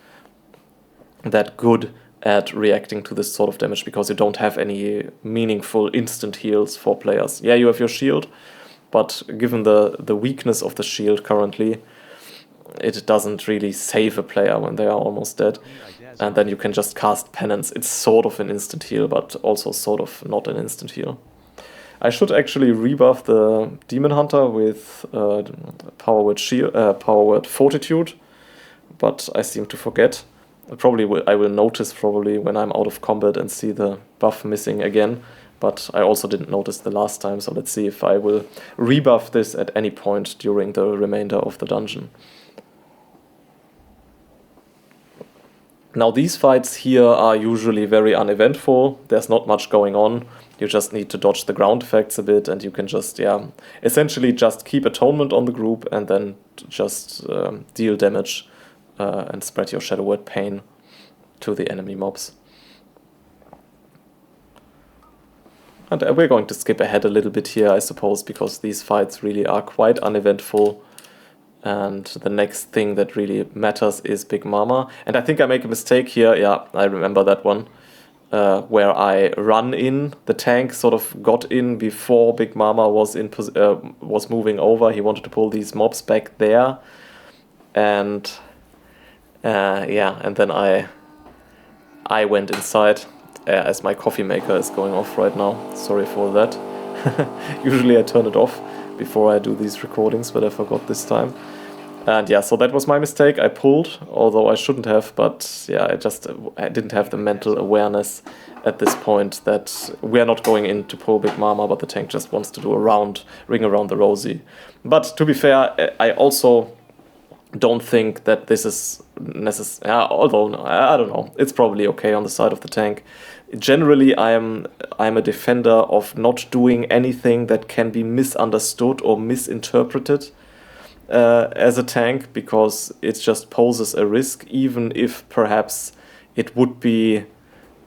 good at reacting to this sort of damage, because you don't have any meaningful instant heals for players. Yeah, you have your shield, but given the weakness of the shield currently, it doesn't really save a player when they are almost dead. And then you can just cast Penance. It's sort of an instant heal, but also sort of not an instant heal. I should actually rebuff the Demon Hunter with Power Word Fortitude, but I seem to forget. I will notice probably when I'm out of combat and see the buff missing again, but I also didn't notice the last time, so let's see if I will rebuff this at any point during the remainder of the dungeon. Now these fights here are usually very uneventful. There's not much going on. You just need to dodge the ground effects a bit, and you can just, essentially just keep atonement on the group and then just deal damage and spread your Shadow Word pain to the enemy mobs. And we're going to skip ahead a little bit here, I suppose, because these fights really are quite uneventful. And the next thing that really matters is Big Mama. And I think I make a mistake here. Yeah, I remember that one. Where I run in. The tank sort of got in before Big Mama was moving over. He wanted to pull these mobs back there. And and then I went inside. As my coffee maker is going off right now. Sorry for that. Usually I turn it off before I do these recordings, but I forgot this time. And yeah, so that was my mistake. I pulled, although I shouldn't have, but yeah, I didn't have the mental awareness at this point that we are not going in to pull Big Mama, but the tank just wants to do a ring around the rosy. But to be fair, I also don't think that this is necessary, although I don't know, it's probably okay on the side of the tank. Generally, I'm a defender of not doing anything that can be misunderstood or misinterpreted. as a tank, because it just poses a risk, even if perhaps it would be,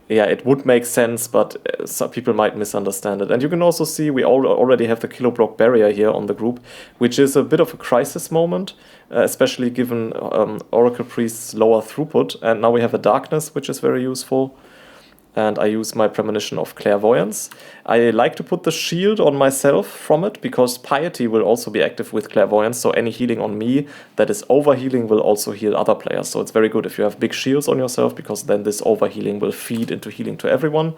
yeah, it would make sense, but some people might misunderstand it. And you can also see we already have the kilo block barrier here on the group, which is a bit of a crisis moment, especially given Oracle Priest's lower throughput. And now we have a darkness, which is very useful. And I use my premonition of clairvoyance. I like to put the shield on myself from it, because piety will also be active with clairvoyance, so any healing on me that is overhealing will also heal other players. So it's very good if you have big shields on yourself, because then this overhealing will feed into healing to everyone.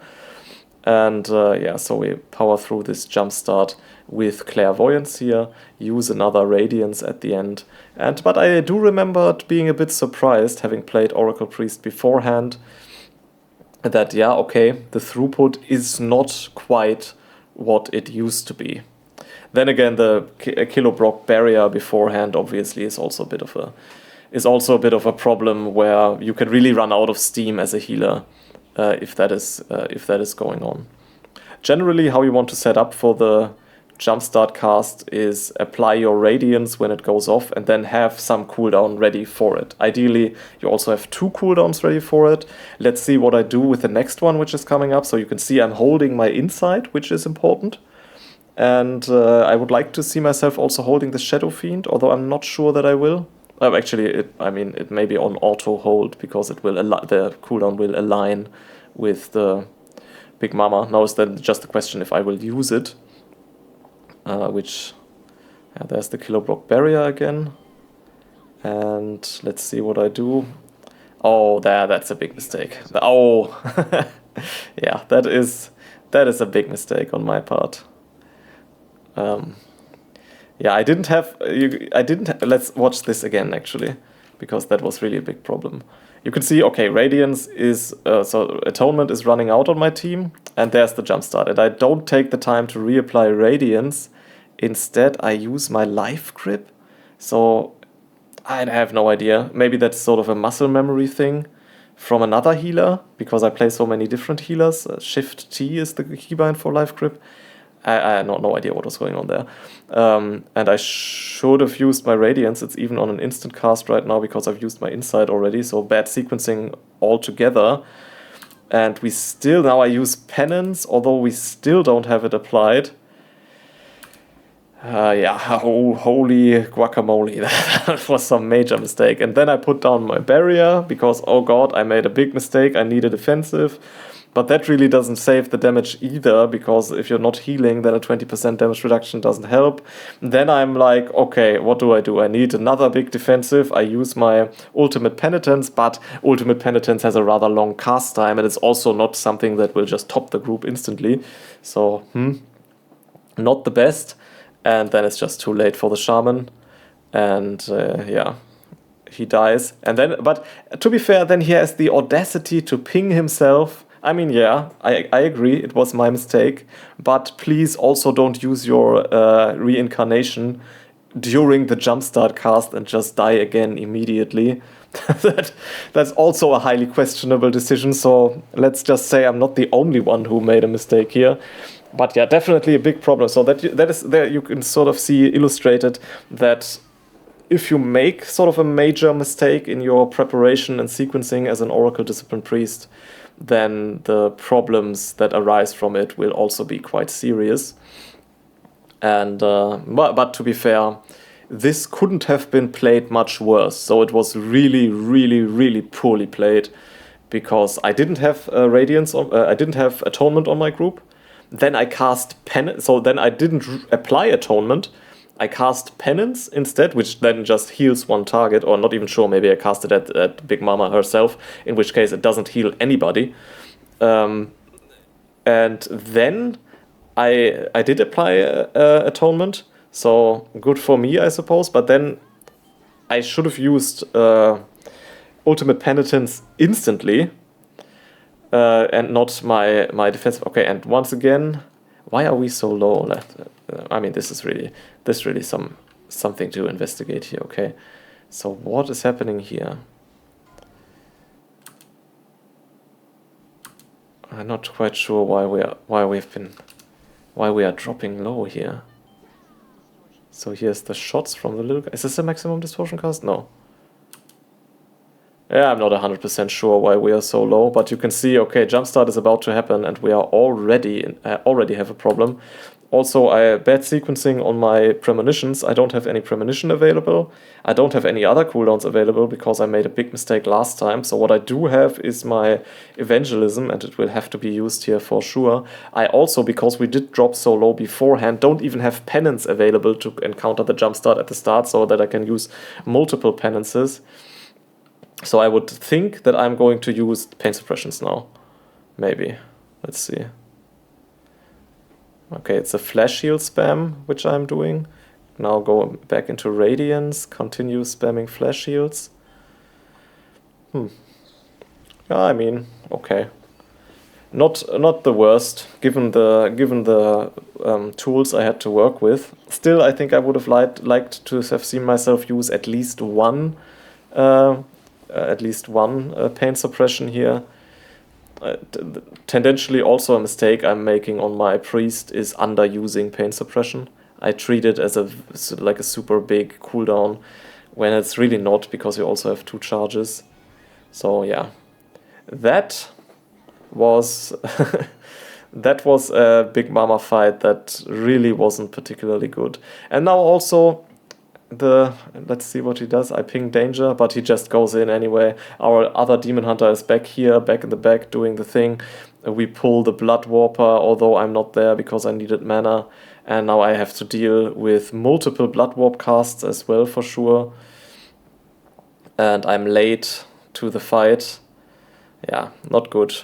And yeah, so we power through this jumpstart with clairvoyance here, use another radiance at the end. But I do remember being a bit surprised, having played Oracle Priest beforehand, that, yeah, okay, the throughput is not quite what it used to be. Then again, the kilo block barrier beforehand obviously is also a bit of a problem, where you can really run out of steam as a healer if that is going on. Generally, how you want to set up for the jumpstart cast is apply your radiance when it goes off, and then have some cooldown ready for it. Ideally, you also have 2 cooldowns ready for it. Let's see what I do with the next one, which is coming up. So you can see I'm holding my insight, which is important. And I would like to see myself also holding the Shadow Fiend, although I'm not sure that I will. Actually, it may be on auto hold, because it will the cooldown will align with the Big Mama. Now it's then just the question if I will use it. There's the kilo block barrier again. And let's see what I do. Oh, that's a big mistake. Oh, yeah, that is a big mistake on my part. Yeah, I didn't have. Let's watch this again, actually, because that was really a big problem. You can see, okay, Radiance is, so Atonement is running out on my team, and there's the jumpstart. And I don't take the time to reapply Radiance. Instead, I use my life grip. So I have no idea. Maybe that's sort of a muscle memory thing from another healer, because I play so many different healers. Shift T is the keybind for life grip. I had no idea what was going on there. And I should have used my Radiance. It's even on an instant cast right now, because I've used my Insight already. So bad sequencing altogether. And now I use Penance, although we still don't have it applied. Holy guacamole, that was some major mistake. And then I put down my barrier, because, oh god, I made a big mistake, I need a defensive. But that really doesn't save the damage either, because if you're not healing, then a 20% damage reduction doesn't help. Then I'm like, okay, what do? I need another big defensive. I use my Ultimate Penitence, but Ultimate Penitence has a rather long cast time, and it's also not something that will just top the group instantly. So, not the best. And then it's just too late for the Shaman. And he dies. And then, but to be fair, then he has the audacity to ping himself. I mean, yeah, I agree, it was my mistake. But please also don't use your reincarnation during the jumpstart cast and just die again immediately. That's also a highly questionable decision. So let's just say I'm not the only one who made a mistake here. But yeah, definitely a big problem. So that is there. You can sort of see illustrated that if you make sort of a major mistake in your preparation and sequencing as an Oracle Discipline Priest, then the problems that arise from it will also be quite serious. And but to be fair, this couldn't have been played much worse. So it was really, really, really poorly played, because I didn't have Radiance. I didn't have Atonement on my group. Then I cast Penance, so then I didn't apply Atonement. I cast Penance instead, which then just heals one target, or not even sure, maybe I cast it at Big Mama herself, in which case it doesn't heal anybody. And then I did apply Atonement, so good for me, I suppose, but then I should have used Ultimate Penitence instantly, and not my defensive. Okay, and once again, why are we so low? I mean, this really something to investigate here. Okay, so what is happening here? I'm not quite sure why we are dropping low here. So here's the shots from the little guy. Is this a maximum distortion cast? No. Yeah, I'm not 100% sure why we are so low, but you can see, okay, jumpstart is about to happen and we are already have a problem. Also, bad sequencing on my premonitions. I don't have any premonition available. I don't have any other cooldowns available because I made a big mistake last time. So what I do have is my evangelism, and it will have to be used here for sure. I also, because we did drop so low beforehand, don't even have penance available to encounter the jumpstart at the start so that I can use multiple penances. So I would think that I'm going to use pain suppressions now. Maybe. Let's see. Okay, it's a flash heal spam, which I'm doing. Now go back into Radiance, continue spamming flash heals. Yeah, I mean, okay. Not the worst, given the tools I had to work with. Still, I think I would have liked to have seen myself use at least one pain suppression here. Tendentially also a mistake I'm making on my priest is underusing pain suppression. I treat it as like a super big cooldown when it's really not, because you also have 2 charges. So yeah, that was that was a big mama fight that really wasn't particularly good. And now also let's see what he does. I ping danger, but he just goes in anyway. Our other demon hunter is back here, back in the back, doing the thing. We pull the blood warper, although I'm not there because I needed mana. And now I have to deal with multiple blood warp casts as well, for sure. And I'm late to the fight. Yeah, not good.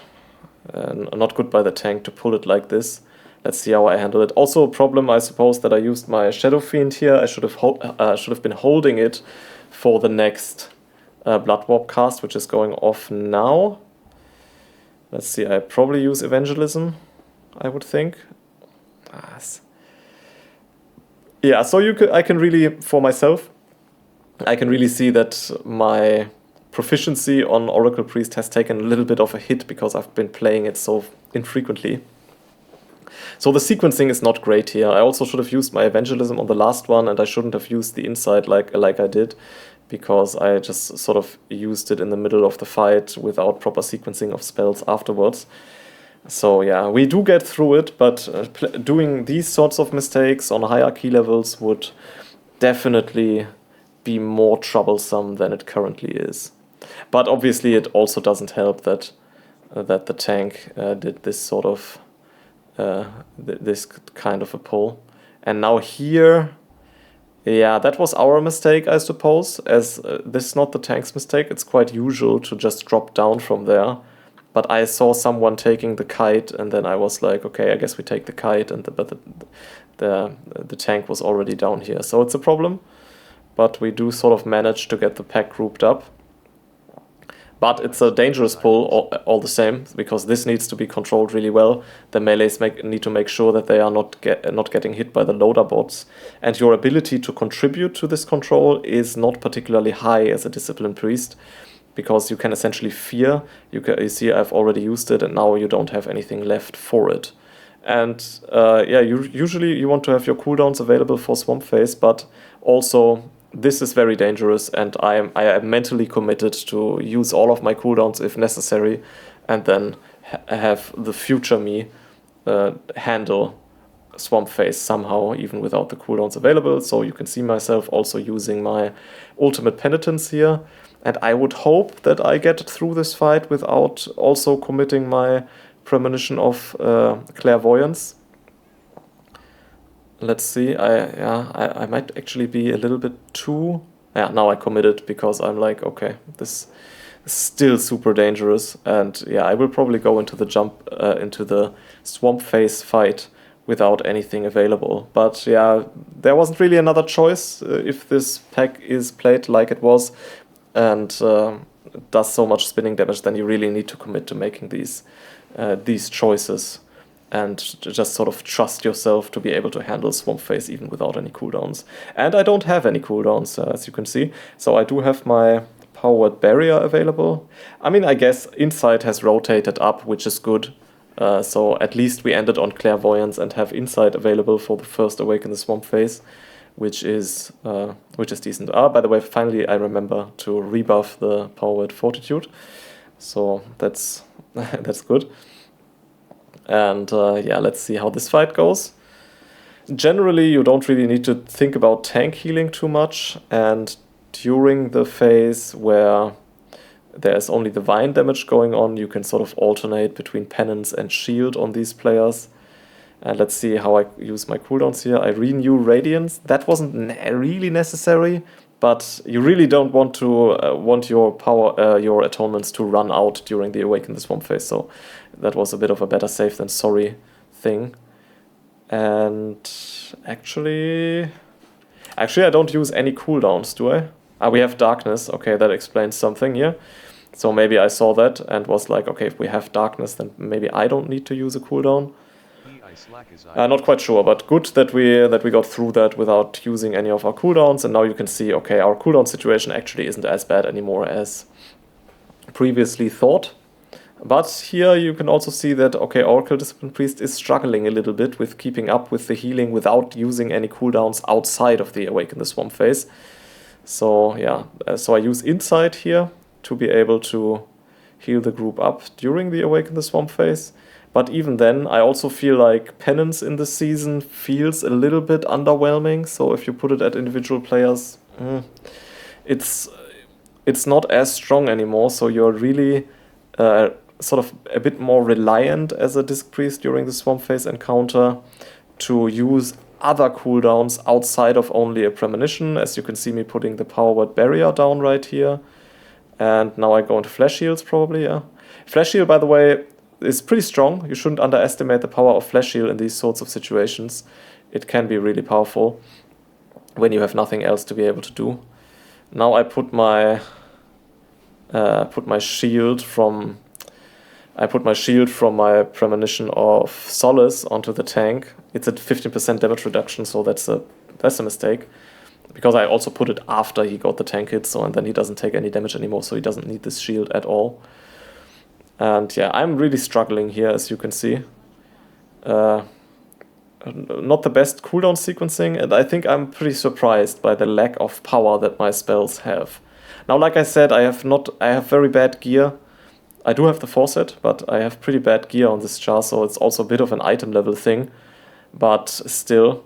Not good by the tank to pull it like this. Let's see how I handle it. Also a problem, I suppose, that I used my Shadow Fiend here. I should have been holding it for the next Blood Warp cast, which is going off now. Let's see, I probably use Evangelism, I would think. Yeah, so I can really, for myself, I can really see that my proficiency on Oracle Priest has taken a little bit of a hit because I've been playing it so infrequently. So the sequencing is not great here. I also should have used my Evangelism on the last one, and I shouldn't have used the Insight like I did, because I just sort of used it in the middle of the fight without proper sequencing of spells afterwards. So yeah, we do get through it, but doing these sorts of mistakes on higher key levels would definitely be more troublesome than it currently is. But obviously it also doesn't help that the tank did this sort of this kind of a pull. And now here, yeah, that was our mistake, I suppose, as this is not the tank's mistake. It's quite usual to just drop down from there. But I saw someone taking the kite, and then I was like, okay, I guess we take the kite, and the tank was already down here. So it's a problem, but we do sort of manage to get the pack grouped up. But it's a dangerous pull all the same, because this needs to be controlled really well. The melees need to make sure that they are not getting hit by the loader bots. And your ability to contribute to this control is not particularly high as a Disciplined Priest, because you can essentially fear. You see I've already used it, and now you don't have anything left for it. And yeah, usually you want to have your cooldowns available for Swamp Phase, but also this is very dangerous, and I am mentally committed to use all of my cooldowns if necessary, and then have the future me handle Swamp Phase somehow, even without the cooldowns available. So you can see myself also using my Ultimate Penitence here, and I would hope that I get through this fight without also committing my Premonition of Clairvoyance. Let's see, I might actually be a little bit too... Yeah, now I committed, because I'm like, okay, this is still super dangerous, and yeah, I will probably go into the Swamp Phase fight without anything available. But yeah, there wasn't really another choice if this pack is played like it was, and does so much spinning damage, then you really need to commit to making these choices, and just sort of trust yourself to be able to handle Swamp Phase even without any cooldowns. And I don't have any cooldowns, as you can see, so I do have my Powered Barrier available. I mean, I guess Insight has rotated up, which is good, so at least we ended on Clairvoyance and have Insight available for the first Awaken the Swamp Phase, which is decent. Ah, by the way, finally I remember to rebuff the power word Fortitude, so that's that's good. And yeah, let's see how this fight goes. Generally, you don't really need to think about tank healing too much, and during the phase where there's only divine damage going on, you can sort of alternate between penance and shield on these players. And let's see how I use my cooldowns here. I renew Radiance. That wasn't really necessary, but you really don't want to want your power, your atonements to run out during the Awaken the Swamp phase. So that was a bit of a better safe than sorry thing. And actually I don't use any cooldowns, do I? Ah, we have Darkness. Okay, that explains something here. So maybe I saw that and was like, okay, if we have Darkness, then maybe I don't need to use a cooldown. Not quite sure, but good that we got through that without using any of our cooldowns. And now you can see, okay, our cooldown situation actually isn't as bad anymore as previously thought. But here you can also see that, okay, Oracle Discipline Priest is struggling a little bit with keeping up with the healing without using any cooldowns outside of the Awaken the Swamp phase. So yeah, so I use Insight here to be able to heal the group up during the Awaken the Swamp phase. But even then, I also feel like Penance in this season feels a little bit underwhelming. So if you put it at individual players, it's not as strong anymore. So you're really sort of a bit more reliant as a Disc Priest during the Swamp phase encounter to use other cooldowns outside of only a Premonition. As you can see me putting the Power Word Barrier down right here. And now I go into Flash Heals probably, yeah. Flash Heal, by the way, is pretty strong. You shouldn't underestimate the power of Flash Heal in these sorts of situations. It can be really powerful when you have nothing else to be able to do. Now I put my shield from my Premonition of Solace onto the tank. It's at 15% damage reduction, so that's a mistake. Because I also put it after he got the tank hit, so and then he doesn't take any damage anymore, so he doesn't need this shield at all. And yeah, I'm really struggling here, as you can see. Not the best cooldown sequencing, and I think I'm pretty surprised by the lack of power that my spells have. Now, like I said, I have very bad gear. I do have the Forset, but I have pretty bad gear on this char, so it's also a bit of an item level thing. But still,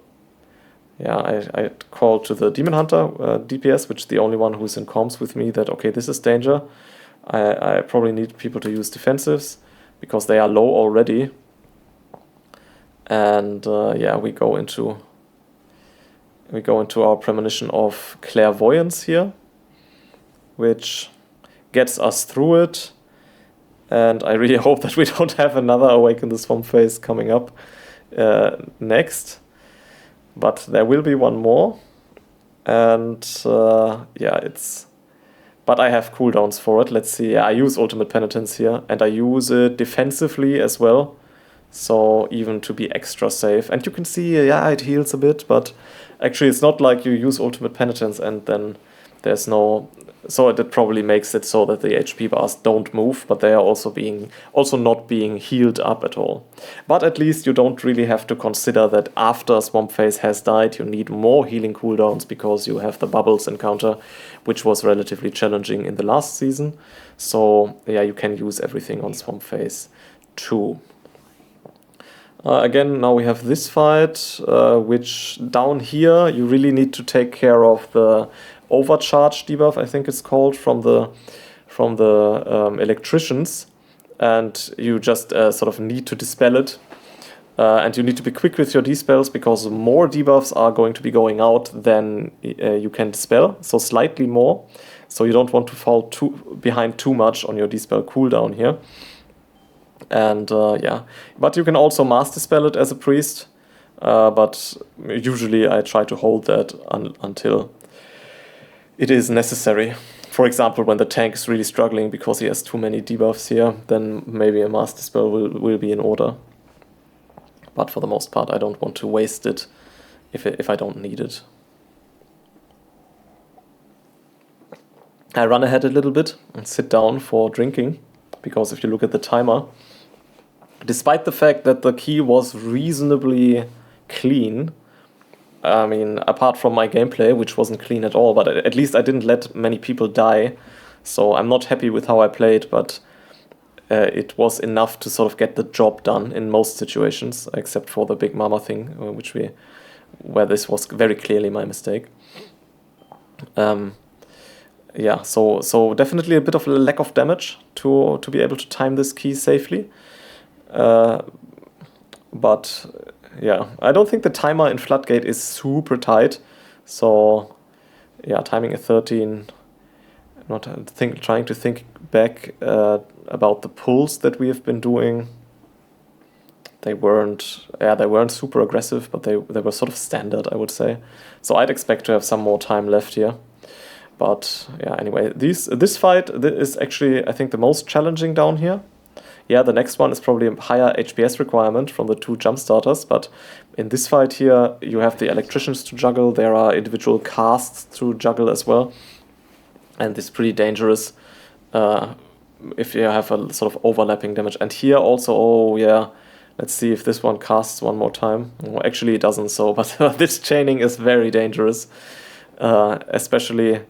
yeah, I called to the Demon Hunter DPS, which is the only one who's in comms with me, that, okay, this is danger. I probably need people to use defensives because they are low already. And yeah, we go into our Premonition of Clairvoyance here, which gets us through it. And I really hope that we don't have another Awaken the Swamp phase coming up next. But there will be one more. And yeah, but I have cooldowns for it. Let's see. I use Ultimate Penitence here, and I use it defensively as well. So even to be extra safe. And you can see, yeah, it heals a bit, but actually it's not like you use Ultimate Penitence and then there's no... So it probably makes it so that the HP bars don't move, but they are also not being healed up at all. But at least you don't really have to consider that after Swamp phase has died, you need more healing cooldowns because you have the Bubbles encounter, which was relatively challenging in the last season. So yeah, you can use everything on Swamp phase too. Again, now we have this fight, which down here you really need to take care of the overcharge debuff, I think it's called, from the electricians, and you just sort of need to dispel it, and you need to be quick with your dispels because more debuffs are going to be going out than you can dispel, so slightly more, so you don't want to fall behind too much on your dispel cooldown here. And yeah, but you can also master spell it as a priest, but usually I try to hold that until it is necessary. For example, when the tank is really struggling because he has too many debuffs here, then maybe a master spell will be in order. But for the most part, I don't want to waste it if I don't need it. I run ahead a little bit and sit down for drinking, because if you look at the timer, despite the fact that the key was reasonably clean, I mean, apart from my gameplay, which wasn't clean at all, but at least I didn't let many people die. So I'm not happy with how I played, but it was enough to sort of get the job done in most situations, except for the Big Mama thing, where this was very clearly my mistake. Yeah, so definitely a bit of a lack of damage to be able to time this key safely. But yeah, I don't think the timer in Floodgate is super tight. So yeah, timing a 13. Trying to think back about the pulls that we have been doing. They weren't super aggressive, but they were sort of standard, I would say. So I'd expect to have some more time left here. But yeah, anyway, this fight is actually, I think, the most challenging down here. Yeah, the next one is probably a higher HPS requirement from the 2 jump starters, but in this fight here, you have the electricians to juggle. There are individual casts to juggle as well. And it's pretty dangerous if you have a sort of overlapping damage. And here also, oh yeah, let's see if this one casts one more time. Well, actually it doesn't, so, but this chaining is very dangerous, especially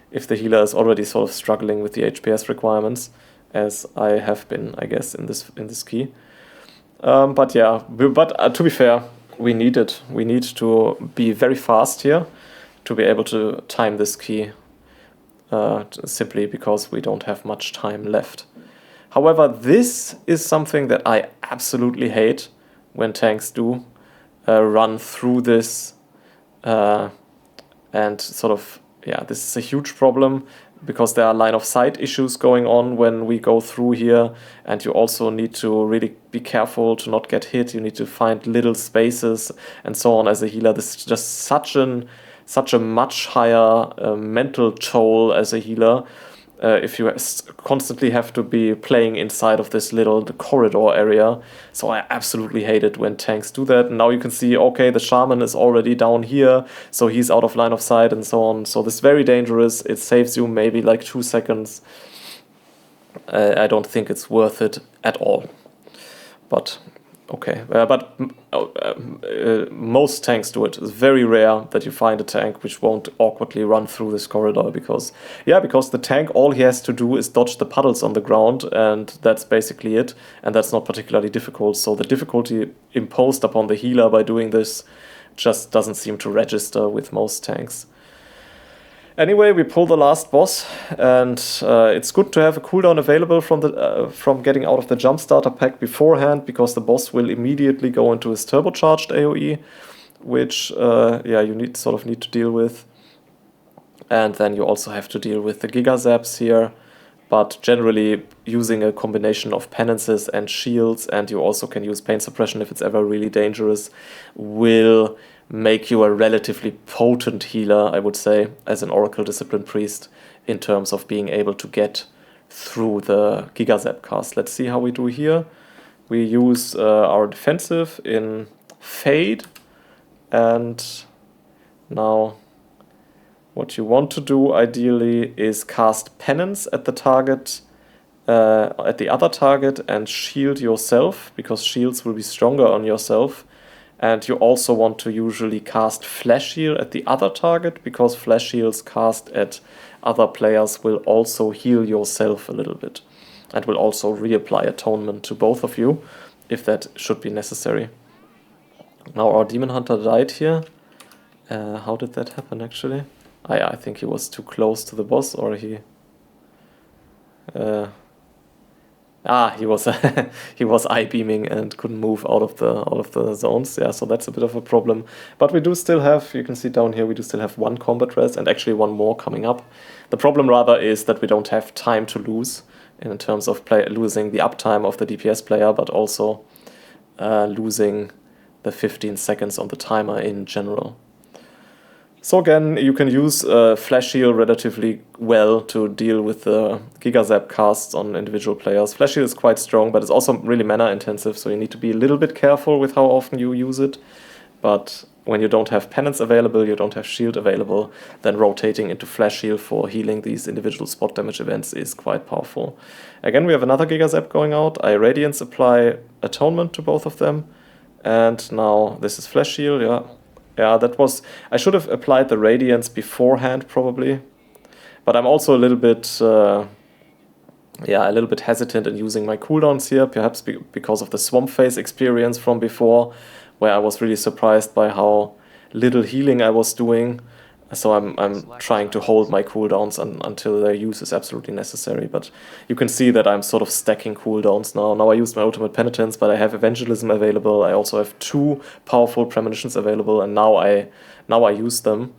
if the healer is already sort of struggling with the HPS requirements, as I have been, I guess, in this key. But yeah, to be fair, we need it. We need to be very fast here to be able to time this key. Simply because we don't have much time left. However, this is something that I absolutely hate when tanks do run through this and sort of, yeah, this is a huge problem because there are line of sight issues going on when we go through here, and you also need to really be careful to not get hit. You need to find little spaces and so on as a healer. This is just such a much higher mental toll as a healer if you constantly have to be playing inside of this little corridor area. So I absolutely hate it when tanks do that. And now you can see, okay, the Shaman is already down here, so he's out of line of sight and so on. So this is very dangerous. It saves you maybe like 2 seconds. I don't think it's worth it at all. But okay, most tanks do it. It's very rare that you find a tank which won't awkwardly run through this corridor because the tank, all he has to do is dodge the puddles on the ground, and that's basically it. And that's not particularly difficult. So the difficulty imposed upon the healer by doing this just doesn't seem to register with most tanks. Anyway, we pull the last boss, and it's good to have a cooldown available from getting out of the jump starter pack beforehand, because the boss will immediately go into his turbocharged AoE, which you need to deal with. And then you also have to deal with the Giga Zaps here, but generally using a combination of penances and shields, and you also can use pain suppression if it's ever really dangerous, will make you a relatively potent healer, I would say, as an Oracle Discipline Priest, in terms of being able to get through the Giga Zap cast. Let's see how we do here. We use our defensive in Fade, and now what you want to do ideally is cast Penance at the target, at the other target, and shield yourself, because shields will be stronger on yourself. And you also want to usually cast Flash Heal at the other target, because Flash Heals cast at other players will also heal yourself a little bit, and will also reapply Atonement to both of you, if that should be necessary. Now our Demon Hunter died here. How did that happen actually? I think he was too close to the boss, or he... he was he was eye beaming and couldn't move out of the zones. Yeah, so that's a bit of a problem. But we do still have, you can see down here, we do still have 1 combat res, and actually 1 more coming up. The problem rather is that we don't have time to lose in terms of losing the uptime of the DPS player, but also losing the 15 seconds on the timer in general. So again, you can use Flash Heal relatively well to deal with the Giga Zap casts on individual players. Flash Heal is quite strong, but it's also really mana intensive, so you need to be a little bit careful with how often you use it. But when you don't have Penance available, you don't have Shield available, then rotating into Flash Heal for healing these individual spot damage events is quite powerful. Again, we have another Giga Zap going out. I Radiance apply Atonement to both of them. And now this is Flash Heal, yeah. Yeah, that was... I should have applied the Radiance beforehand, probably. But I'm also a little bit... yeah, a little bit hesitant in using my cooldowns here, perhaps because of the Swamp Phase experience from before, where I was really surprised by how little healing I was doing. So I'm trying to hold my cooldowns until their use is absolutely necessary. But you can see that I'm sort of stacking cooldowns now. Now I used my Ultimate Penitence, but I have Evangelism available. I also have 2 powerful premonitions available, and now I use them.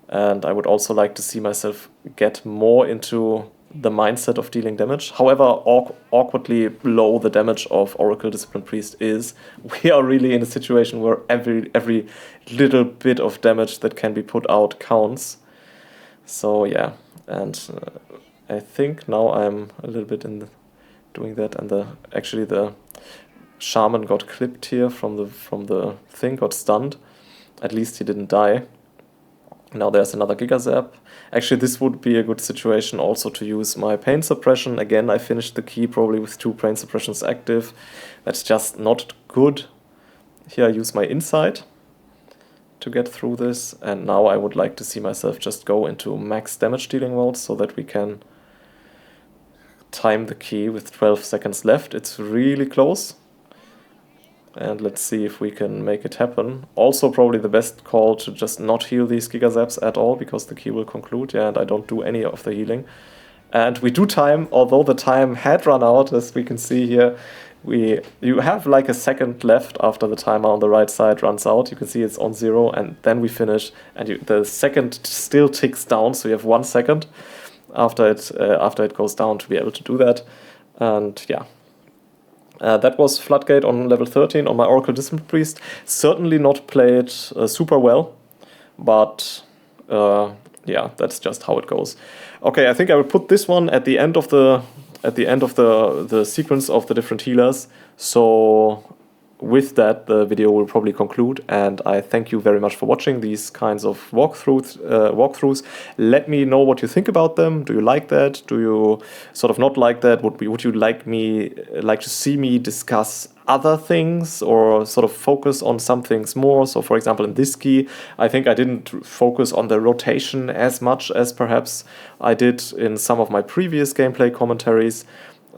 And I would also like to see myself get more into the mindset of dealing damage. However awkwardly low the damage of Oracle Discipline Priest is, we are really in a situation where every little bit of damage that can be put out counts. So yeah, and I think now I'm a little bit in doing that, and actually the Shaman got clipped here from the thing, got stunned. At least he didn't die. Now there's another Giga Zap. Actually, this would be a good situation also to use my Pain Suppression. Again, I finished the key probably with 2 Pain Suppressions active. That's just not good. Here I use my Insight to get through this. And now I would like to see myself just go into max damage dealing mode so that we can time the key with 12 seconds left. It's really close. And let's see if we can make it happen. Also probably the best call to just not heal these Giga Zaps at all, because the key will conclude. Yeah, and I don't do any of the healing. And we do time, although the time had run out, as we can see here. You have like a second left after the timer on the right side runs out. You can see it's on 0, and then we finish. And the second still ticks down, so you have 1 second after it goes down to be able to do that. And yeah. That was Floodgate on level 13 on my Oracle Discipline Priest. Certainly not played super well, but yeah, that's just how it goes. Okay, I think I will put this one at the end of the sequence of the different healers. So with that, the video will probably conclude, and I thank you very much for watching these kinds of walkthroughs. Let me know what you think about them. Do you like that? Do you sort of not like that? Would you like to see me discuss other things or sort of focus on some things more? So for example, in this key, I think I didn't focus on the rotation as much as perhaps I did in some of my previous gameplay commentaries.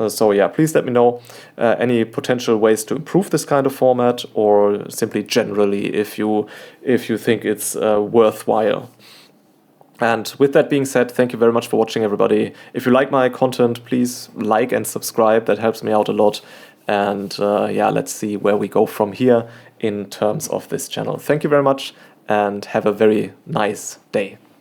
So yeah, please let me know any potential ways to improve this kind of format, or simply generally if you think it's worthwhile. And with that being said, thank you very much for watching, everybody. If you like my content, please like and subscribe. That helps me out a lot. And yeah, let's see where we go from here in terms of this channel. Thank you very much, and have a very nice day.